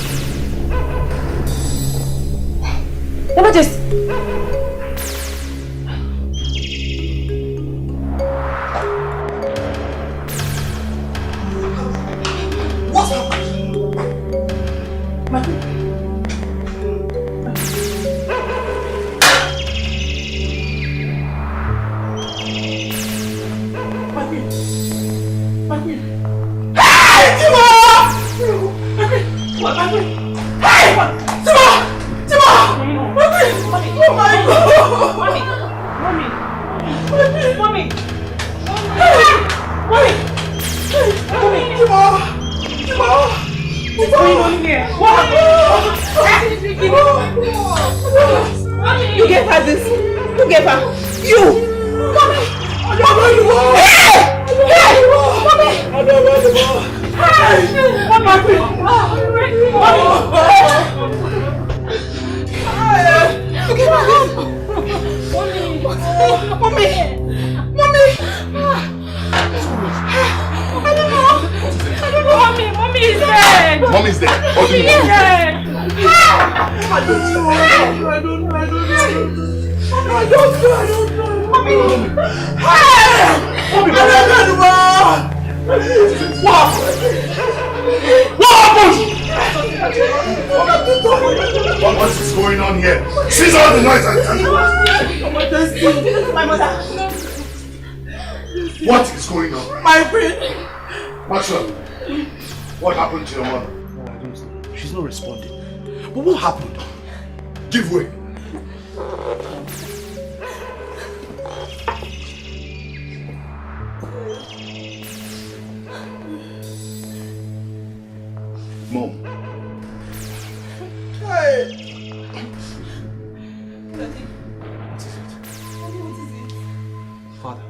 S12: Your Majesty.
S16: What's happening?
S7: You gave her this. Who gave her? You. Mommy.
S9: Mommy is dead.
S1: Mommy's dead. What do you mean?
S9: I don't know. Mommy.
S1: What is going on here? Cease all the noise and
S7: My mother.
S1: What is going on?
S7: My friend.
S1: Maxwell, what happened to your mother?
S2: No, I don't know. She's not responding. But what happened?
S1: Give way. Mom.
S2: Father.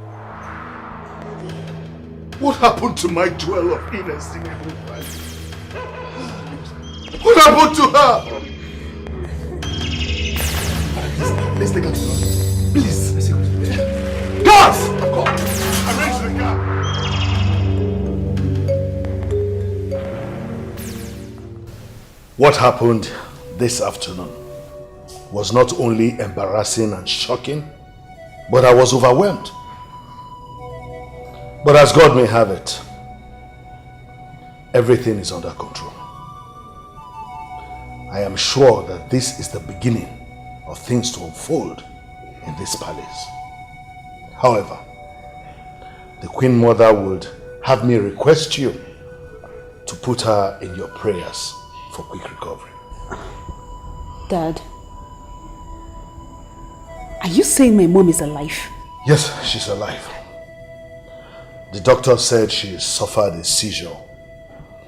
S1: What happened to my jewel of inestimable value? What happened to her? Let's take her to the hospital. Please. Let's take her to the hospital. Guards! Come. Arrange the car. What happened this afternoon was not only embarrassing and shocking, but I was overwhelmed. But as God may have it, everything is under control. I am sure that this is the beginning of things to unfold in this palace. However, the Queen Mother would have me request you to put her in your prayers for quick recovery.
S14: Dad, are you saying my mom is alive?
S1: Yes, she's alive. The doctor said she suffered a seizure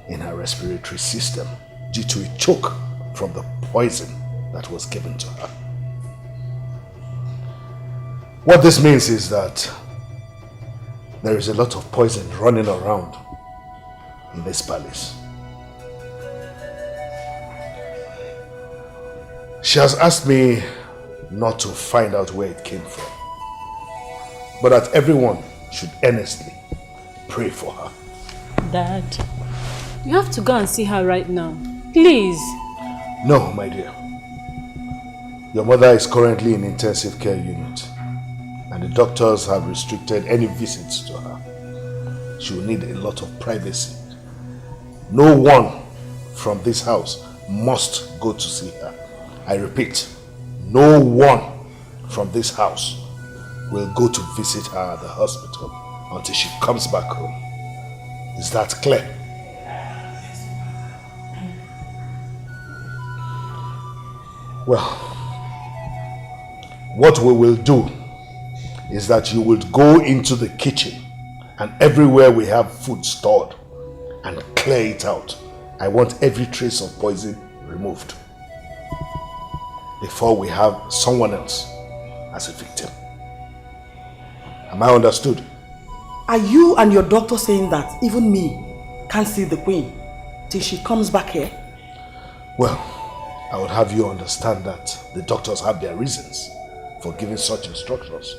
S1: in her respiratory system due to a choke from the poison that was given to her. What this means is that there is a lot of poison running around in this palace.
S2: She has asked me not to find out where it came from, but that everyone should earnestly pray for her.
S10: Dad, you have to go and see her right now. Please.
S2: No, my dear. Your mother is currently in intensive care unit, and the doctors have restricted any visits to her. She will need a lot of privacy. No one from this house must go to see her. I repeat, no one from this house will go to visit her at the hospital until she comes back home. Is that clear? Well, what we will do is that you will go into the kitchen and everywhere we have food stored and clear it out. I want every trace of poison removed before we have someone else as a victim. Am I understood?
S3: Are you and your doctor saying that even me can't see the queen till she comes back here?
S2: Well, I would have you understand that the doctors have their reasons for giving such instructions.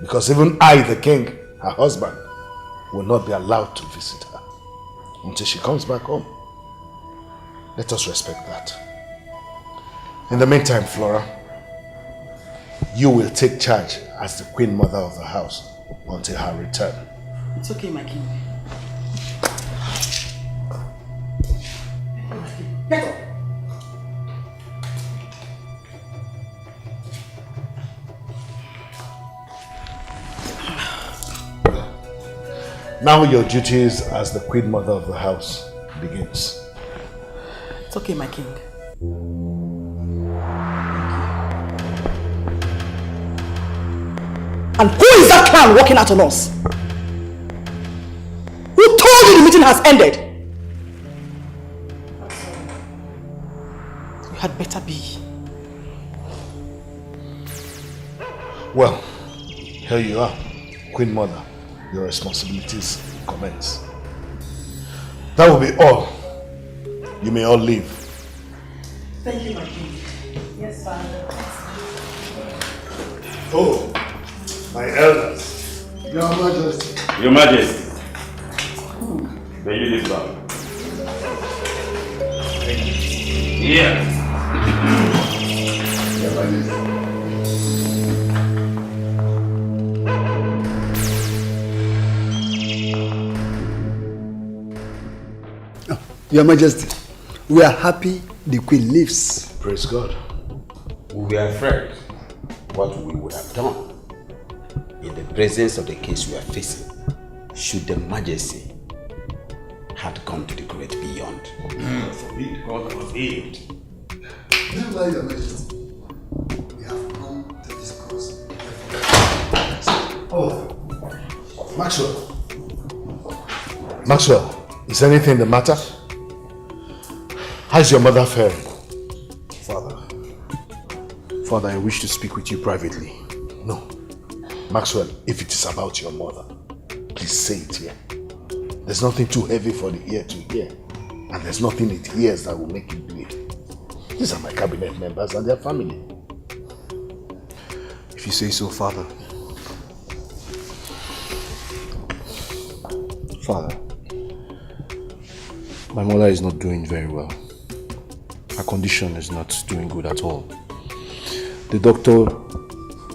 S2: Because even I, the king, her husband, will not be allowed to visit her until she comes back home. Let us respect that. In the meantime, Flora, you will take charge as the queen mother of the house until her return.
S3: It's okay, my king. Get up.
S2: Now your duties as the queen mother of the house begins.
S3: It's okay, my king. And who is that clown walking out on us? Who told you the meeting has ended? You had better be.
S2: Well, here you are, queen mother. Your responsibilities commence. That will be all. You may all leave.
S3: Thank you, my king.
S22: Yes, Father.
S2: Oh, my elders.
S8: Your Majesty.
S11: Your Majesty. May you live long. Yeah.
S8: Your Majesty. Your Majesty, we are happy the Queen lives.
S2: Praise God.
S11: We were afraid what we would have done in the presence of the case we are facing should the Majesty had gone to the great beyond. God forbid. God forbid.
S8: Never, Your Majesty. We have come to discuss.
S2: Oh, Maxwell. Maxwell, is anything the matter? How's your mother faring? Father, I wish to speak with you privately. No. Maxwell, if it is about your mother, please say it here. There's nothing too heavy for the ear to hear. And there's nothing it hears that will make you bleed. These are my cabinet members and their family. If you say so, Father. Father, my mother is not doing very well. Her condition is not doing good at all. The doctor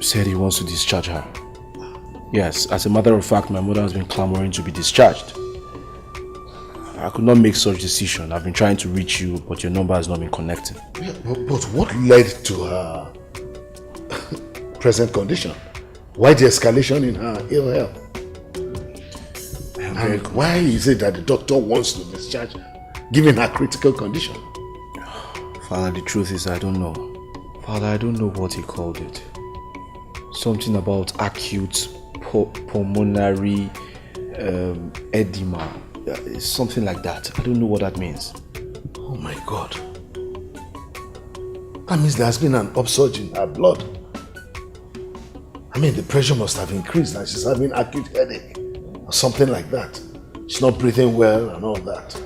S2: said he wants to discharge her. Yes, as a matter of fact, my mother has been clamoring to be discharged. I could not make such decision. I've been trying to reach you, but your number has not been connecting. Yeah, but what led to her present condition? Why the escalation in her ill health? And why is it that the doctor wants to discharge her, given her critical condition? Father, the truth is I don't know. Father, I don't know what he called it. Something about acute pulmonary edema. Something like that. I don't know what that means. Oh my God. That means there has been an upsurge in her blood. I mean, the pressure must have increased and she's having acute headache or something like that. She's not breathing well and all that.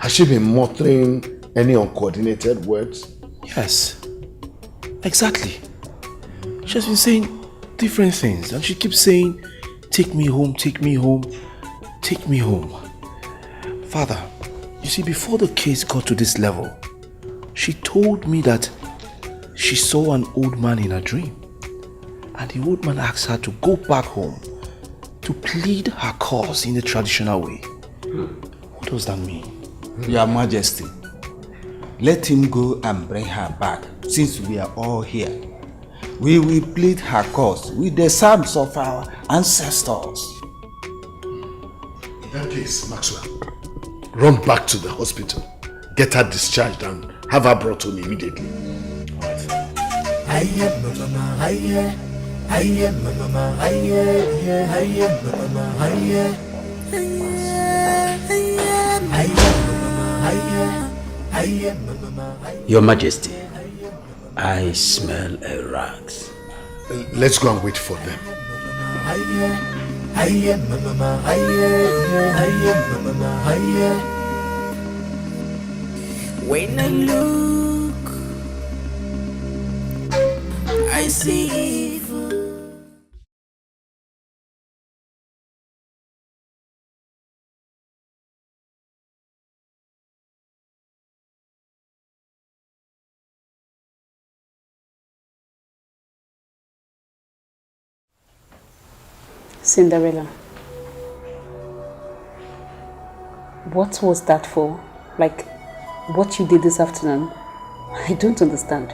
S5: Has she been muttering any uncoordinated words?
S2: Yes. Exactly. She has been saying different things and she keeps saying, take me home, take me home, take me home. Father, you see, before the case got to this level, she told me that she saw an old man in her dream. And the old man asked her to go back home to plead her cause in the traditional way. What does that mean?
S11: Your Majesty, let him go and bring her back, since we are all here. We will plead her cause with the psalms of our ancestors.
S5: In that case, Maxwell, run back to the hospital, get her discharged and have her brought home immediately.
S11: Your Majesty, I smell a rat.
S5: Let's go and wait for them.
S13: When I look, I see evil.
S14: Cinderella, what was that for? Like, what you did this afternoon? I don't understand.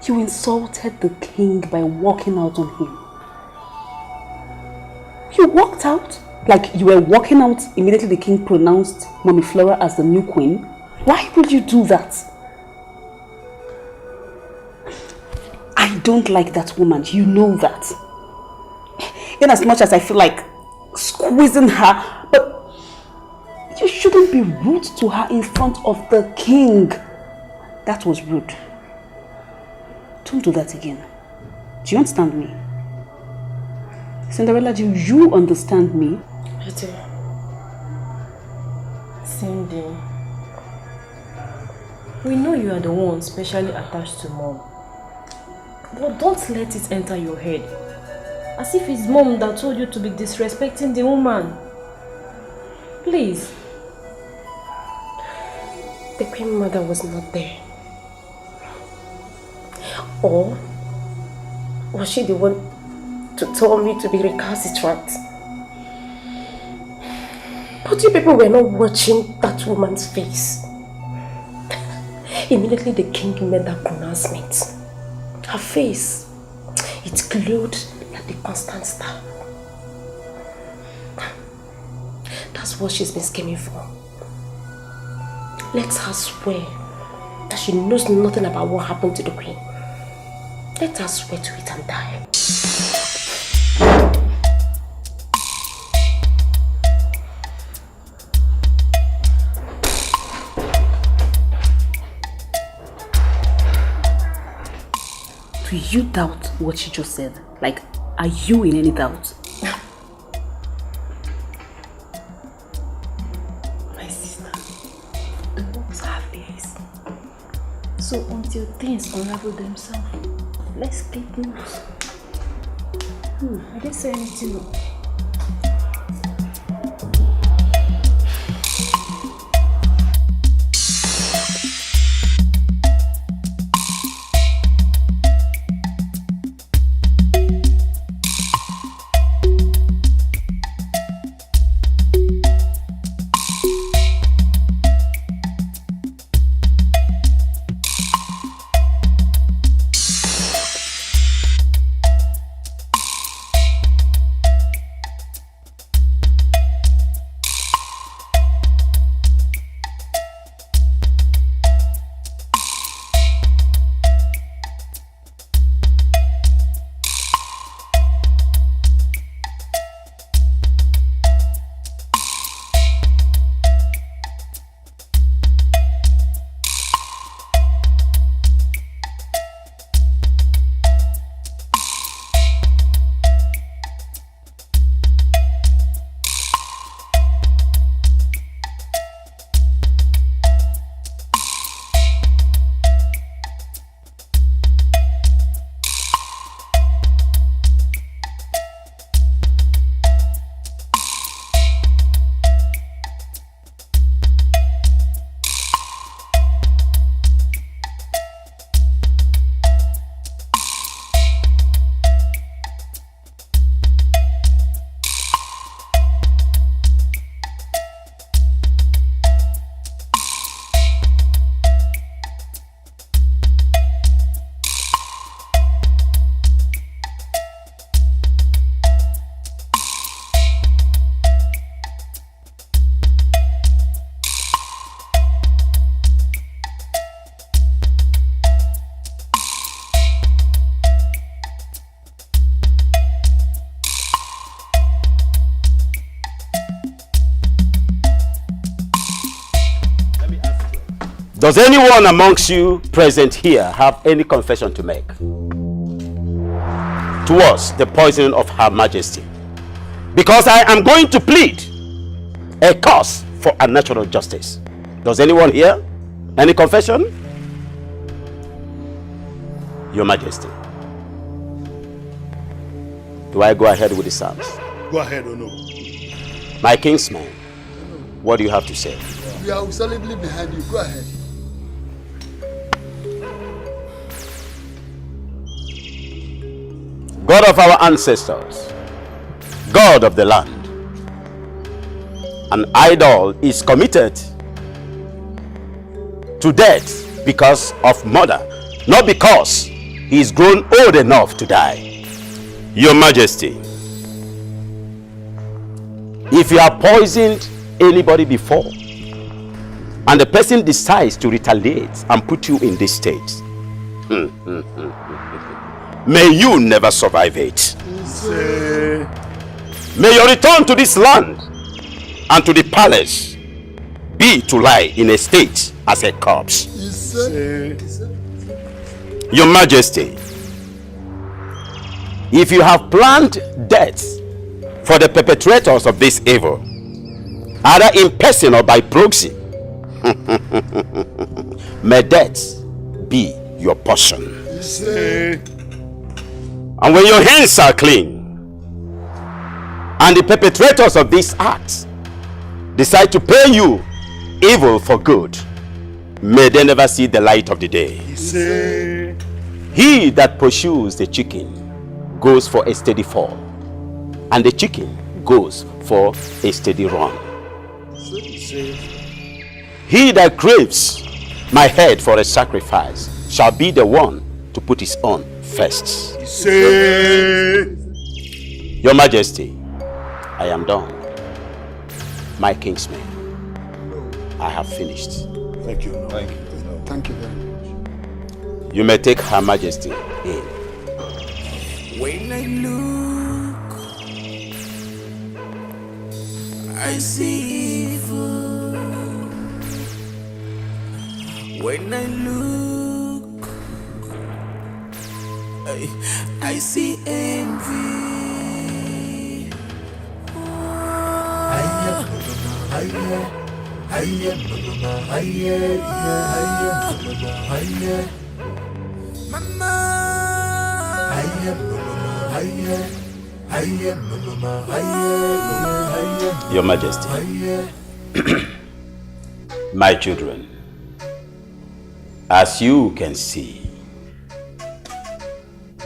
S14: You insulted the king by walking out on him. You walked out? Like you were walking out immediately the king pronounced Mommy Flora as the new queen? Why would you do that? I don't like that woman, you know that. In as much as I feel like squeezing her, but you shouldn't be rude to her in front of the king. That was rude. Don't do that again. Do you understand me? Cinderella, do you understand me?
S12: I do. Cindy, we know you are the one specially attached to Mom. But don't let it enter your head. As if it's Mom that told you to be disrespecting the woman. Please.
S7: The Queen Mother was not there. Or was she the one to tell me to be recalcitrant? But you people were not watching that woman's face. Immediately the king made that pronouncement. Her face, it glowed like the constant star. That's what she's been scheming for. Let her swear that she knows nothing about what happened to the queen. Let her swear to it and die.
S14: Do you doubt what she just said? Like, are you in any doubt?
S12: My sister, don't have this. So until things unravel themselves, let's take notes. I didn't say anything.
S11: Does anyone amongst you present here have any confession to make towards the poisoning of Her Majesty? Because I am going to plead a cause for unnatural justice. Does anyone here? Any confession? Your Majesty. Do I go ahead with the psalms?
S5: Go ahead or no?
S11: My kinsman, what do you have to say?
S8: We are solidly behind you. Go ahead.
S11: God of our ancestors, God of the land, an idol is committed to death because of murder, not because he is grown old enough to die. Your Majesty, if you have poisoned anybody before and the person decides to retaliate and put you in this state, may you never survive it. May your return to this land and to the palace be to lie in a state as a corpse. Your Majesty, if you have planned death for the perpetrators of this evil, either in person or by proxy, may death be your portion. And when your hands are clean and the perpetrators of this act decide to pay you evil for good, may they never see the light of the day. He that pursues the chicken goes for a steady fall, and the chicken goes for a steady run. He that craves my head for a sacrifice shall be the one to put his own first. Your Majesty, I am done. My kinsman, I have finished.
S5: Thank you.
S8: Thank you. Thank you very much.
S11: You may take Her Majesty in.
S13: When I look, I see evil. When I look, I see envy.
S11: Your Majesty, my children, as you can see,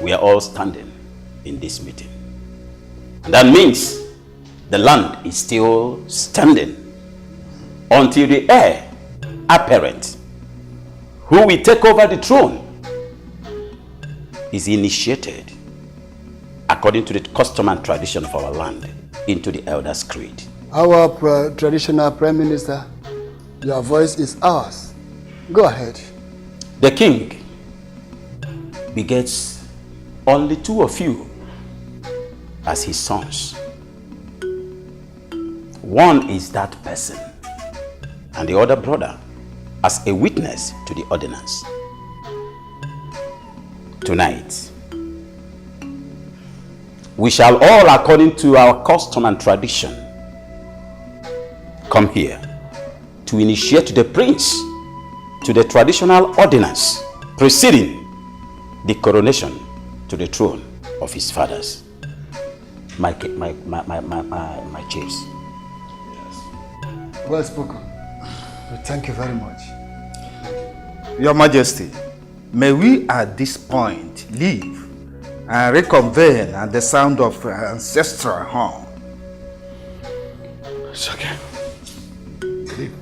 S11: we are all standing in this meeting. And that means the land is still standing until the heir apparent who will take over the throne is initiated according to the custom and tradition of our land into the Elders' Creed.
S8: Our traditional Prime Minister, your voice is ours. Go ahead.
S11: The king begets only 2 of you as his sons. One is that person, and the other brother as a witness to the ordinance. Tonight, we shall all, according to our custom and tradition, come here to initiate the prince to the traditional ordinance preceding the coronation to the throne of his fathers. My chiefs.
S8: Well spoken. Thank you very much.
S20: Your Majesty, may we at this point leave and reconvene at the sound of ancestral horn.
S5: It's okay. Leave.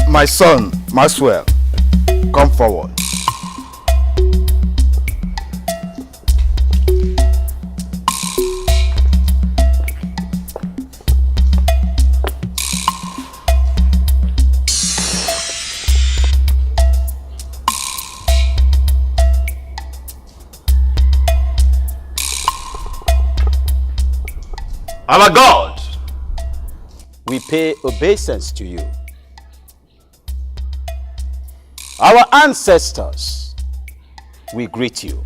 S20: My son, Maxwell, come forward.
S11: Our God, we pay obeisance to you. Our ancestors, we greet you.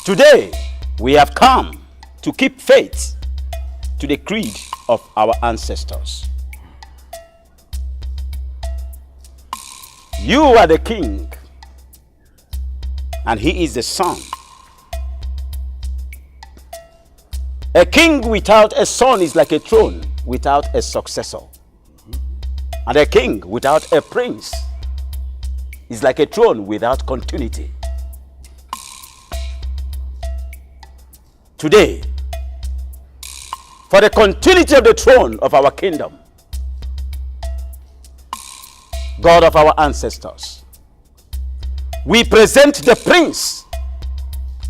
S11: Today, we have come to keep faith to the creed of our ancestors. You are the king, and he is the son. A king without a son is like a throne without a successor. And a king without a prince is like a throne without continuity. Today, for the continuity of the throne of our kingdom, God of our ancestors, we present the prince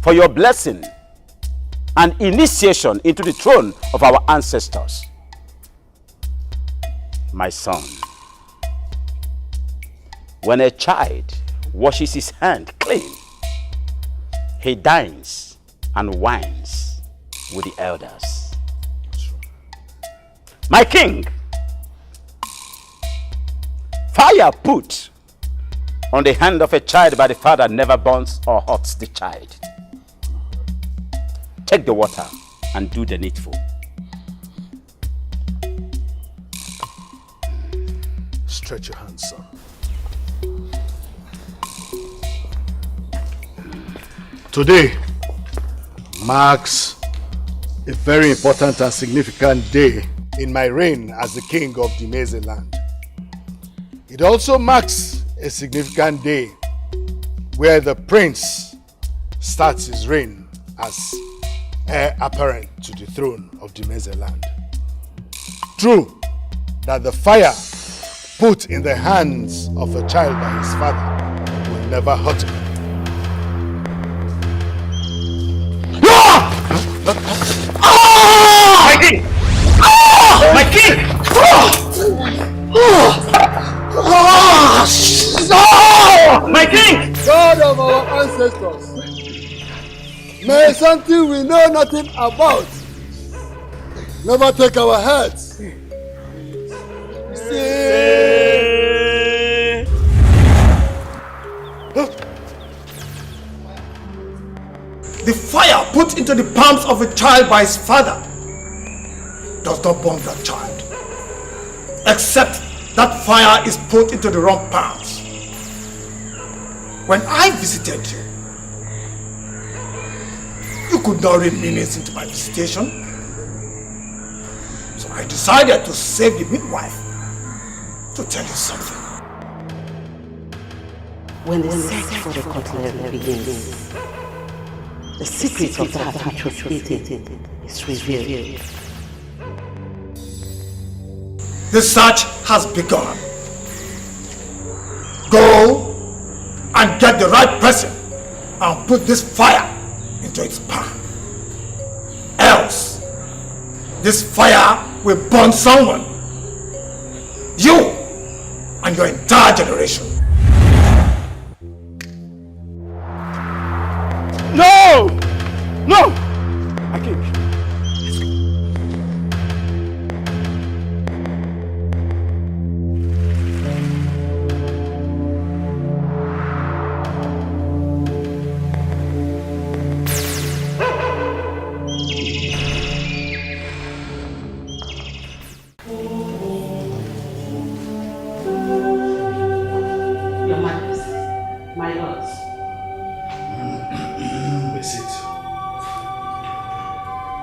S11: for your blessing and initiation into the throne of our ancestors. My son, when a child washes his hand clean, he dines and wines with the elders. My king, fire put on the hand of a child by the father never burns or hurts the child. Take the water and do the needful.
S2: Stretch your hands, son.
S5: Today marks a very important and significant day in my reign as the king of the Maize land. It also marks a significant day where the prince starts his reign as heir apparent to the throne of the Maize land. True that the fire put in the hands of a child by his father will never hurt him.
S20: My king! My king! My king!
S8: God of our ancestors, may something we know nothing about never take our heads.
S6: The fire put into the palms of a child by his father does not burn that child, except that fire is put into the wrong palms. When I visited you, you could not read meanings into my visitation, so I decided to save the midwife to tell you something.
S14: When the search for the cutlery begins, the secret of that which was hidden is revealed.
S6: The search has begun. Go and get the right person and put this fire into its palm. Else, this fire will burn someone. You and your entire generation.
S2: No! No! I can't.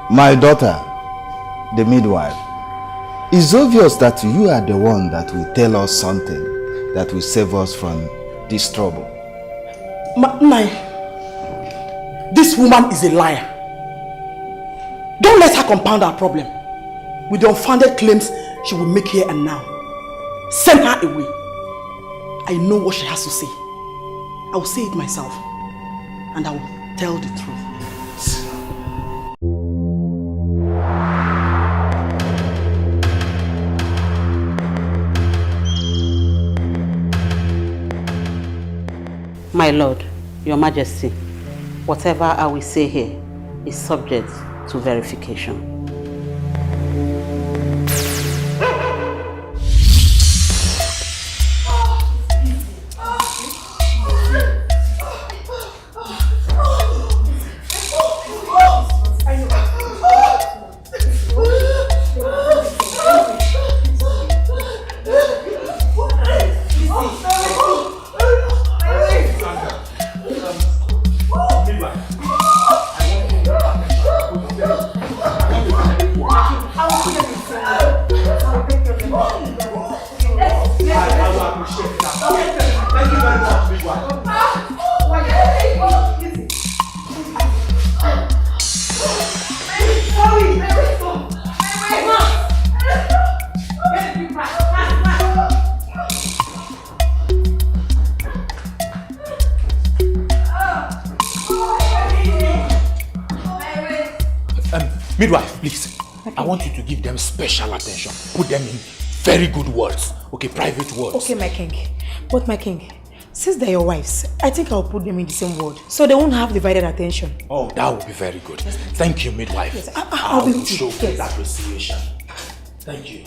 S20: My daughter, the midwife, it's obvious that you are the one that will tell us something that will save us from this trouble.
S3: Nai, this woman is a liar. Don't let her compound our problem with the unfounded claims she will make here and now. Send her away. I know what she has to say. I will say it myself. And I will tell the truth.
S14: My lord, your majesty, whatever I will say here is subject to verification.
S16: Midwife, please. I want you to give them special attention. Put them in very good words. Okay, private words.
S7: Okay, my king. But my king, since they're your wives, I think I'll put them in the same word. So they won't have divided attention.
S16: Oh, that would be very good. Yes, thank you, midwife.
S7: Yes, I'll be with
S16: show
S7: you.
S16: great appreciation. Thank you.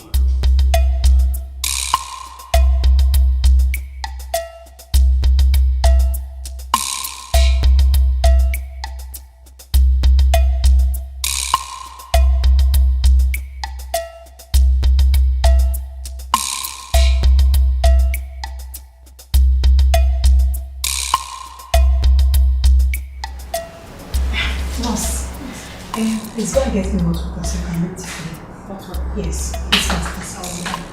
S7: Please go and get me water so I can make tea. Yes, please, that's all.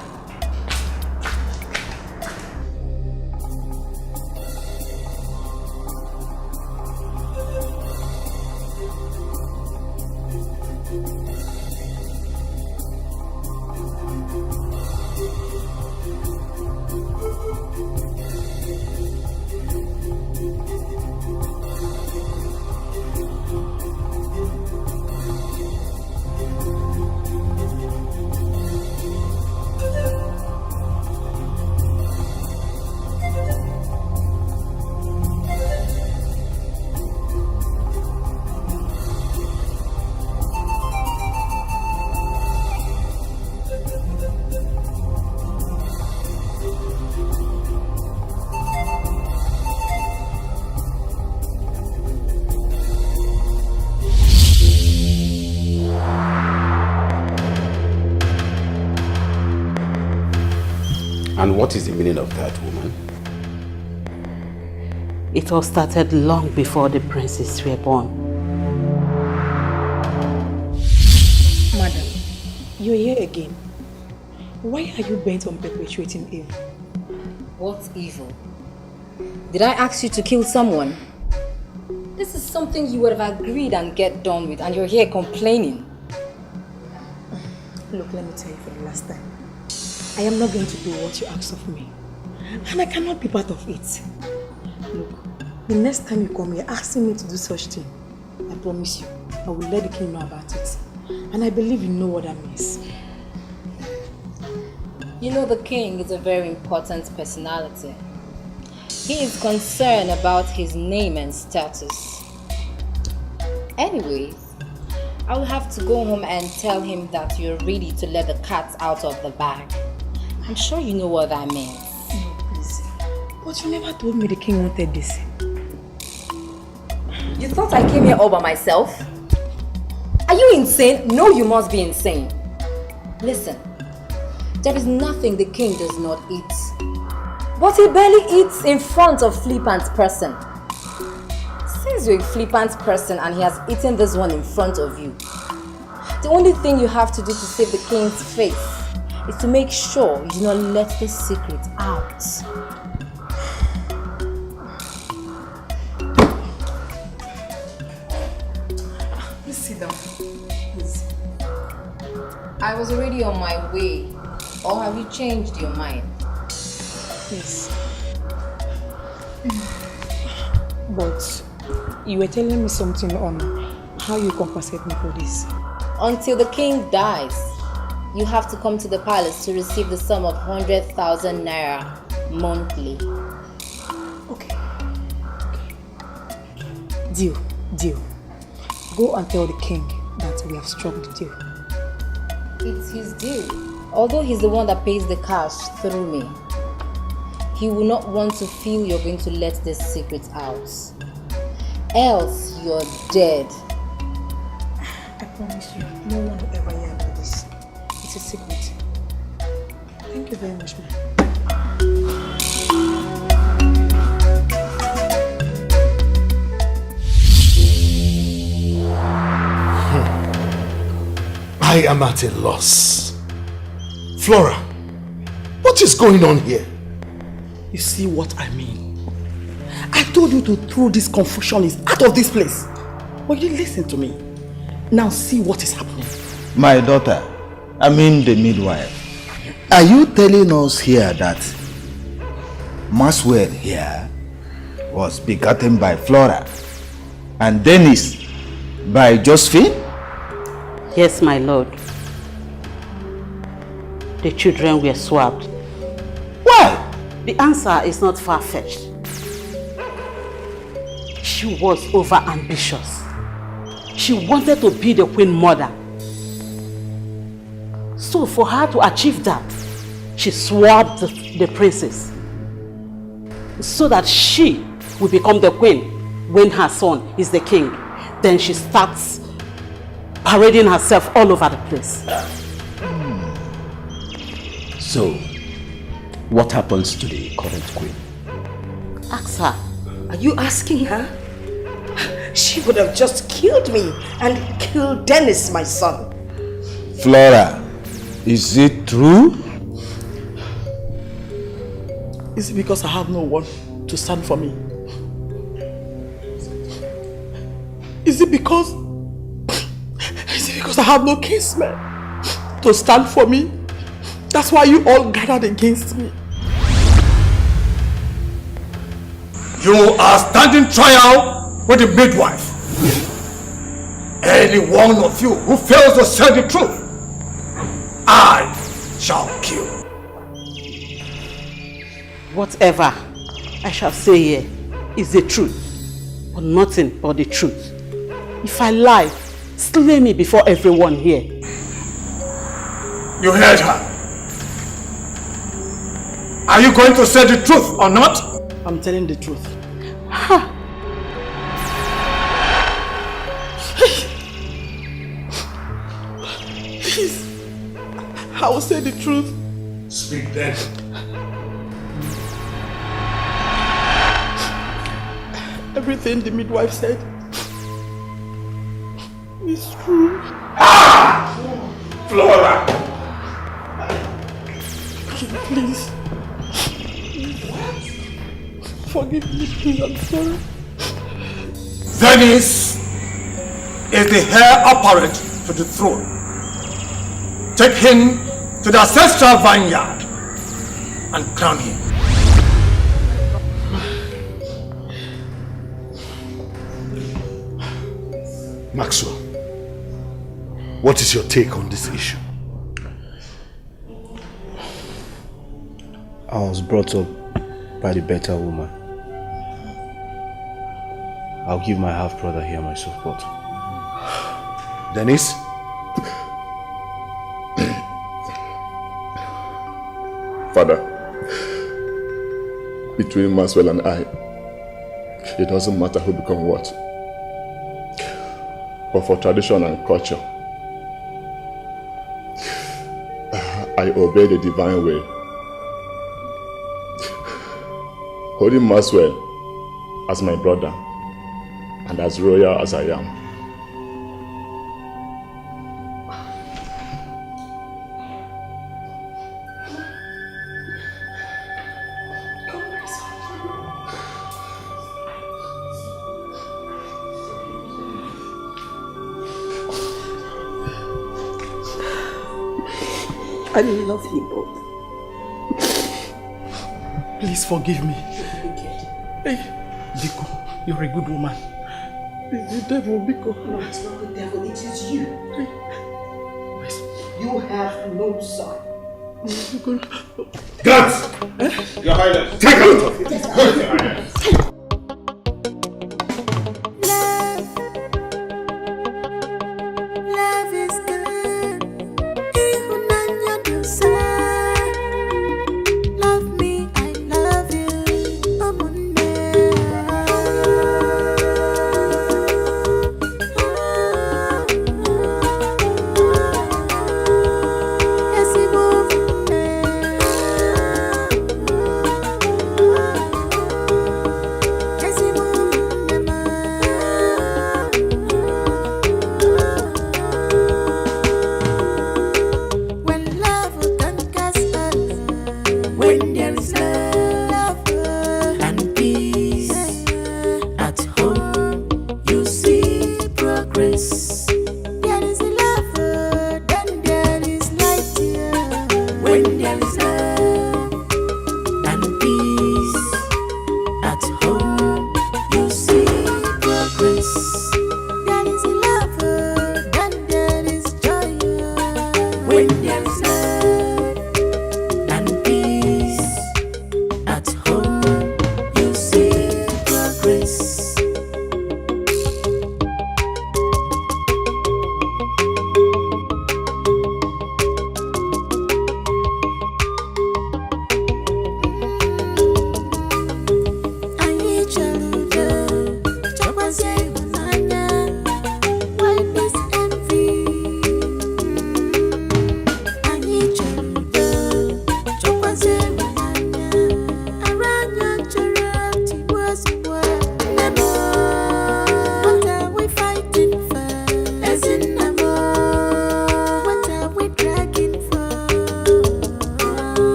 S11: And what is the meaning of that, woman?
S14: It all started long before the princes were born.
S7: Madam, you're here again. Why are you bent on perpetuating evil?
S4: What evil? Did I ask you to kill someone? This is something you would have agreed and get done with, and you're here complaining.
S7: Look, let me tell you for the last time. I am not going to do what you ask of me. And I cannot be part of it. Look, the next time you come here asking me to do such thing, I promise you, I will let the king know about it. And I believe you know what that means.
S4: You know, the king is a very important personality. He is concerned about his name and status. Anyways, I will have to go home and tell him that you're ready to let the cat out of the bag. I'm sure you know what that means.
S7: No, please. But you never told me the king wanted this.
S4: You thought I came here all by myself? Are you insane? No, you must be insane. Listen, there is nothing the king does not eat. But he barely eats in front of flippant person. Since you're a flippant person and he has eaten this one in front of you, the only thing you have to do to save the king's face is to make sure you do not let this secret out.
S7: Please sit down.
S4: I was already on my way. Or have you changed your mind?
S12: Yes. But you were telling me something on how you compensate me for this.
S4: Until the king dies, you have to come to the palace to receive the sum of 100,000 naira monthly.
S12: Okay. Deal. Go and tell the king that we have struck the deal.
S4: It's his deal. Although he's the one that pays the cash through me, he will not want to feel you're going to let this secret out. Else you're dead.
S12: I promise you, no one will ever hear about this. It's a secret. Thank you very much, ma'am.
S2: I am at a loss. Flora, what is going on here?
S3: You see what I mean? I told you to throw this confucianist out of this place. But you didn't listen to me. Now see what is happening.
S20: My daughter, I mean the midwife. Are you telling us here that Maxwell here was begotten by Flora and Dennis by Josephine?
S14: Yes, my lord. The children were swapped.
S20: Why?
S14: The answer is not far-fetched. She was over-ambitious. She wanted to be the queen mother. So for her to achieve that, she swapped the princess so that she will become the queen when her son is the king. Then she starts parading herself all over the place.
S11: So, what happens to the current queen?
S14: Ask her.
S7: Are you asking her? She would have just killed me and killed Dennis, my son.
S20: Flora, is it true?
S3: Is it because I have no one to stand for me? Is it because I have no kinsmen to stand for me? That's why you all gathered against me.
S6: You are standing trial with the midwife. Any one of you who fails to say the truth, I shall kill.
S14: Whatever I shall say here is the truth, but nothing but the truth. If I lie, slay me before everyone here.
S6: You heard her. Are you going to say the truth or not?
S3: I'm telling the truth.
S14: Ha!
S3: Please, I will say the truth.
S6: Speak then.
S3: Everything the midwife said is true.
S6: Ah! Flora!
S3: Please. Forgive me, please. I'm sorry.
S6: Dennis is the heir apparent to the throne. Take him to the ancestral vineyard and crown him.
S2: Maxwell, what is your take on this issue?
S15: I was brought up by the better woman. I'll give my half-brother here my support.
S2: Dennis?
S1: Father, between Maxwell and I, it doesn't matter who become what. But for tradition and culture, I obey the divine will. Holding Maxwell as my brother and as royal as I am.
S3: I love you both. Please forgive me. Hey, Biko, you're a good woman. It's the devil, Biko.
S7: No, it's not the devil, it is you. You have no son.
S20: Guards! Your Highness! Take her out of here! Your Highness!
S13: Love is good. Love me, I love you. When love conquers us, when there is love.